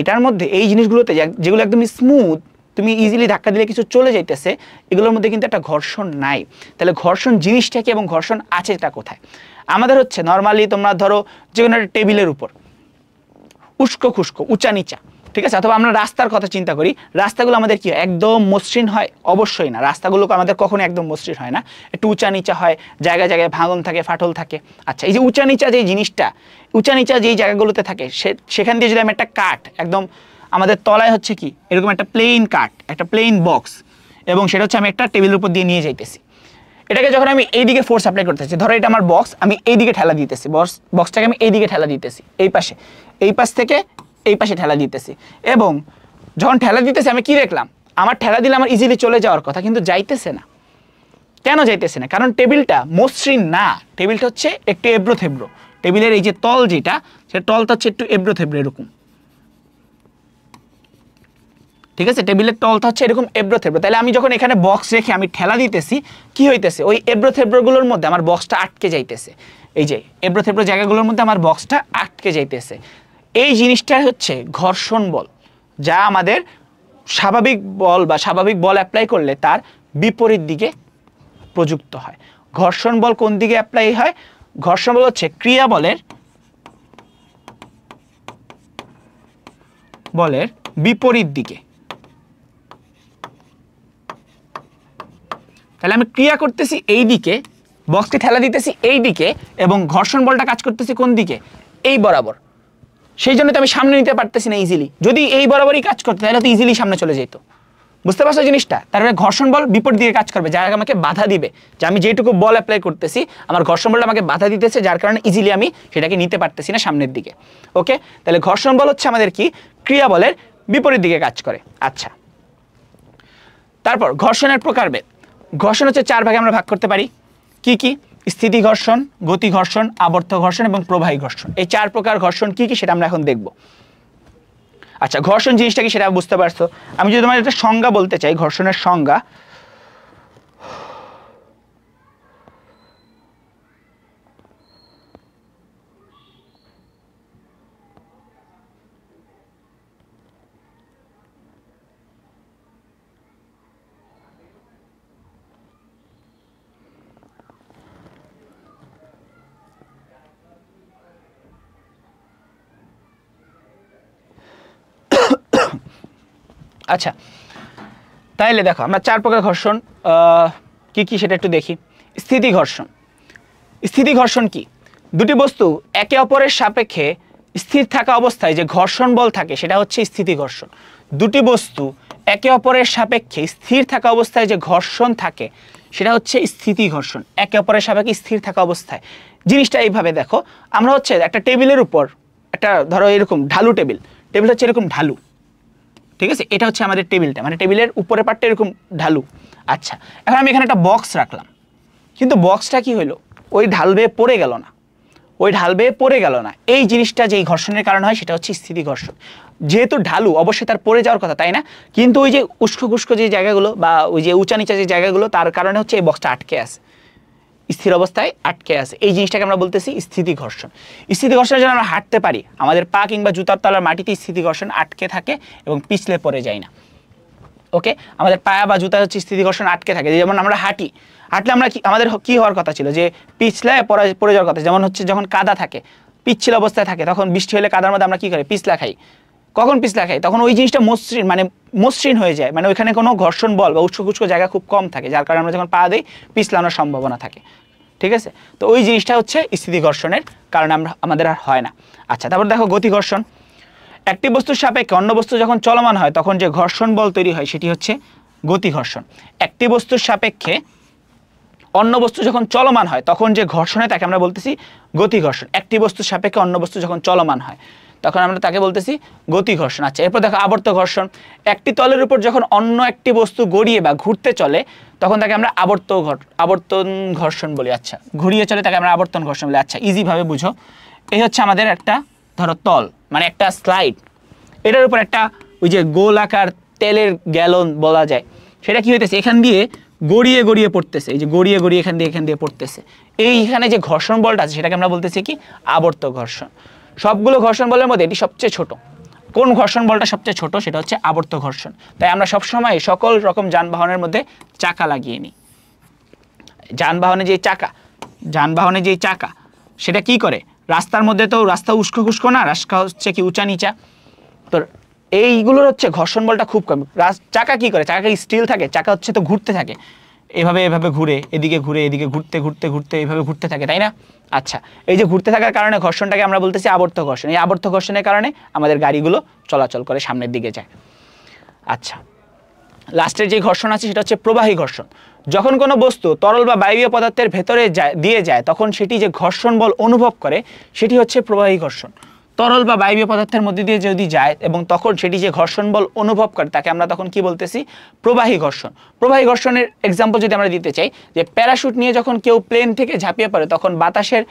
এটার মধ্যে এই জিনিসগুলোতে যেগুলো একদম স্মুথ, তুমি ইজিলি ধাক্কা দিলে কিছু চলে যাইতেছে, এগুলোর মধ্যে কিন্তু একটা ঘর্ষণ নাই। তাহলে ঘর্ষণ জিনিসটা কি এবং ঘর্ষণ আছে এটা কোথায়? আমাদের হচ্ছে নর্মালি তোমরা ধরো যে কোনো একটা টেবিলের উপর উস্কো খুস্কো উঁচা নিচা, ঠিক আছে, অথবা আমরা রাস্তার কথা চিন্তা করি, রাস্তাগুলো আমাদের কি একদম মসৃণ হয়? অবশ্যই না, রাস্তাগুলো আমাদের কখনো একদম মসৃণ হয় না, একটু উঁচা নিচা হয়, জায়গায় জায়গায় ভাঙন থাকে, ফাটল থাকে। আচ্ছা, এই যে উঁচা নিচা যে জিনিসটা, উঁচা নিচা যেই জায়গাগুলোতে থাকে সেখান দিয়ে যদি আমি একটা কাঠ, একদম আমাদের তলায় হচ্ছে কি এরকম একটা প্লেন কাঠ, একটা প্লেন বক্স, এবং সেটা হচ্ছে আমি একটা টেবিলের উপর দিয়ে নিয়ে যাইতেছি, এটাকে যখন আমি এইদিকে ফোর্স অ্যাপ্লাই করতেছি, ধরো এটা আমার বক্স, আমি এইদিকে ঠেলা দিতেছি, বক্সটাকে আমি এইদিকে ঠেলা দিতেছি, এই পাশে, এই পাশ থেকে এই পাশে ঠেলা দিতেছি, এবং যখন ঠেলা দিতেছি আমি কি দেখলাম, আমার ঠেলা দিলে আমার ইজিলি চলে যাওয়ার কথা, কিন্তু যাইতেছে না। কেন যাইতেছে না? কারণ টেবিলটা মসৃণ না, টেবিলটা হচ্ছে একটু এবড়ো থেবড়ো, টেবিলের এই যে তল যেটা, সেটা তলটা হচ্ছে একটু এবড়ো থেবড়ো এরকম, ঠিক আছে, টেবিলের তলটা হচ্ছে এরকম এবড়ো থেবড়ো। তাহলে আমি যখন এখানে বক্স রেখে আমি ঠেলা দিতেছি, কি হইতেছে, ওই এবড়ো থেবড়োগুলোর মধ্যে আমার বক্সটা আটকে যাইতেছে, এই যে এবড়ো থেবড়ো জায়গাগুলোর মধ্যে আমার বক্সটা আটকে যাইতেছে। এই জিনিসটা হচ্ছে ঘর্ষণ বল, যা আমাদের স্বাভাবিক বল বা স্বাভাবিক বল অ্যাপ্লাই করলে তার বিপরীত দিকে প্রযুক্ত হয়। ঘর্ষণ বল কোন দিকে অ্যাপ্লাই হয়? ঘর্ষণ বল হচ্ছে ক্রিয়া বলের বিপরীত দিকে। তাহলে আমি ক্রিয়া করতেছি এই দিকে, বক্সকে ঠেলা দিতেছি এই দিকে, এবং ঘর্ষণ বলটা কাজ করতেছি কোন দিকে? এই বরাবর। সেই জন্য তো আমি সামনে নিতে পারতেছি না ইজিলি, যদি এই বরাবরই কাজ করতে তাহলে তো ইজিলি সামনে চলে যেত। বুঝতে পারছো জিনিসটা? তারপরে ঘর্ষণ বল বিপরীত দিকে কাজ করবে, যার আমাকে বাধা দিবে, যে আমি যেটুকু বল অ্যাপ্লাই করতেছি আমার ঘর্ষণ বলটা আমাকে বাধা দিতেছে, যার কারণে ইজিলি আমি সেটাকে নিতে পারতেছি না সামনের দিকে। ওকে, তাহলে ঘর্ষণ বল হচ্ছে আমাদের কি ক্রিয়া বলের বিপরীত দিকে কাজ করে। আচ্ছা, তারপর ঘর্ষণের প্রকারভেদ। ঘর্ষণ হচ্ছে 4 ভাগে আমরা ভাগ করতে পারি। কি কি? স্থিতি ঘর্ষণ, গতি ঘর্ষণ, আবর্ত ঘর্ষণ এবং প্রবাহী ঘর্ষণ। এই 4 প্রকার ঘর্ষণ কি কি সেটা আমরা এখন দেখব। আচ্ছা, ঘর্ষণ জিনিসটা কি সেটা বুঝতে পারছো? আমি যদি তোমার একটা সংজ্ঞা বলতে চাই, ঘর্ষণের সংজ্ঞা, আচ্ছা তাইলে দেখো আমরা 4 প্রকার ঘর্ষণ কি কি সেটা একটু দেখি। স্থিতি ঘর্ষণ। স্থিতি ঘর্ষণ কি? দুটি বস্তু একে অপরের সাপেক্ষে স্থির থাকা অবস্থায় যে ঘর্ষণ বল থাকে সেটা হচ্ছে স্থিতি ঘর্ষণ। দুটি বস্তু একে অপরের সাপেক্ষে স্থির থাকা অবস্থায় যে ঘর্ষণ থাকে সেটা হচ্ছে স্থিতি ঘর্ষণ। একে অপরের সাপেক্ষে স্থির থাকা অবস্থায়। জিনিসটা এইভাবে দেখো, আমরা হচ্ছে একটা টেবিলের উপর একটা ধরো এরকম ঢালু টেবিল হচ্ছে এরকম ঢালু, ঠিক আছে? এটা হচ্ছে আমাদের টেবিলটা, মানে টেবিলের উপরে পাটটা এরকম ঢালু। আচ্ছা, এখন আমি এখানে একটা বক্স রাখলাম, কিন্তু বক্সটা কি হলো? ওই ঢাল বেয়ে পড়ে গেল না, ওই ঢাল বেয়ে পড়ে গেল না। এই জিনিসটা যেই ঘর্ষণের কারণ হয় সেটা হচ্ছে স্থিতি ঘর্ষণ। যেহেতু ঢালু অবশ্যই তার পড়ে যাওয়ার কথা, তাই না? কিন্তু ওই যে উস্কো খুস্কো যে জায়গাগুলো বা ওই যে উঁচা নিচা যে জায়গাগুলো, তার কারণে হচ্ছে এই বক্সটা আটকে আছে, স্থির অবস্থায় আটকে আছে। এই জিনিসটাকে আমরা বলতেছি স্থিতি ঘর্ষণ। স্থিতি ঘর্ষণের জন্য আমরা হাঁটতে পারি, আমাদের পা কিংবা জুতার তলার মাটিতে স্থিতি ঘর্ষণ আটকে থাকে এবং পিছলে পড়ে যায় না। ওকে, আমাদের পায়া বা জুতা হচ্ছে স্থিতি ঘর্ষণ আটকে থাকে। যেমন আমরা হাঁটলে আমরা আমাদের কি হওয়ার কথা ছিল? যে পিছলে পড়ে যাওয়ার কথা। যেমন হচ্ছে যখন কাদা থাকে, পিচ্ছিল অবস্থায় থাকে, তখন বৃষ্টি হলে কাদার মধ্যে আমরা কি করি? পিছলা খাই। কখন পিছলা খাই? তখন ওই জিনিসটা মসৃণ হয়ে যায়, মানে ওইখানে কোনো ঘর্ষণ বল বা উস্কো খুস্কো জায়গা খুব কম থাকে, যার কারণে আমরা যখন পা দিই পিছলানোর সম্ভাবনা থাকে, ঠিক আছে? তো ওই জিনিসটা হচ্ছে স্থিতি ঘর্ষণের কারণে আমাদের আর হয় না। আচ্ছা, তারপর দেখো গতি ঘর্ষণ। একটি বস্তুর সাপেক্ষে অন্য বস্তু যখন চলমান হয় তখন যে ঘর্ষণ বল তৈরি হয় সেটি হচ্ছে গতি ঘর্ষণ। একটি বস্তুর সাপেক্ষে অন্য বস্তু যখন চলমান হয় তখন যে ঘর্ষণ হয় তাকে আমরা বলতেছি গতি ঘর্ষণ। একটি বস্তুর সাপেক্ষে অন্য বস্তু যখন চলমান হয় তখন আমরা তাকে বলতেছি গতি ঘর্ষণ। আচ্ছা, এরপর দেখো আবর্ত ঘর্ষণ। একটি তলের উপর যখন অন্য একটি বস্তু গড়িয়ে বা ঘুরতে চলে তখন তাকে আমরা আবর্তন ঘর্ষণ বলি। আচ্ছা, ঘুরিয়ে চলে তাকে আমরা আবর্তন ঘর্ষণ বলি। আচ্ছা, ইজিভাবে বুঝো, এই হচ্ছে আমাদের একটা ধরো তল, মানে একটা স্লাইড, এটার উপর একটা ওই যে গোল আকার তেলের গ্যালন বলা যায়, সেটা কি হইতেছে? এখান দিয়ে গড়িয়ে গড়িয়ে পড়তেছে, এই যে গড়িয়ে গড়িয়ে এখান দিয়ে পড়তেছে। এইখানে যে ঘর্ষণ বলটা আছে সেটাকে আমরা বলতেছি কি? আবর্ত ঘর্ষণ। সবগুলো ঘর্ষণ বলের মধ্যে এটি সবচেয়ে ছোট। কোন ঘর্ষণ বলটা সবচেয়ে ছোট? সেটা হচ্ছে আবর্ত ঘর্ষণ। তাই আমরা সবসময় সকল রকম যানবাহনের মধ্যে চাকা লাগিয়ে নিই। যানবাহনে যে চাকা সেটা কি করে? রাস্তার মধ্যে তো রাস্তা উস্কো খুস্কো না, রাস্তা হচ্ছে কি উঁচা নিচা, তো এইগুলোর হচ্ছে ঘর্ষণ বলটা খুব কম। চাকা কি করে? চাকা স্টিল থাকে, চাকা হচ্ছে তো ঘুরতে থাকে, এভাবে ঘুরে এদিকে ঘুরতে এইভাবে ঘুরতে থাকে, তাই না? আচ্ছা, এই যে ঘুরতে থাকার কারণে ঘর্ষণটাকে আমরা বলতেছি আবর্ত ঘর্ষণ। এই আবর্ত ঘর্ষণের কারণে আমাদের গাড়িগুলো চলাচল করে, সামনের দিকে যায়। আচ্ছা, লাস্টের যে ঘর্ষণ আছে সেটা হচ্ছে প্রবাহী ঘর্ষণ। যখন কোনো বস্তু তরল বা বায়বীয় পদার্থের ভেতরে দিয়ে যায় তখন সেটি যে ঘর্ষণ বল অনুভব করে সেটি হচ্ছে প্রবাহী ঘর্ষণ। তরল বা বায়বীয় পদার্থের মধ্যে দিয়ে যদি যায় এবং তখন সেটি যে ঘর্ষণ বল অনুভব করে তাকে আমরা তখন কি বলতেছি? প্রবাহী ঘর্ষণ। প্রবাহী ঘর্ষণের এক্সাম্পল যদি আমরা দিতে চাই, যে প্যারাশুট নিয়ে যখন কেউ প্লেন থেকে ঝাঁপিয়ে পড়ে তখন বাতাসের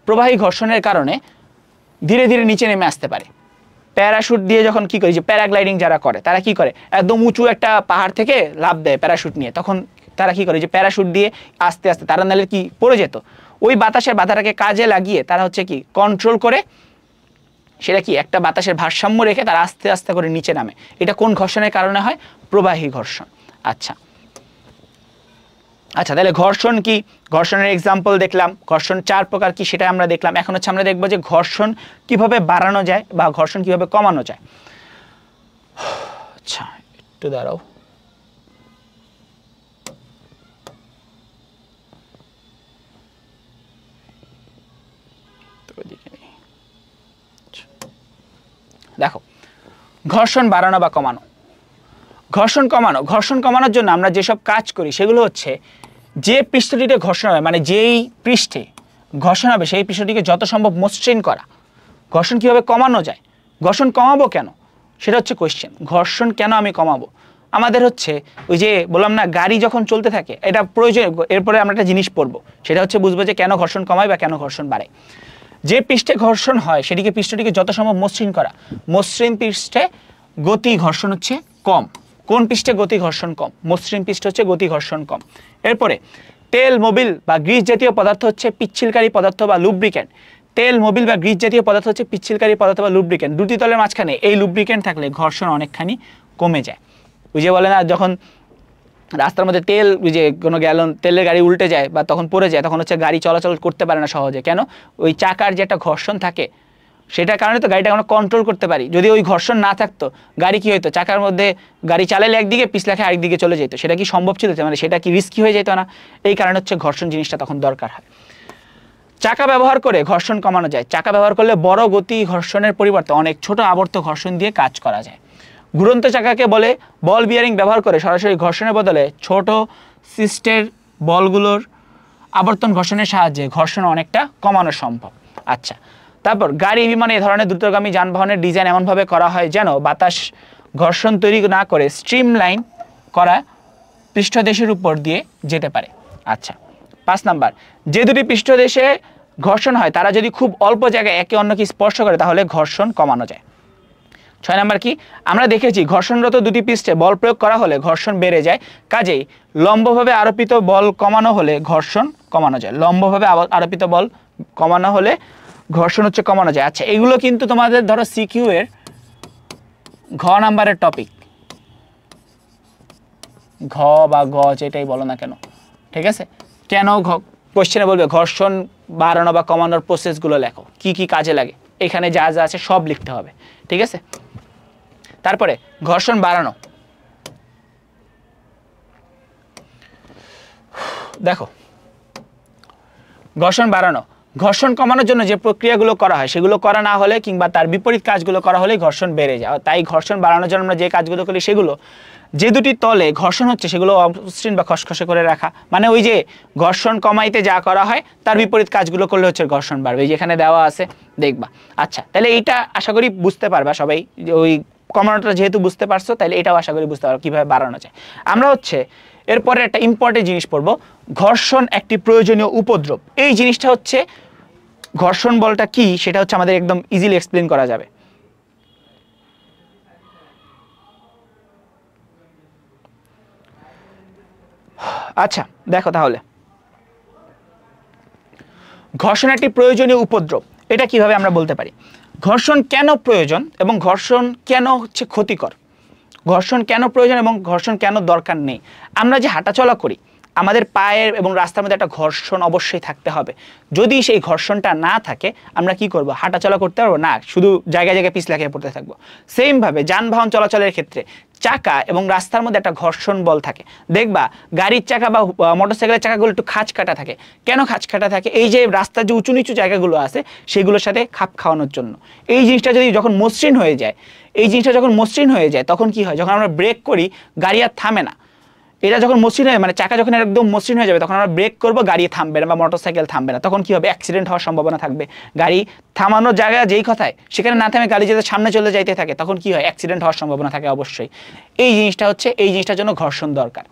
প্রবাহী ঘর্ষণের কারণে ধীরে ধীরে নিচে নেমে আসতে পারে। প্যারাশুট দিয়ে যখন কি করে, যে প্যারাগ্লাইডিং যারা করে তারা কি করে? একদম উঁচু একটা পাহাড় থেকে লাফ দেয় প্যারাশুট নিয়ে, তখন তারা কি করে? যে প্যারাশুট দিয়ে আস্তে আস্তে, তারা নাহলে কি পড়ে যেত। ওই বাতাসের বাধাটাকে কাজে লাগিয়ে তারা হচ্ছে কি কন্ট্রোল করে, সেটা কি একটা বাতাসের ভারসাম্য রেখে তারা আস্তে আস্তে করে নিচে নামে। এটা কোন ঘর্ষণের কারণে হয়? প্রবাহী ঘর্ষণ। আচ্ছা, তাহলে ঘর্ষণ কি? ঘর্ষণের এক্সাম্পল দেখলাম। ঘর্ষণ 4 প্রকার কি সেটা আমরা দেখলাম। এখন হচ্ছে আমরা দেখবো যে ঘর্ষণ কিভাবে বাড়ানো যায় বা ঘর্ষণ কিভাবে কমানো যায়। আচ্ছা, একটু দাঁড়াও। দেখো, ঘর্ষণ বাড়ানো বা কমানো। ঘর্ষণ কমানোর জন্য আমরা যেসব কাজ করি সেগুলো হচ্ছে, যে পৃষ্ঠটিতে ঘর্ষণ হবে, মানে যেই পৃষ্ঠে ঘর্ষণ হবে সেই পৃষ্ঠটিকে যত সম্ভব মসৃণ করা। ঘর্ষণ কিভাবে কমানো যায়? ঘর্ষণ কমাবো কেন? সেটা হচ্ছে কোয়েশ্চেন। ঘর্ষণ কেন আমি কমাবো? আমাদের হচ্ছে ওই যে বললাম না, গাড়ি যখন চলতে থাকে এটা প্রয়োজন। এরপরে আমরা একটা জিনিস পড়বো, সেটা হচ্ছে বুঝবো যে কেন ঘর্ষণ কমায় বা কেন ঘর্ষণ বাড়ে। যে পৃষ্ঠে ঘর্ষণ হয় সেটিকে পৃষ্ঠটিকে যত সম্ভব মসৃণ করা। মসৃণ পৃষ্ঠে গতি ঘর্ষণ হচ্ছে কম। কোন পৃষ্ঠে গতি ঘর্ষণ কম? মসৃণ পৃষ্ঠ হচ্ছে গতি ঘর্ষণ কম। এরপরে তেল, মোবিল বা গ্রিস জাতীয় পদার্থ হচ্ছে পিচ্ছিলকারী পদার্থ বা লুব্রিক্যান্ট। তেল, মোবিল বা গ্রিস জাতীয় পদার্থ হচ্ছে পিচ্ছিলকারী পদার্থ বা লুব্রিক্যান্ট। দুটি তলের মাঝখানে এই লুব্রিক্যান্ট থাকলে ঘর্ষণ অনেকখানি কমে যায়। ওই যে বলে না, যখন রাস্তার মধ্যে তেল, ওই যে কোনো গ্যালন তেলের গাড়ি উল্টে যায় বা তখন পড়ে যায়, তখন হচ্ছে গাড়ি চলাচল করতে পারে না সহজে। কেন? ওই চাকার যে একটা ঘর্ষণ থাকে সেটার কারণে তো গাড়িটা আমরা কন্ট্রোল করতে পারি। যদি ওই ঘর্ষণ না থাকতো গাড়ি কি হতো? চাকার মধ্যে গাড়ি চালালে একদিকে, পিছলা খেয়ে আরেকদিকে চলে যেত। সেটা কি সম্ভব ছিল? মানে সেটা কি রিস্কি হয়ে যেত না? এই কারণে হচ্ছে ঘর্ষণ জিনিসটা তখন দরকার হয়। চাকা ব্যবহার করে ঘর্ষণ কমানো যায়। চাকা ব্যবহার করলে বড় গতি ঘর্ষণের পরিবর্তে অনেক ছোট আবর্ত ঘর্ষণ দিয়ে কাজ করা যায়। ঘুরন্ত চাকাকে বলে বল বিয়ারিং ব্যবহার করে সরাসরি ঘর্ষণের বদলে ছোট সিস্টের বলগুলোর আবর্তন ঘর্ষণের সাহায্যে ঘর্ষণ অনেকটা কমানো সম্ভব। আচ্ছা, তারপর গাড়ি, বিমানে এ ধরনের দ্রুতগামী যানবাহনের ডিজাইন এমনভাবে করা হয় যেন বাতাস ঘর্ষণ তৈরি না করে স্ট্রিমলাইন করা পৃষ্ঠদেশের উপর দিয়ে যেতে পারে। আচ্ছা, 5 নাম্বার, যে দুটি পৃষ্ঠদেশে ঘর্ষণ হয় তারা যদি খুব অল্প জায়গায় একে অন্যকে স্পর্শ করে তাহলে ঘর্ষণ কমানো যায়। 6 নাম্বার কি? আমরা দেখেছি ঘর্ষণরত দুটি পৃষ্ঠে বল প্রয়োগ করা হলে ঘর্ষণ বেড়ে যায়। কাজেই লম্বভাবে আরোপিত বল কমানো হলে ঘর্ষণ কমানো যায়। লম্বভাবে আরোপিত বল কমানো হলে ঘর্ষণ হচ্ছে কমানো যায়। আচ্ছা, এগুলো কিন্তু তোমাদের ধরো সিকিউ এর ঘ নাম্বারের টপিক, ঘ বা গ যেটাই বলো না কেন, ঠিক আছে? কেন কোশ্চেনে বলবে ঘর্ষণ বাড়ানো বা কমানোর প্রসেসগুলো লেখো, কি কি কাজে লাগে, এখানে যা যা আছে সব লিখতে হবে, ঠিক আছে? তারপরে ঘর্ষণ বাড়ানো, দেখো ঘর্ষণ বাড়ানো, ঘর্ষণ কমানোর জন্য যে প্রক্রিয়াগুলো করা হয় সেগুলো করা না হলে কিংবা তার বিপরীত কাজগুলো করা হলে ঘর্ষণ বেড়ে যায়। তাই ঘর্ষণ বাড়ানোর জন্য আমরা যে কাজগুলো করি সেগুলো, যে দুটি তলে ঘর্ষণ হচ্ছে সেগুলো অমসৃণ বা খসখসে করে রাখা। মানে ওই যে ঘর্ষণ কমাইতে যা করা হয় তার বিপরীত কাজগুলো করলে হচ্ছে ঘর্ষণ বাড়বে, যেখানে দেওয়া আছে দেখবা। আচ্ছা, তাহলে এইটা আশা করি বুঝতে পারবা সবাই, যে ওই কমানোটা যেহেতু বুঝতে পারছো তাহলে এটাও আশা করি বুঝতে পারবো কীভাবে বাড়ানো যায়। আমরা হচ্ছে এরপরে একটা ইম্পর্টেন্ট জিনিস পড়বো, ঘর্ষণ একটি প্রয়োজনীয় উপদ্রব। এই জিনিসটা হচ্ছে ঘর্ষণ বলটা কি সেটা হচ্ছে আমাদের একদম ইজিলি এক্সপ্লেন করা যাবে। আচ্ছা দেখো, তাহলে ঘর্ষণ একটি প্রয়োজনীয় উপদ্রব, এটা কিভাবে আমরা বলতে পারি? ঘর্ষণ কেন প্রয়োজন এবং ঘর্ষণ কেন হচ্ছে ক্ষতিকর, ঘর্ষণ কেন প্রয়োজন এবং ঘর্ষণ কেন দরকার নেই। আমরা যে হাঁটাচলা করি আমাদের পায়ের এবং রাস্তার মধ্যে একটা ঘর্ষণ অবশ্যই থাকতে হবে। যদি সেই ঘর্ষণটা না থাকে আমরা কি করব? হাঁটাচলা করতে পারবো না, শুধু জায়গায় জায়গায় পিছলা খেয়ে পড়তে থাকবো। সেমভাবে যানবাহন চলাচলের ক্ষেত্রে চাকা এবং রাস্তার মধ্যে একটা ঘর্ষণ বল থাকে। দেখবা গাড়ির চাকা বা মোটরসাইকেলের চাকাগুলো একটু খাঁজ কাটা থাকে। কেন খাঁজ কাটা থাকে? এই যে রাস্তার যে উঁচু নিচু জায়গাগুলো আছে সেগুলোর সাথে খাপ খাওয়ানোর জন্য। এই জিনিসটা যদি যখন মসৃণ হয়ে যায়, এই জিনিসটা যখন মসৃণ হয়ে যায় তখন কি হয়? যখন আমরা ব্রেক করি গাড়ি আর থামে না। এটা যখন মসৃণ হয়, মানে চাকা যখন একদম মসৃণ হয়ে যাবে তখন আমরা ব্রেক করবো, গাড়ি থামবে না বা মোটরসাইকেল থামবে না। তখন কি হবে? অ্যাক্সিডেন্ট হওয়ার সম্ভাবনা থাকবে। গাড়ি থামানোর জায়গা যেই কথায় সেখানে না থামে গাড়ি যদি সামনে চলে যাইতে থাকে তখন কি হয়? অ্যাক্সিডেন্ট হওয়ার সম্ভাবনা থাকে অবশ্যই। এই জিনিসটা হচ্ছে, এই জিনিসটার জন্য ঘর্ষণ দরকার।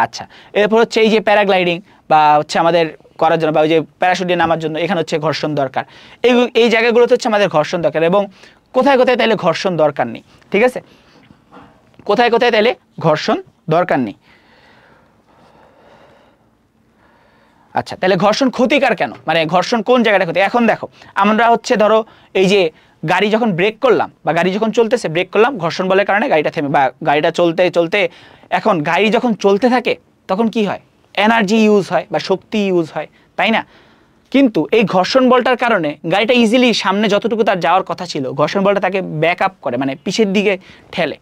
আচ্ছা, এরপর হচ্ছে এই যে প্যারাগ্লাইডিং বা হচ্ছে আমাদের করার জন্য বা ওই যে প্যারাশুট দিয়ে নামার জন্য এখানে হচ্ছে ঘর্ষণ দরকার। এই জায়গাগুলোতে হচ্ছে আমাদের ঘর্ষণ দরকার। এবং কোথায় কোথায় তাইলে ঘর্ষণ দরকার নেই, ঠিক আছে? কোথায় কোথায় তাইলে ঘর্ষণ দরকার নেই। আচ্ছা, তাহলে ঘর্ষণ ক্ষতিকার কেন, মানে ঘর্ষণ কোন জায়গাটা ক্ষতি? এখন দেখো, আমরা হচ্ছে ধরো এই যে গাড়ি যখন ব্রেক করলাম বা গাড়ি যখন চলতেছে ব্রেক করলাম, ঘর্ষণ বলের কারণে গাড়িটা থেমে বা গাড়িটা চলতে চলতে, এখন গাড়ি যখন চলতে থাকে তখন কি হয়? এনার্জি ইউজ হয় বা শক্তি ইউজ হয়, তাই না? কিন্তু এই ঘর্ষণ বলটার কারণে গাড়িটা ইজিলি সামনে যতটুকু তার যাওয়ার কথা ছিল ঘর্ষণ বলটা তাকে ব্যাক আপ করে, মানে পিছের দিকে ঠেলে।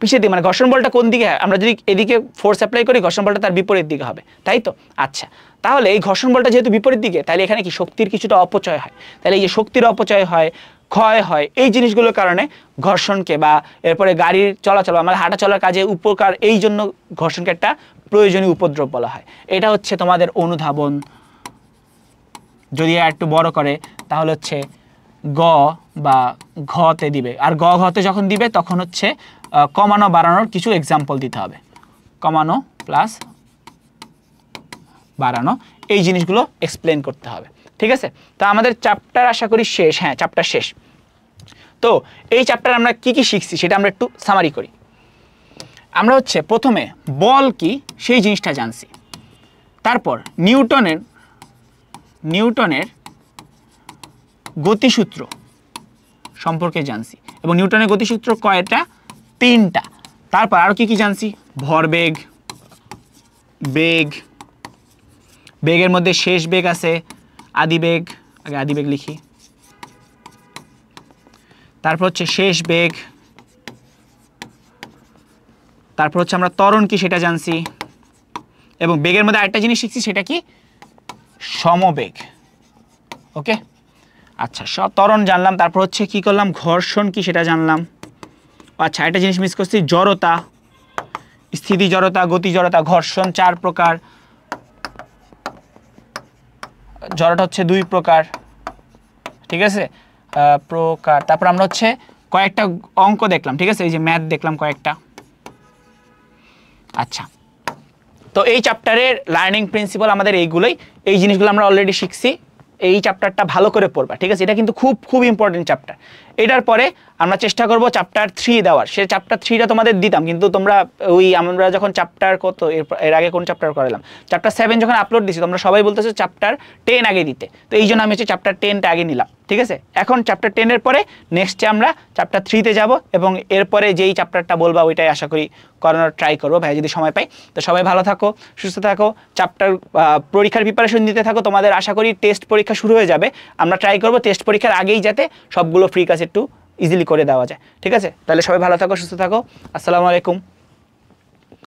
পিছের দিকে মানে ঘর্ষণ বলটা কোন দিকে হয়? আমরা যদি এদিকে ফোর্স অ্যাপ্লাই করি ঘর্ষণ বলটা তার বিপরীত দিকে হবে, তাই তো? আচ্ছা, তাহলে এই ঘর্ষণ বলটা যেহেতু বিপরীত দিকে, তাহলে এখানে কি শক্তির কিছুটা অপচয় হয়। তাহলে এই যে শক্তির অপচয় হয়, ক্ষয় হয়, এই জিনিসগুলোর কারণে ঘর্ষণকে বা এরপরে গাড়ির চলাচল আমাদের হাঁটা চলার কাজে উপকার, এই জন্য ঘর্ষণকে একটা প্রয়োজনীয় উপদ্রব বলা হয়। এটা হচ্ছে তোমাদের অনুধাবন। যদি একটু বড় করে তাহলে হচ্ছে গ বা ঘতে দিবে, আর ঘতে যখন দিবে তখন হচ্ছে কমানো বাড়ানোর কিছু এক্সাম্পল দিতে হবে, কমানো প্লাস বাড়ানো এই জিনিসগুলো এক্সপ্লেন করতে হবে। ঠিক আছে, তো আমাদের চ্যাপ্টার আশা করি শেষ। হ্যাঁ, চ্যাপ্টার শেষ। তো এই চ্যাপ্টার আমরা কি কি শিখছি সেটা আমরা একটু সামারি করি। আমরা হচ্ছে প্রথমে বল কি সেই জিনিসটা জানছি, তারপর নিউটনের গতিসূত্র সম্পর্কে জানছি, এবং নিউটনের গতিসূত্র কয়টা? 3টা। তারপর আরও কি কি জানছি? ভরবেগ, বেগ, বেগের মধ্যে শেষ বেগ আছে, আদিবেগ, আগে আদিবেগ লিখি, তারপর হচ্ছে শেষ বেগ, তারপর হচ্ছে আমরা ত্বরণ কি সেটা জানছি, এবং বেগের মধ্যে আরেকটা জিনিস শিখছি, সেটা কি? সমবেগ। ওকে, আচ্ছা, ত্বরণ জানলাম। তারপর হচ্ছে কি করলাম? ঘর্ষণ কি সেটা জানলাম। আচ্ছা, একটা জিনিস মিস করছি, জড়তা, স্থিতি জড়তা, গতি জড়তা, ঘর্ষণ 4 প্রকার, জড়তা হচ্ছে 2 প্রকার। ঠিক আছে, প্রকার। তারপর আমরা হচ্ছে কয়েকটা অঙ্ক দেখলাম। ঠিক আছে, এই যে ম্যাথ দেখলাম কয়েকটা। আচ্ছা, তো এই চ্যাপ্টারের লার্নিং প্রিন্সিপাল আমাদের এইগুলোই, এই জিনিসগুলো আমরা অলরেডি শিখছি। এই চ্যাপ্টারটা ভালো করে পড়বা। ঠিক আছে, এটা কিন্তু খুব খুব ইম্পর্টেন্ট চ্যাপ্টার। এটার পরে আমরা চেষ্টা করব চ্যাপ্টার 3 দেওয়ার। সে চ্যাপ্টার 3টা তোমাদের দিতাম, কিন্তু তোমরা আমরা যখন চ্যাপ্টার কত এর আগে কোন চ্যাপ্টার করালাম, চ্যাপ্টার 7 যখন আপলোড দিছি, তোমরা সবাই বলতেছো চ্যাপ্টার 10 আগে দিতে। তো এই জন্য আমি হচ্ছে চ্যাপ্টার 10টা আগে নিলাম। ঠিক আছে, এখন চ্যাপ্টার 10 এর পরে নেক্সটে আমরা চ্যাপ্টার 3তে যাব, এবং এরপরে যেই চ্যাপ্টারটা বলবা ওইটাই আশা করি করানোর ট্রাই করবো ভাই, যদি সময় পাই। তো সবাই ভালো থাকো, সুস্থ থাকো, চ্যাপ্টার পরীক্ষার প্রিপারেশন নিতে থাকো। তোমাদের আশা করি টেস্ট পরীক্ষা শুরু হয়ে যাবে। আমরা ট্রাই করবো টেস্ট পরীক্ষার আগেই যাতে সবগুলো ফ্রি কাজ একটু ইজিলি করে দেওয়া যায়। ঠিক আছে, তাহলে সবাই ভালো থাকো, সুস্থ থাকো। আসসালামু আলাইকুম।